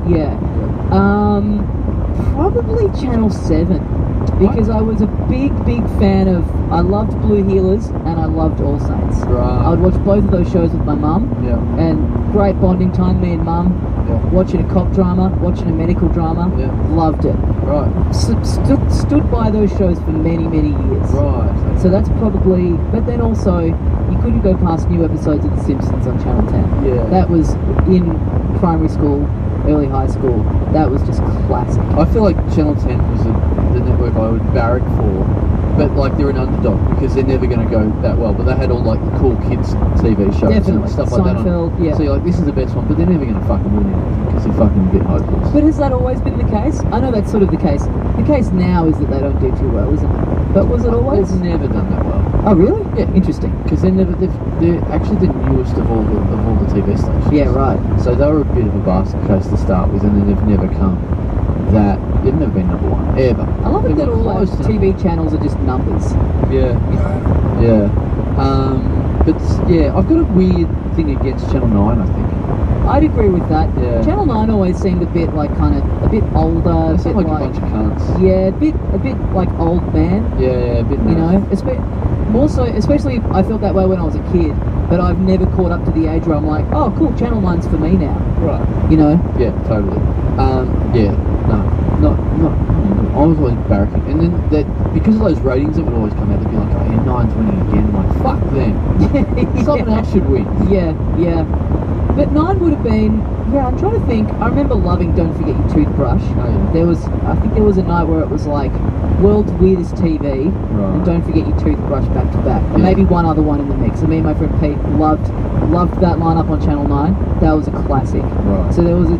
probably Channel 7. Because I was a big fan of... I loved Blue Heelers and I loved All Saints. Right. I would watch both of those shows with my mum. Yeah. And great bonding time, me and mum. Yeah. Watching a cop drama, watching a medical drama. Yeah. Loved it. Right. Stood by those shows for many years. Right. So that's probably... But then also, you couldn't go past new episodes of The Simpsons on Channel 10. Yeah. That was in primary school, early high school. That was just classic. I feel like Channel 10 was the network I would barrack for. But like they're an underdog because they're never going to go that well. But they had all like the cool kids TV shows Definitely. and stuff like Seinfeld, that. yeah. So you're like, this is the best one, but they're never going to fucking win anything because they're fucking a bit hopeless. But has that always been the case? I know that's sort of the case. The case now is that they don't do too well, isn't it? But was it always? They've never done that well. Oh really? Yeah. Interesting. Because they're actually the newest of all the TV stations. Yeah. Right. So they were a bit of a basket case to start with, and then they've never come that. They've never been number one ever. I love it that all those close to TV channels are just numbers. Yeah. But yeah, I've got a weird thing against Channel 9, I think. I'd agree with that. Yeah. Channel 9 always seemed a bit like a bit older. They sound like a bunch of cunts. Yeah, a bit like old man. Yeah, a bit. You know, especially I felt that way when I was a kid. But I've never caught up to the age where I'm like, oh, cool, Channel 9's for me now. Right. You know? Yeah, totally. Yeah. No, not. I was always barracking, and then that because of those ratings that would always come out, they'd be like, "Oh, yeah, Nine's winning again." I'm like, "Fuck them." Someone else should win. Yeah, yeah. But 9 would have been, yeah, I'm trying to think. I remember loving Don't Forget Your Toothbrush. Oh, yeah. I think there was a night where it was like World's Weirdest TV Right. and Don't Forget Your Toothbrush back to back. And Yeah. maybe one other one in the mix. And me and my friend Pete loved that lineup on Channel 9. That was a classic. Right. So there was a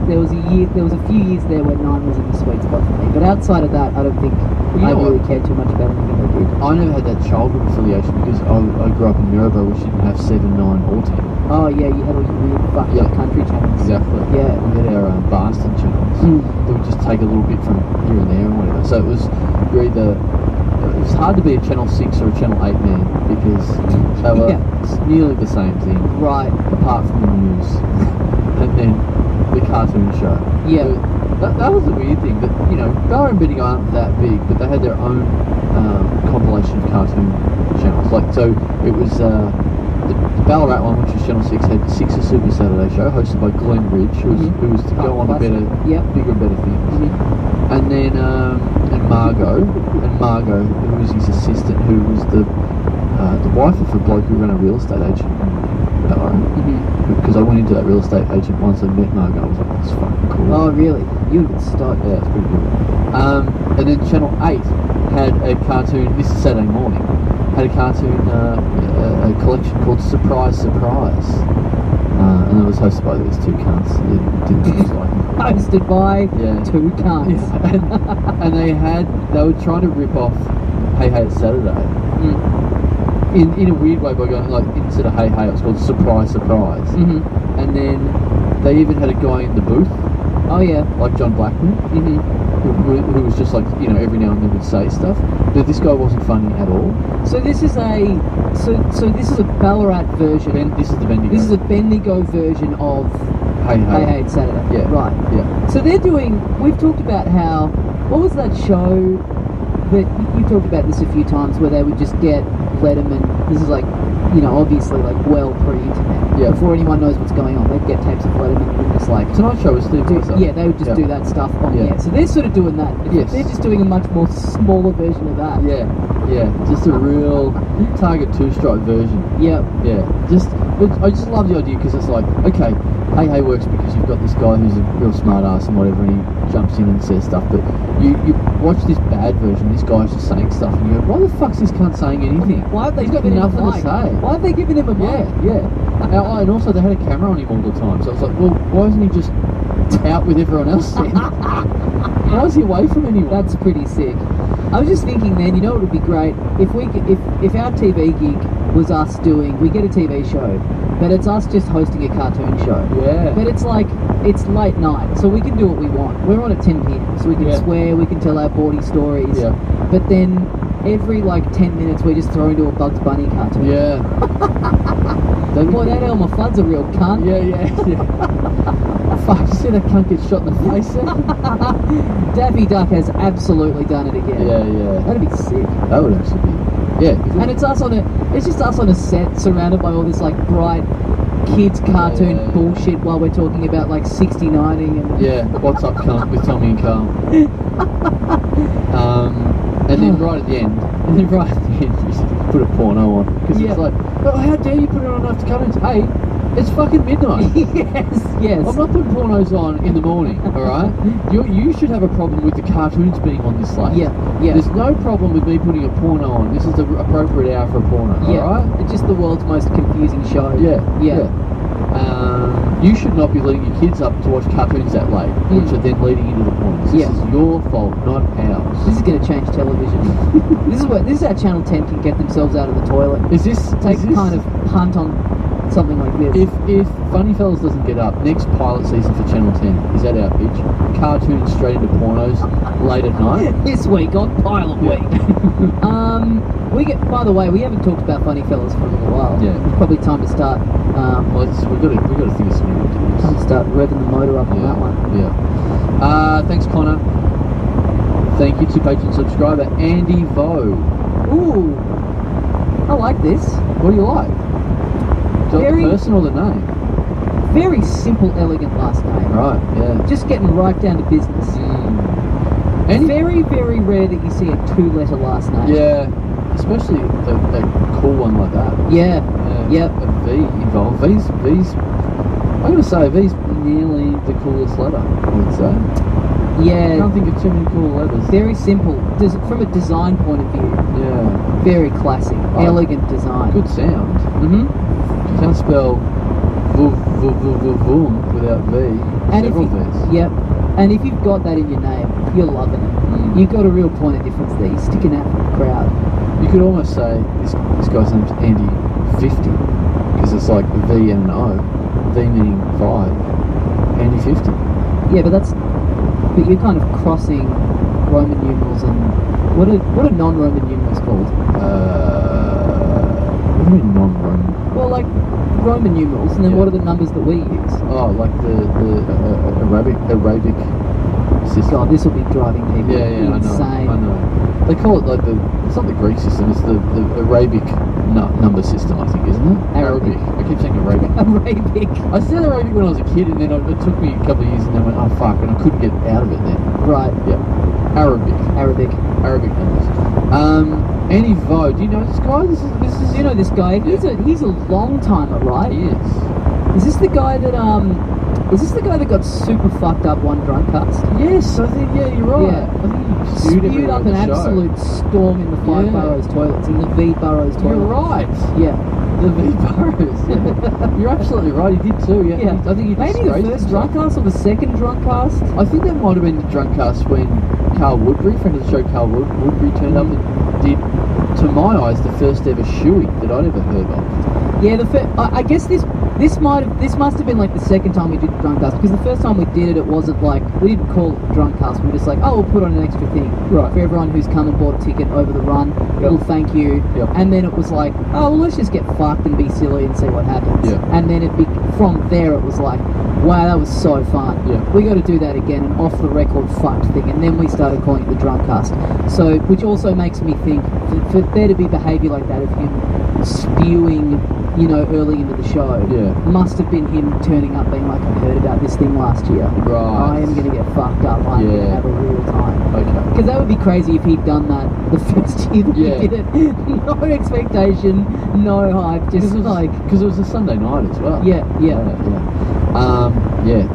few years there where 9 was in the sweet spot for me. But outside of that, I don't think You I know really what? cared too much about anything they did. I never had that childhood affiliation because I grew up in Mirabeau, which didn't have 7, 9, or 10. Oh yeah, you had all your weird fucked Yeah. up country channels. Exactly. Yeah. We had our Barston channels. Mm. That would just take a little bit from here and there and whatever. So it was hard to be a Channel 6 or a Channel 8 man because they were nearly the same thing, Right. apart from the news and then the cartoon show. Yeah. That was the weird thing. That Ballarat and Bendigo aren't that big, but they had their own compilation of cartoon channels. Like so, it was. The Ballarat one, which was Channel 6, had 6 A Super Saturday Show, hosted by Glenn Ridge, who was to go on to classic. bigger and better things. Mhm. And then and Margot, who was his assistant, who was the wife of a bloke who ran a real estate agent in Ballarat. Mhm. Because I went into that real estate agent once and met Margot. I was like, that's fucking cool. Oh really? You would have been stoked. Yeah, it's pretty good. And then Channel 8 had a cartoon, this is Saturday morning, had a cartoon, a collection called Surprise Surprise. And it was hosted by these two cunts. It didn't look like them. Hosted by Yeah. two cunts. Yeah. And they were trying to rip off Hey Hey It's Saturday. Mm. In a weird way by going, like, instead of Hey Hey, it was called Surprise Surprise. Mm-hmm. And then they even had a guy in the booth, Oh yeah. like John Blackman, Mm-hmm. who was just like, every now and then would say stuff. But this guy wasn't funny at all. So this is a Ballarat version. This is the Bendigo. This is a Bendigo version of Hey Hey. Hey Hey It's Saturday. Yeah. Right. Yeah. So we've talked about how, what was that show that you talked about this a few times where they would just get Letterman, this is like, obviously like well pre-internet. Yeah. Before anyone knows what's going on, they'd get tapes of Letterman and just like, Tonight Show was Steve Cooper. yeah, they would just do that stuff on the air. So they're sort of doing that. Yes. They're just doing a much more smaller version of that. Yeah, just a real Target 2-stripe version. Yep. Yeah, I just love the idea because it's like, okay, Hey Hey works because you've got this guy who's a real smart ass and whatever, and he jumps in and says stuff, but you watch this bad version, this guy's just saying stuff, and you go, why the fuck's this cunt saying anything? Why have they He's got given him a nothing to mic? say. Why have they given him a mic? Yeah. And also they had a camera on him all the time, so I was like, well, why isn't he just out with everyone else then? Why is he away from anyone? That's pretty sick. I was just thinking, man, it would be great if our TV gig was us we get a TV show, but it's us just hosting a cartoon show. Yeah. But it's like, it's late night, so we can do what we want. We're on at 10 p.m, so we can swear, we can tell our bawdy stories. Yeah. But then every 10 minutes we're just thrown into a Bugs Bunny cartoon. Yeah. Boy, that Elmer Fudd's a real cunt. Yeah. Fuck, you see that cunt get shot in the face there? Daffy Duck has absolutely done it again. Yeah. That'd be sick. That would actually be. Yeah. And it's just us on a set surrounded by all this bright kids cartoon Yeah. bullshit while we're talking about 60-90 and Yeah, What's Up Cunt with Tommy and Carl. And then right at the end, you should put a porno on. Because it's like, oh, how dare you put it on after cartoons? Hey, it's fucking midnight. yes. I'm not putting pornos on in the morning, alright? You should have a problem with the cartoons being on this late. Yeah. There's no problem with me putting a porno on. This is the appropriate hour for a porno, alright? It's just the world's most confusing show. Yeah. You should not be leading your kids up to watch cartoons that late, which are then leading into the pornos. This is your fault, not ours. This is going to change television. this is how Channel 10 can get themselves out of the toilet. Kind of punt on something like this. If Funny Fellas doesn't get up, next pilot season for Channel 10 is at our pitch. Cartoons straight into pornos late at night. This week on Pilot Week. By the way, we haven't talked about Funny Fellas for a little while. Yeah. It's probably time to start. We've got to think of something to do. Time to start revving the motor up on that one. Yeah. Thanks, Connor. Thank you to Patreon subscriber Andy Vo. Ooh, I like this. What do you like? Do you like the person or the name? Very simple, elegant last name. Right, yeah. Just getting right down to business. Any- Very, very rare that you see a 2-letter last name. Yeah, especially that cool one like that. Yeah. Yep. A V involved. V's. I'm gonna say V's nearly the coolest letter. I would say. I Yeah. can't think of too many cool letters. Very simple. From a design point of view, Yeah. very classic, Oh. elegant design. Good sound. Mm-hmm. You can't spell voom without V. And if Several you, V's. yep. And if you've got that in your name, you're loving it. Mm. You've got a real point of difference there. You're sticking out from the crowd. You could almost say this guy's name's Andy 50 because it's like a V and an O. V meaning 5. Andy 50. Yeah, but you're kind of crossing Roman numerals and what are non-Roman numerals called? What do you mean non-Roman? Well, like Roman numerals, and then Yeah. what are the numbers that we use? Oh, like the Arabic system. God, this will be driving people Yeah, insane. I know. They call it like it's not the Greek system, it's the Arabic number system, I think, isn't it? Arabic. I keep saying Arabic. Arabic. I said Arabic when I was a kid, and then it took me a couple of years, and then I went, oh fuck, and I couldn't get out of it then. Right. Yeah. Arabic numbers. Andy Vo, do you know this guy? This is You know this guy? Yeah. He's a long timer, right? He is. Is this the guy that got super fucked up one drunk cast? Yes, I think, yeah, you're right. Yeah. I think he Spewed up an absolute storm in the Five Yeah. Boroughs toilets, in the V Boroughs toilets. You're right. Yeah. The V Boroughs. Yeah. You're absolutely right. He did too. Yeah. Yeah. I think he Maybe the disgraced first himself. drunk cast or the second drunk cast? I think that might have been the drunk cast when Carl Woodbury, friend of the show, Carl Woodbury, turned up and did, to my eyes, the first ever shoey that I'd ever heard of. Yeah, I guess this must have been like the second time we did drunk cast, because the first time we did it, it wasn't like, we didn't call it drunk cast. We were just like, oh, we'll put on an extra thing Right. for everyone who's come and bought a ticket over the run. We'll thank you. Yep. And then it was like, oh, well, let's just get fucked and be silly and see what happens. Yeah. And then from there it was like, wow, that was so fun. Yeah. We got to do that again, an off the record fucked thing. And then we started calling it the drunk cast. So, which also makes me think for there to be behaviour like that of him spewing, early into the show, Yeah. must have been him turning up being like, I heard about this thing last year. Right. I am going to get fucked up. I'm going to Yeah. have a real time. Okay. Because that would be crazy if he'd done that the first year that Yeah. we did it. No expectation, no hype, just like... Because it was a Sunday night as well. Yeah.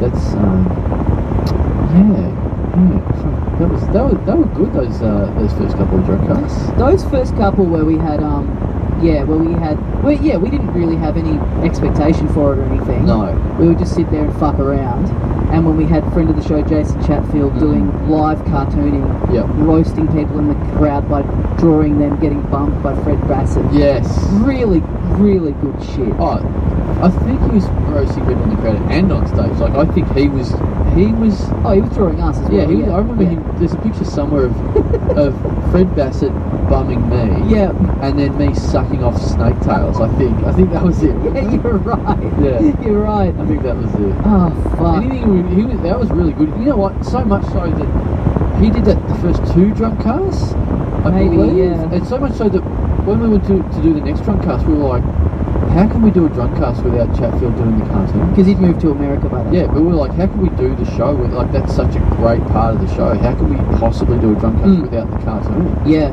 That's That were good. Those first couple of drunk casts. Those first couple where we had, we didn't really have any expectation for it or anything. No. We would just sit there and fuck around. And when we had friend of the show, Jason Chatfield, doing live cartooning, Yep. roasting people in the crowd by drawing them getting bumped by Fred Bassett. Yes. Really, really good shit. Oh, I think he was roasting people in the crowd and on stage. Like, I think he was. Oh, he was drawing us as well. Yeah, I remember him. There's a picture somewhere of Fred Bassett bumming me. Yeah. And then me sucking off snake tails. I think that was it. Yeah, you're right. Yeah. You're right. I think that was it. Oh, fuck. That was really good. You know what? So much so that he did that the first two drunk casts, I Maybe, believe. yeah. And so much so that when we went to do the next drunk cast, we were like, how can we do a drunk cast without Chatfield doing the cartoon? Because he'd moved to America by then. Yeah, but we were like, how can we do the show with, like, that's such a great part of the show. How can we possibly do a drunk cast without the cartoon? Yeah.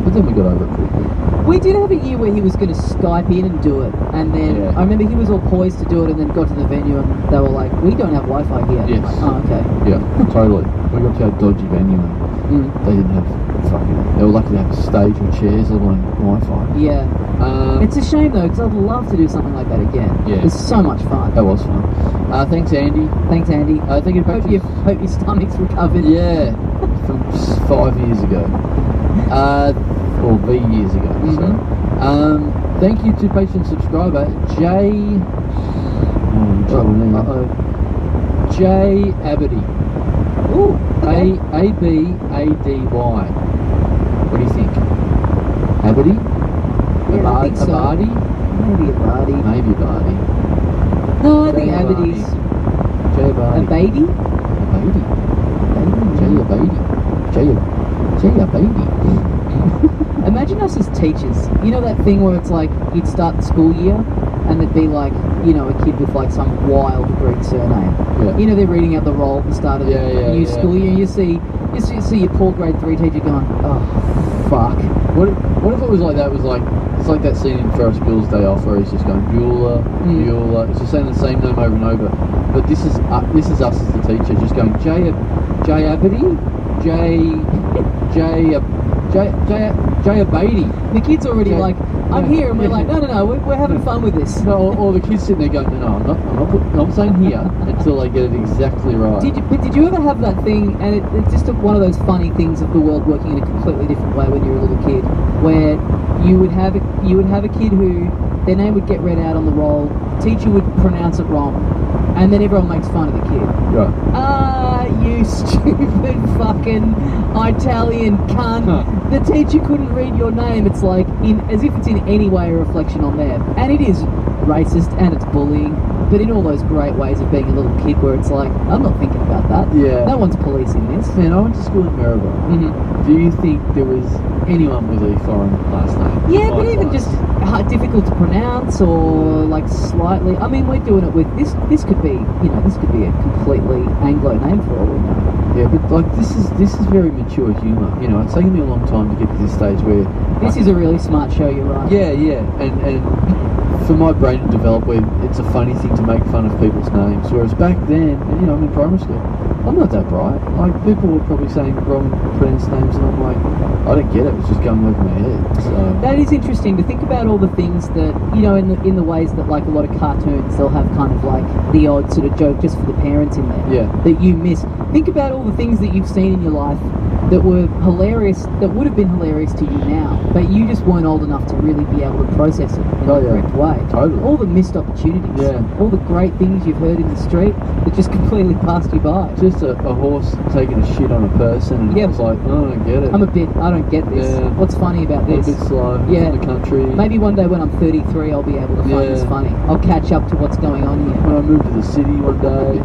But then we got over it pretty quick. We did have a year where he was going to Skype in and do it, and then Yeah. I remember he was all poised to do it, and then got to the venue and they were like, we don't have Wi-Fi here. Yes. I'm like, oh, okay. Yeah, totally. We got to a dodgy venue and they didn't have they were lucky to have a stage with chairs, let alone Wi-Fi. Yeah. It's a shame though, because I'd love to do something like that again. Yeah. It's so much fun. That was fun. Thanks, Andy. Thank Andy. Thinking back to Hope your stomach's recovered. Yeah, from 5 years ago. Or V years ago. So. Thank you to patron subscriber Jay. Jay Abady. Ooh. Okay. A-B-A-D-Y. What do you think? Abady? Yeah, I think so. Abadi? Maybe a Bardi. Maybe Abadi. No, I think Jay Abady's Jay a Abadi. baby. Abadi. Jay Abadi. Jay Abadi. Imagine us as teachers. You know that thing where it's like you'd start the school year and there'd be like, a kid with like some wild Greek surname. Yeah. They're reading out the roll at the start of the new school year. You see You see your poor grade 3 teacher going, oh, fuck. What if it was like that? It's like that scene in Ferris Bueller's Day Off where he's just going Bueller, Bueller. It's just saying the same name over and over. But this is us as the teacher, just going J Abadi, J Abadi. The kid's already like, I'm here, and we're like, no, we're having fun with this. No, or the kids sitting there going, no, I'm not saying here until they get it exactly right. Did you ever have that thing, and it's just one of those funny things of the world working in a completely different way when you're a little kid, where you would have a kid who their name would get read out on the roll, teacher would pronounce it wrong, and then everyone makes fun of the kid. Right. You stupid fucking Italian cunt. Huh. The teacher couldn't read your name. It's like, as if it's in any way a reflection on them. And it is racist and it's bullying, but in all those great ways of being a little kid where it's like, I'm not thinking about that. Yeah. No one's policing this. Man, I went to school in Maribor. Mm-hmm. Do you think there was anyone with a foreign last name? Yeah, but even just difficult to pronounce or like slightly. I mean, we're doing it with this. This could be, this could be a completely Anglo name for all we know. Yeah, but like this is very mature humour. It's taken me a long time to get to this stage where this is a really smart show. You're right. Yeah, and for my brain to develop where it's a funny thing to make fun of people's names, whereas back then, I'm in primary school, I'm not that bright. Like, people were probably saying wrong pronounced names, and I'm like, I don't get it. It's just going over my head. So that is interesting to think about all the things that in the ways that like a lot of cartoons, they'll have kind of like the odd sort of joke just for the parents in there. Yeah. That you miss. Think about all the things that you've seen in your life that were hilarious, that would have been hilarious to you now, but you just weren't old enough to really be able to process it in the correct way. Totally. All the missed opportunities. Yeah. All the great things you've heard in the street that just completely passed you by. Just a horse taking a shit on a person, and I was like, oh, I don't get it. I don't get this. Yeah. What's funny about this? A bit slow. Yeah. In the country. Maybe one day when I'm 33, I'll be able to find this funny. I'll catch up to what's going on here. When I move to the city one day,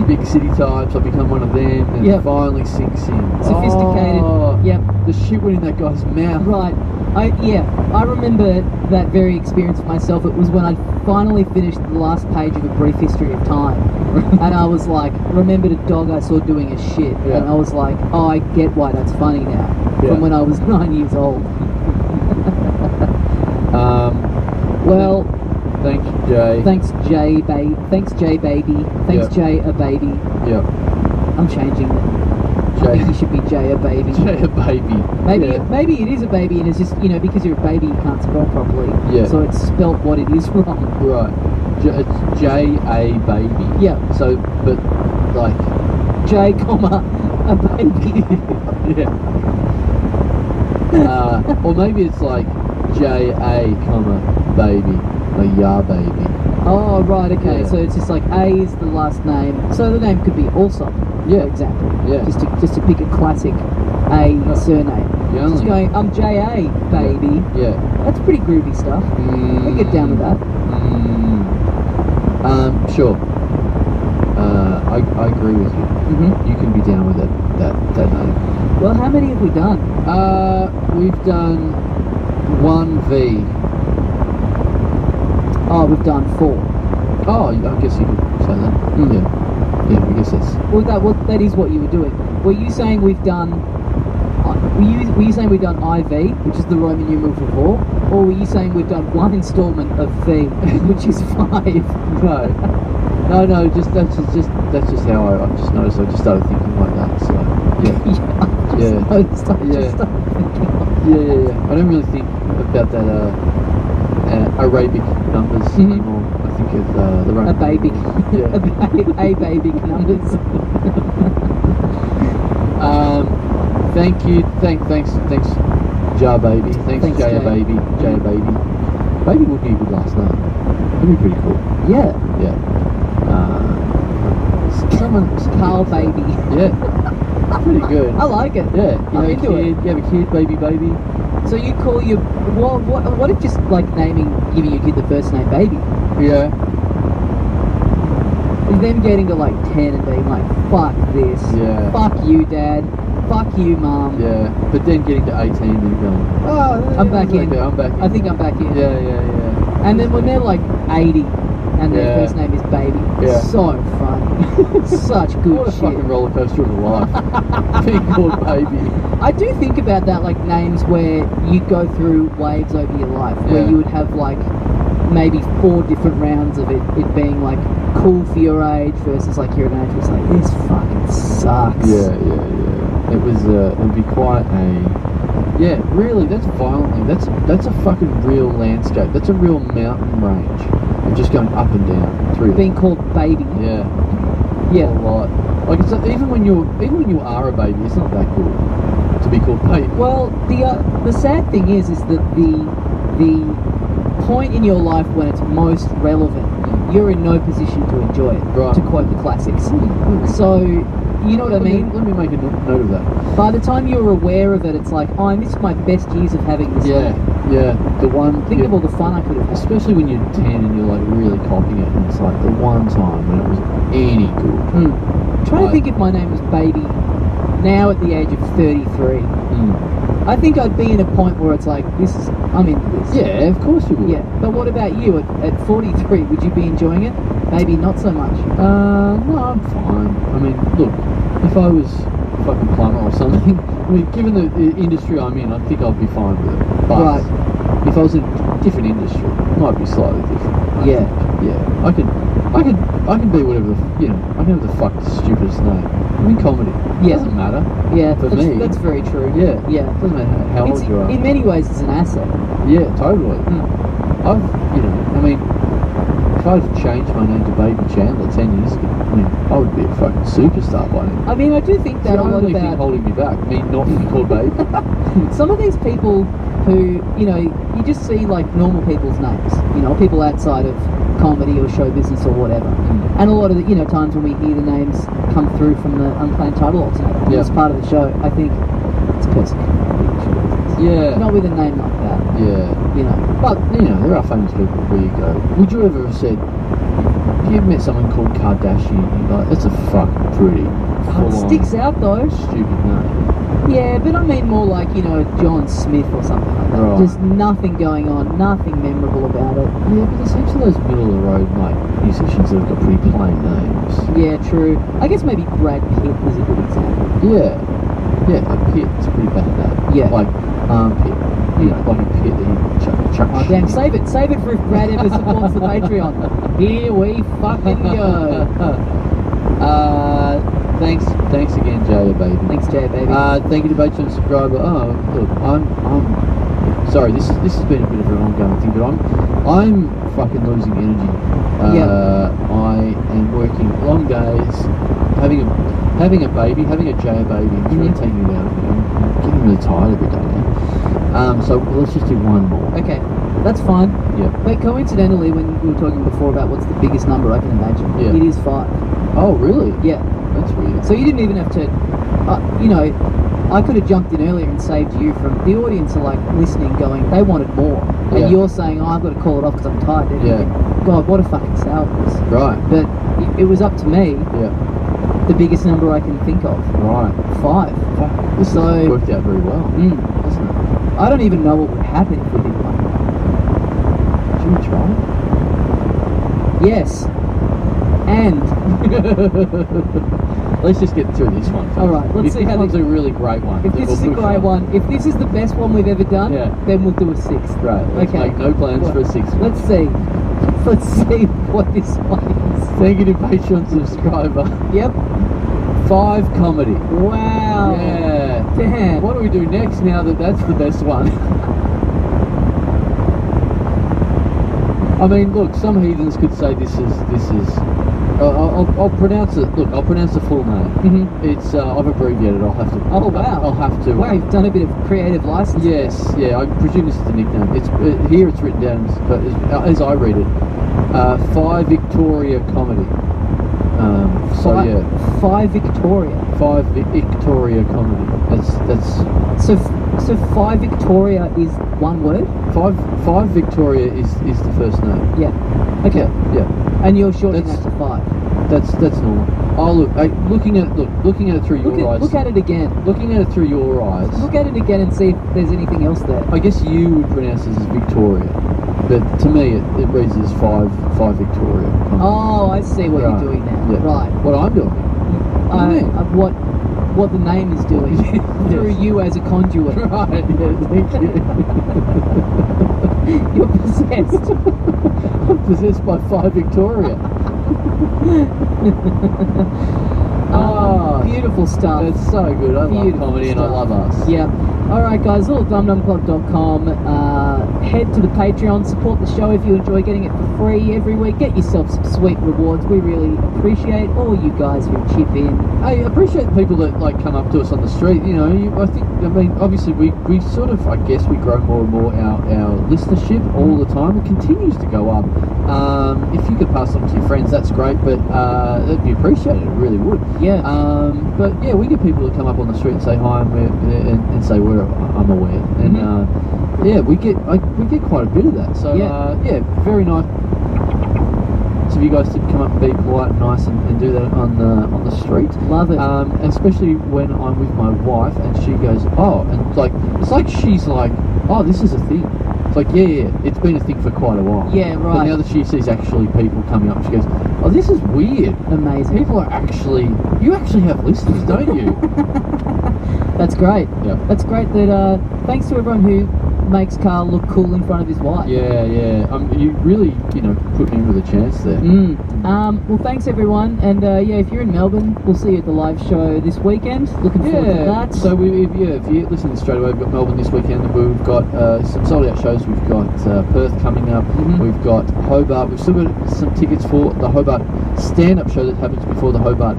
big city types, I'll become one of them, and it finally sinks in. Sophisticated. Yep. The shit went in that guy's mouth. Right. I remember that very experience for myself. It was when I finally finished the last page of A Brief History of Time. And I was like, remembered a dog I saw doing a shit. Yeah. And I was like, oh, I get why that's funny now. Yeah. From when I was 9 years old. Well... Thanks, Jay. Thanks, Jay, baby. Thanks, Jay, baby. Thanks, Jay, a baby. Yep. I'm changing it. I think you should be Jay, a baby. Jay, a baby. Maybe it is a baby, and it's just, because you're a baby, you can't spell properly. Yeah. So it's spelt what it is wrong. Right. It's J, A, baby. Yeah. So, but, like... J, comma, a baby. Yeah. Or maybe it's like J, A, comma, baby. Like, ya, baby. Oh, right, okay. Yeah. So it's just like A is the last name. So the name could be Allsop, for example. Yeah. Just to pick a classic A surname. Just going, I'm J.A., baby. Yeah. That's pretty groovy stuff. I get down with that. Sure. I agree with you. Mm-hmm. You can be down with that name. Well, how many have we done? We've done 1V. Oh, we've done 4. Oh, I guess you could say that. Yeah, I guess that's... Well, that is what you were doing. Were you saying we've done... Were you saying we've done IV, which is the Roman numeral for 4? Or were you saying we've done one instalment of V, which is 5? No, that's just how I just noticed. I just started thinking like that, so... Yeah. I just started thinking. Yeah. I don't really think about that, Arabic numbers anymore. I think of the Roman. A baby. Yeah. a baby numbers. Thank you. Thanks, Jar Baby. Thanks, Jaya Jay. Baby. Jaya Baby. Baby would be a good last name. That'd be pretty cool. Yeah. Carl Baby. Yeah. Pretty good. I like it. Yeah. You have a kid, baby. So you call your... What if just like giving your kid the first name Baby? Yeah. And then getting to like 10 and being like, fuck this. Yeah. Fuck you, Dad. Fuck you, Mum. Yeah. But then getting to 18 and going, I'm back in. I'm back in. I think I'm back in. Yeah. And then when they're like 80, and their Yeah. first name is Baby. Yeah. So funny. Such good What a shit. fucking roller coaster of a life. Being called Baby. I do think about that, like names where you go through waves over your life, where Yeah. you would have like maybe 4 different rounds of it being like cool for your age versus like your age was like, this fucking sucks. Yeah. It was. It would be quite a. Yeah, really. That's violently. That's a fucking real landscape. That's a real mountain range. And just going up and down through. Being called Baby. Yeah. Yeah. A lot. Like it's even when you are a baby, it's not that good to be called baby. Well, the sad thing is that the point in your life when it's most relevant, you're in no position to enjoy it. Right. To quote the classics. So, you know what I mean? Let me make a note of that. By the time you're aware of it, it's like, oh, and this is my best years of having this. Yeah. The one. Think of all the fun I could have had. Especially when you're 10 and you're like really copying it, and it's like the one time when it was any good. I'm trying to think if my name was Baby now at the age of 33. I think I'd be in a point where it's like, I'm into this. Yeah, of course you would. Yeah, but what about you at 43? Would you be enjoying it? Maybe not so much. No, I'm fine. I mean, look, if I was a fucking plumber or something, I mean, given the industry I'm in, I think I'd be fine with it. But Right. if I was in a different industry, it might be slightly different. I Yeah. think. Yeah. I can be whatever, I can have the fuck the stupidest name. I'm in comedy. Yeah. It doesn't matter. Yeah, For that's, me. that's very true. Yeah. Yeah. Doesn't matter how old you are. In many ways, it's an asset. Yeah, totally. I mean, if I'd changed my name to Baby Chandler 10 years ago, I mean, I would be a fucking superstar by now. I mean, I do think It's that the a lot only thing about holding me back, me not being called Baby. some of these people who, you just see like normal people's names, people outside of comedy or show business or whatever. And a lot of the, times when we hear the names come through from the unplanned title alternator, Yeah. as part of the show, I think it's a person in show business. Yeah. Not with a name like that, Yeah. But, There are famous people where you go, would you ever have said, if you met someone called Kardashian, you'd be like, that's a fucking pretty it full-on sticks out though. stupid name. Yeah, but I mean more like, John Smith or something like that. Right. Just nothing going on, nothing memorable about it. Yeah, but there's heaps of those middle-of-the-road, musicians that have got pretty plain names. Yeah, true. I guess maybe Brad Pitt is a good example. Yeah. Yeah, Pitt's a pretty bad name. Yeah. Like armpit. Like a pit that you chuck Oh, shit damn, in. save it for if Brad ever supports the Patreon. Here we fucking go. Thanks again, Jaya baby. Thanks, Jay, baby. Thank you to Patreon subscriber. Oh, look, I'm sorry. This has been a bit of an ongoing thing, but I'm fucking losing energy. I am working long days, having a baby, having a Jaya baby. It's really taking it out of me. I'm getting really tired every day now. So let's just do one more. Okay, that's fine. Yeah. But coincidentally, when we were talking before about what's the biggest number I can imagine, Yeah. it is 5. Oh, really? Yeah. That's weird. So you didn't even have to, I could have jumped in earlier and saved you from the audience are like listening, going, they wanted more. And Yeah. you're saying, oh, I've got to call it off because I'm tired. And Yeah. you think, God, what a fucking sale this. Right. But it was up to me, Yeah. the biggest number I can think of. Right. 5. Fuck. This So- has worked out very well, hasn't it? I don't even know what would happen if we did one. Should we try? Yes. And Let's just get through this one first. All right, let's if see this how one's the- a really great one. if then this is we'll a push great on. one, if this is the best one we've ever done, Yeah. then we'll do a 6th. Great. Let's Okay. make no plans for a 6th one. Let's see. Let's see what this one is. Thank you to Patreon subscriber. Yep. 5 comedy. Wow. Yeah. Damn. What do we do next now that that's the best one? I mean, look, some heathens could say this is. I'll pronounce it. Look, I'll pronounce the full name. Mm-hmm. It's I've abbreviated. I'll have to. Oh, wow. I'll have to. Wow, you've done a bit of creative license. Yes, yeah. I presume this is the nickname. It's here. It's written down, but as I read it, 5 Victoria comedy. Yeah, 5 Victoria. 5 Victoria comedy. That's So 5 Victoria is one word? 5 Victoria is the first name. Yeah. Okay. Yeah. And you're shortening That's- that to 5. That's normal. Oh look, looking at it through your eyes. Look at it again. Looking at it through your eyes. Look at it again and see if there's anything else there. I guess you would pronounce this as Victoria. But to me, it reads as 5 Victoria. Oh, I see what Right. you're doing now. Yeah. Right. What I'm doing. What the name is doing through you as a conduit. Right, yeah, thank you. You're possessed. I'm possessed by 5 Victoria. Oh, beautiful stuff. It's so good. I love Beautiful comedy and I stuff. love us. Yeah. All right, guys. LittleDumDumClub.com. Head to the Patreon. Support the show if you enjoy getting it for free every week. Get yourself some sweet rewards. We really appreciate all you guys who chip in. I appreciate people that like come up to us on the street. You know, I mean, obviously we sort of, I guess, we grow more and more our listenership all the time. It continues to go up. If you could pass on to your friends, that's great. But that'd be appreciated. It really would. Yeah. But yeah, we get people that come up on the street and say hi and say I'm aware. And yeah, we get quite a bit of that. So yeah, very nice. So if you guys did come up and be polite and nice and do that on the street, Love it. especially when I'm with my wife and she goes, oh, and it's like she's like, oh, this is a thing. It's like, yeah, it's been a thing for quite a while. Yeah, right. But now that she sees actually people coming up, she goes, oh, this is weird. Amazing. People are you actually have listeners, don't you? That's great. Yeah. That's great. That thanks to everyone who makes Carl look cool in front of his wife. Yeah. You really, put me in with a chance there. Well, thanks everyone, and yeah, if you're in Melbourne, we'll see you at the live show this weekend. Looking forward to that. So if you're listening straight away, we've got Melbourne this weekend, and we've got some sold out shows. We've got Perth coming up. We've got Hobart. We've still got some tickets for the Hobart stand-up show that happens before the Hobart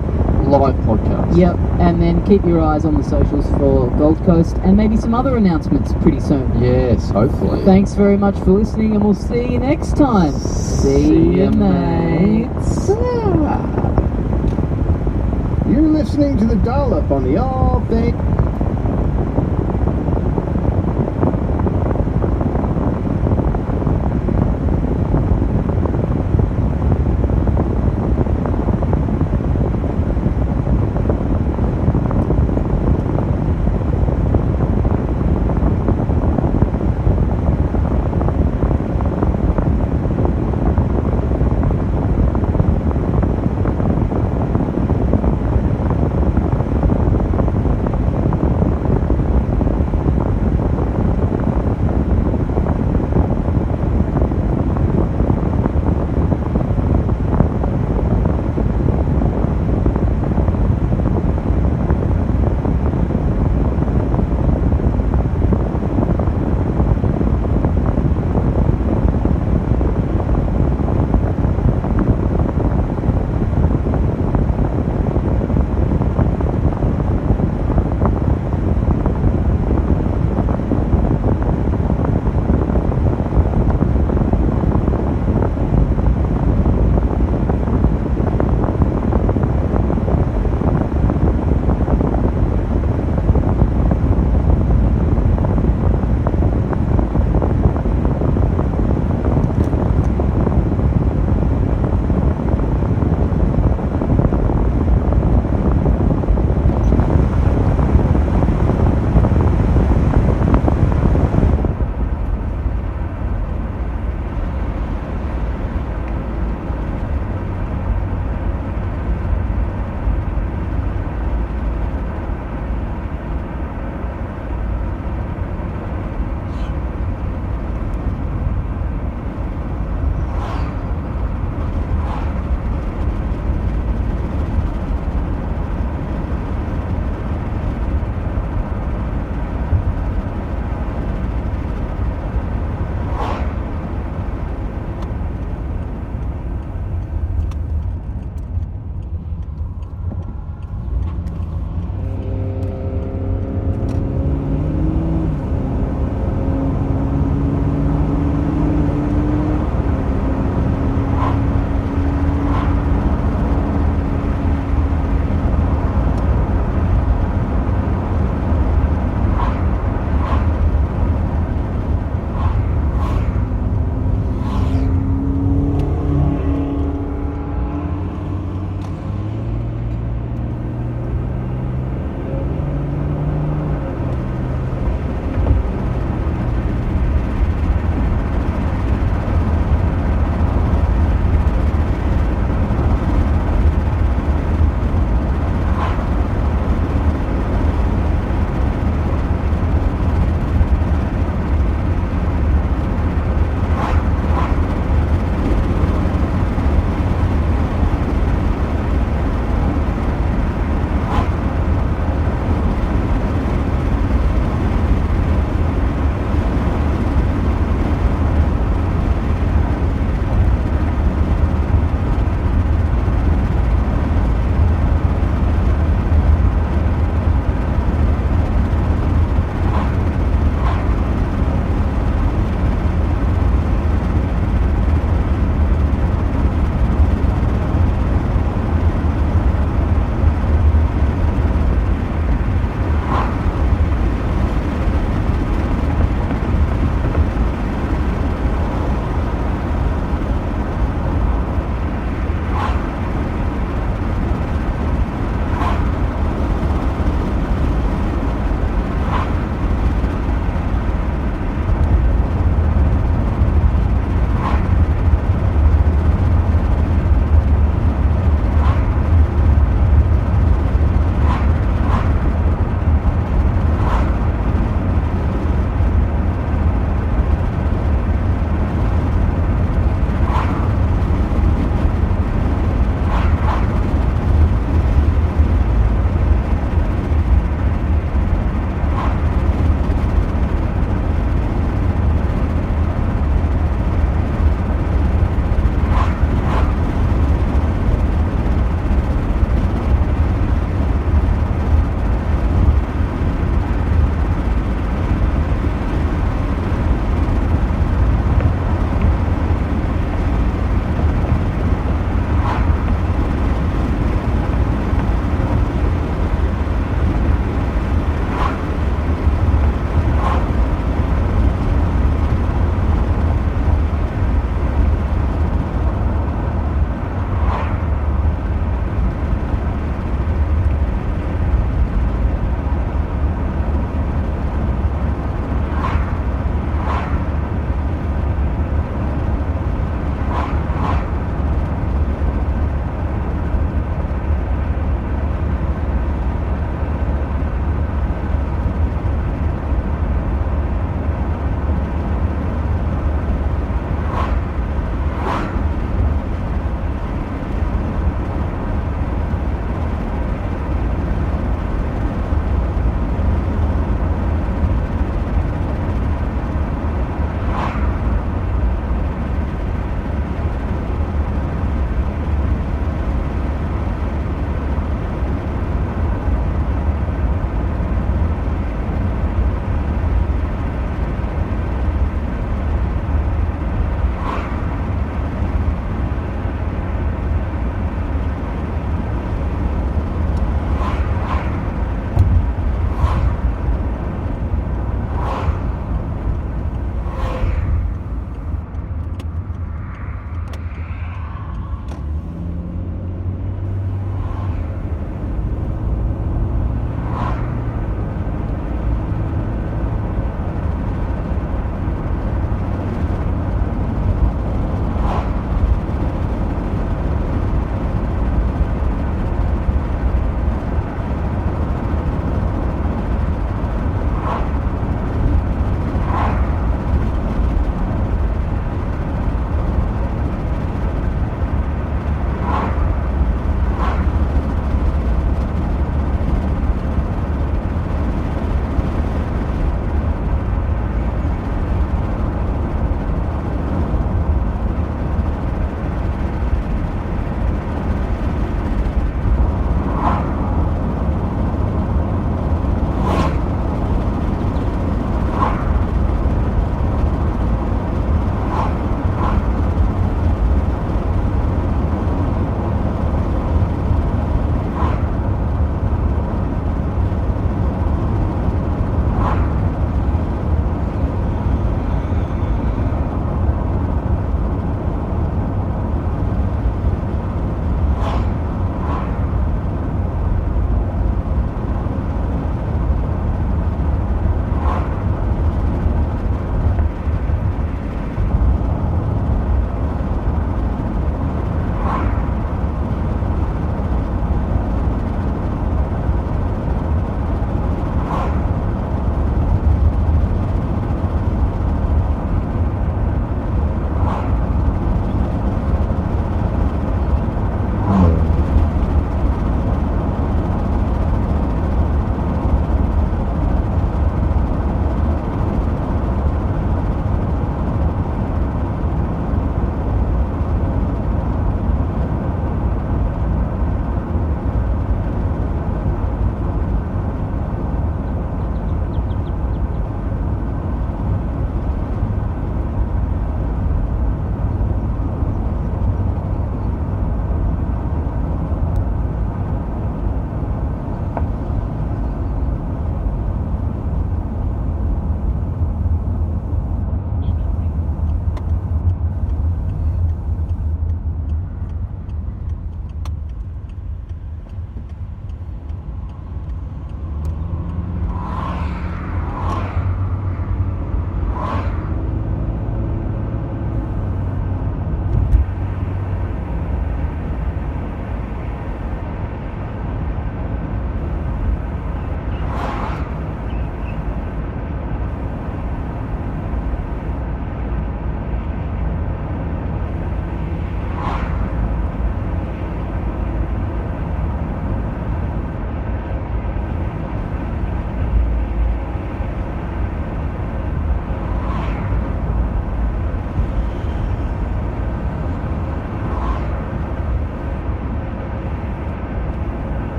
live podcast. Yep, and then keep your eyes on the socials for Gold Coast and maybe some other announcements pretty soon. Yes, hopefully. Thanks very much for listening, and we'll see you next time. See ya, mates. You're listening to the Dollop on the All Things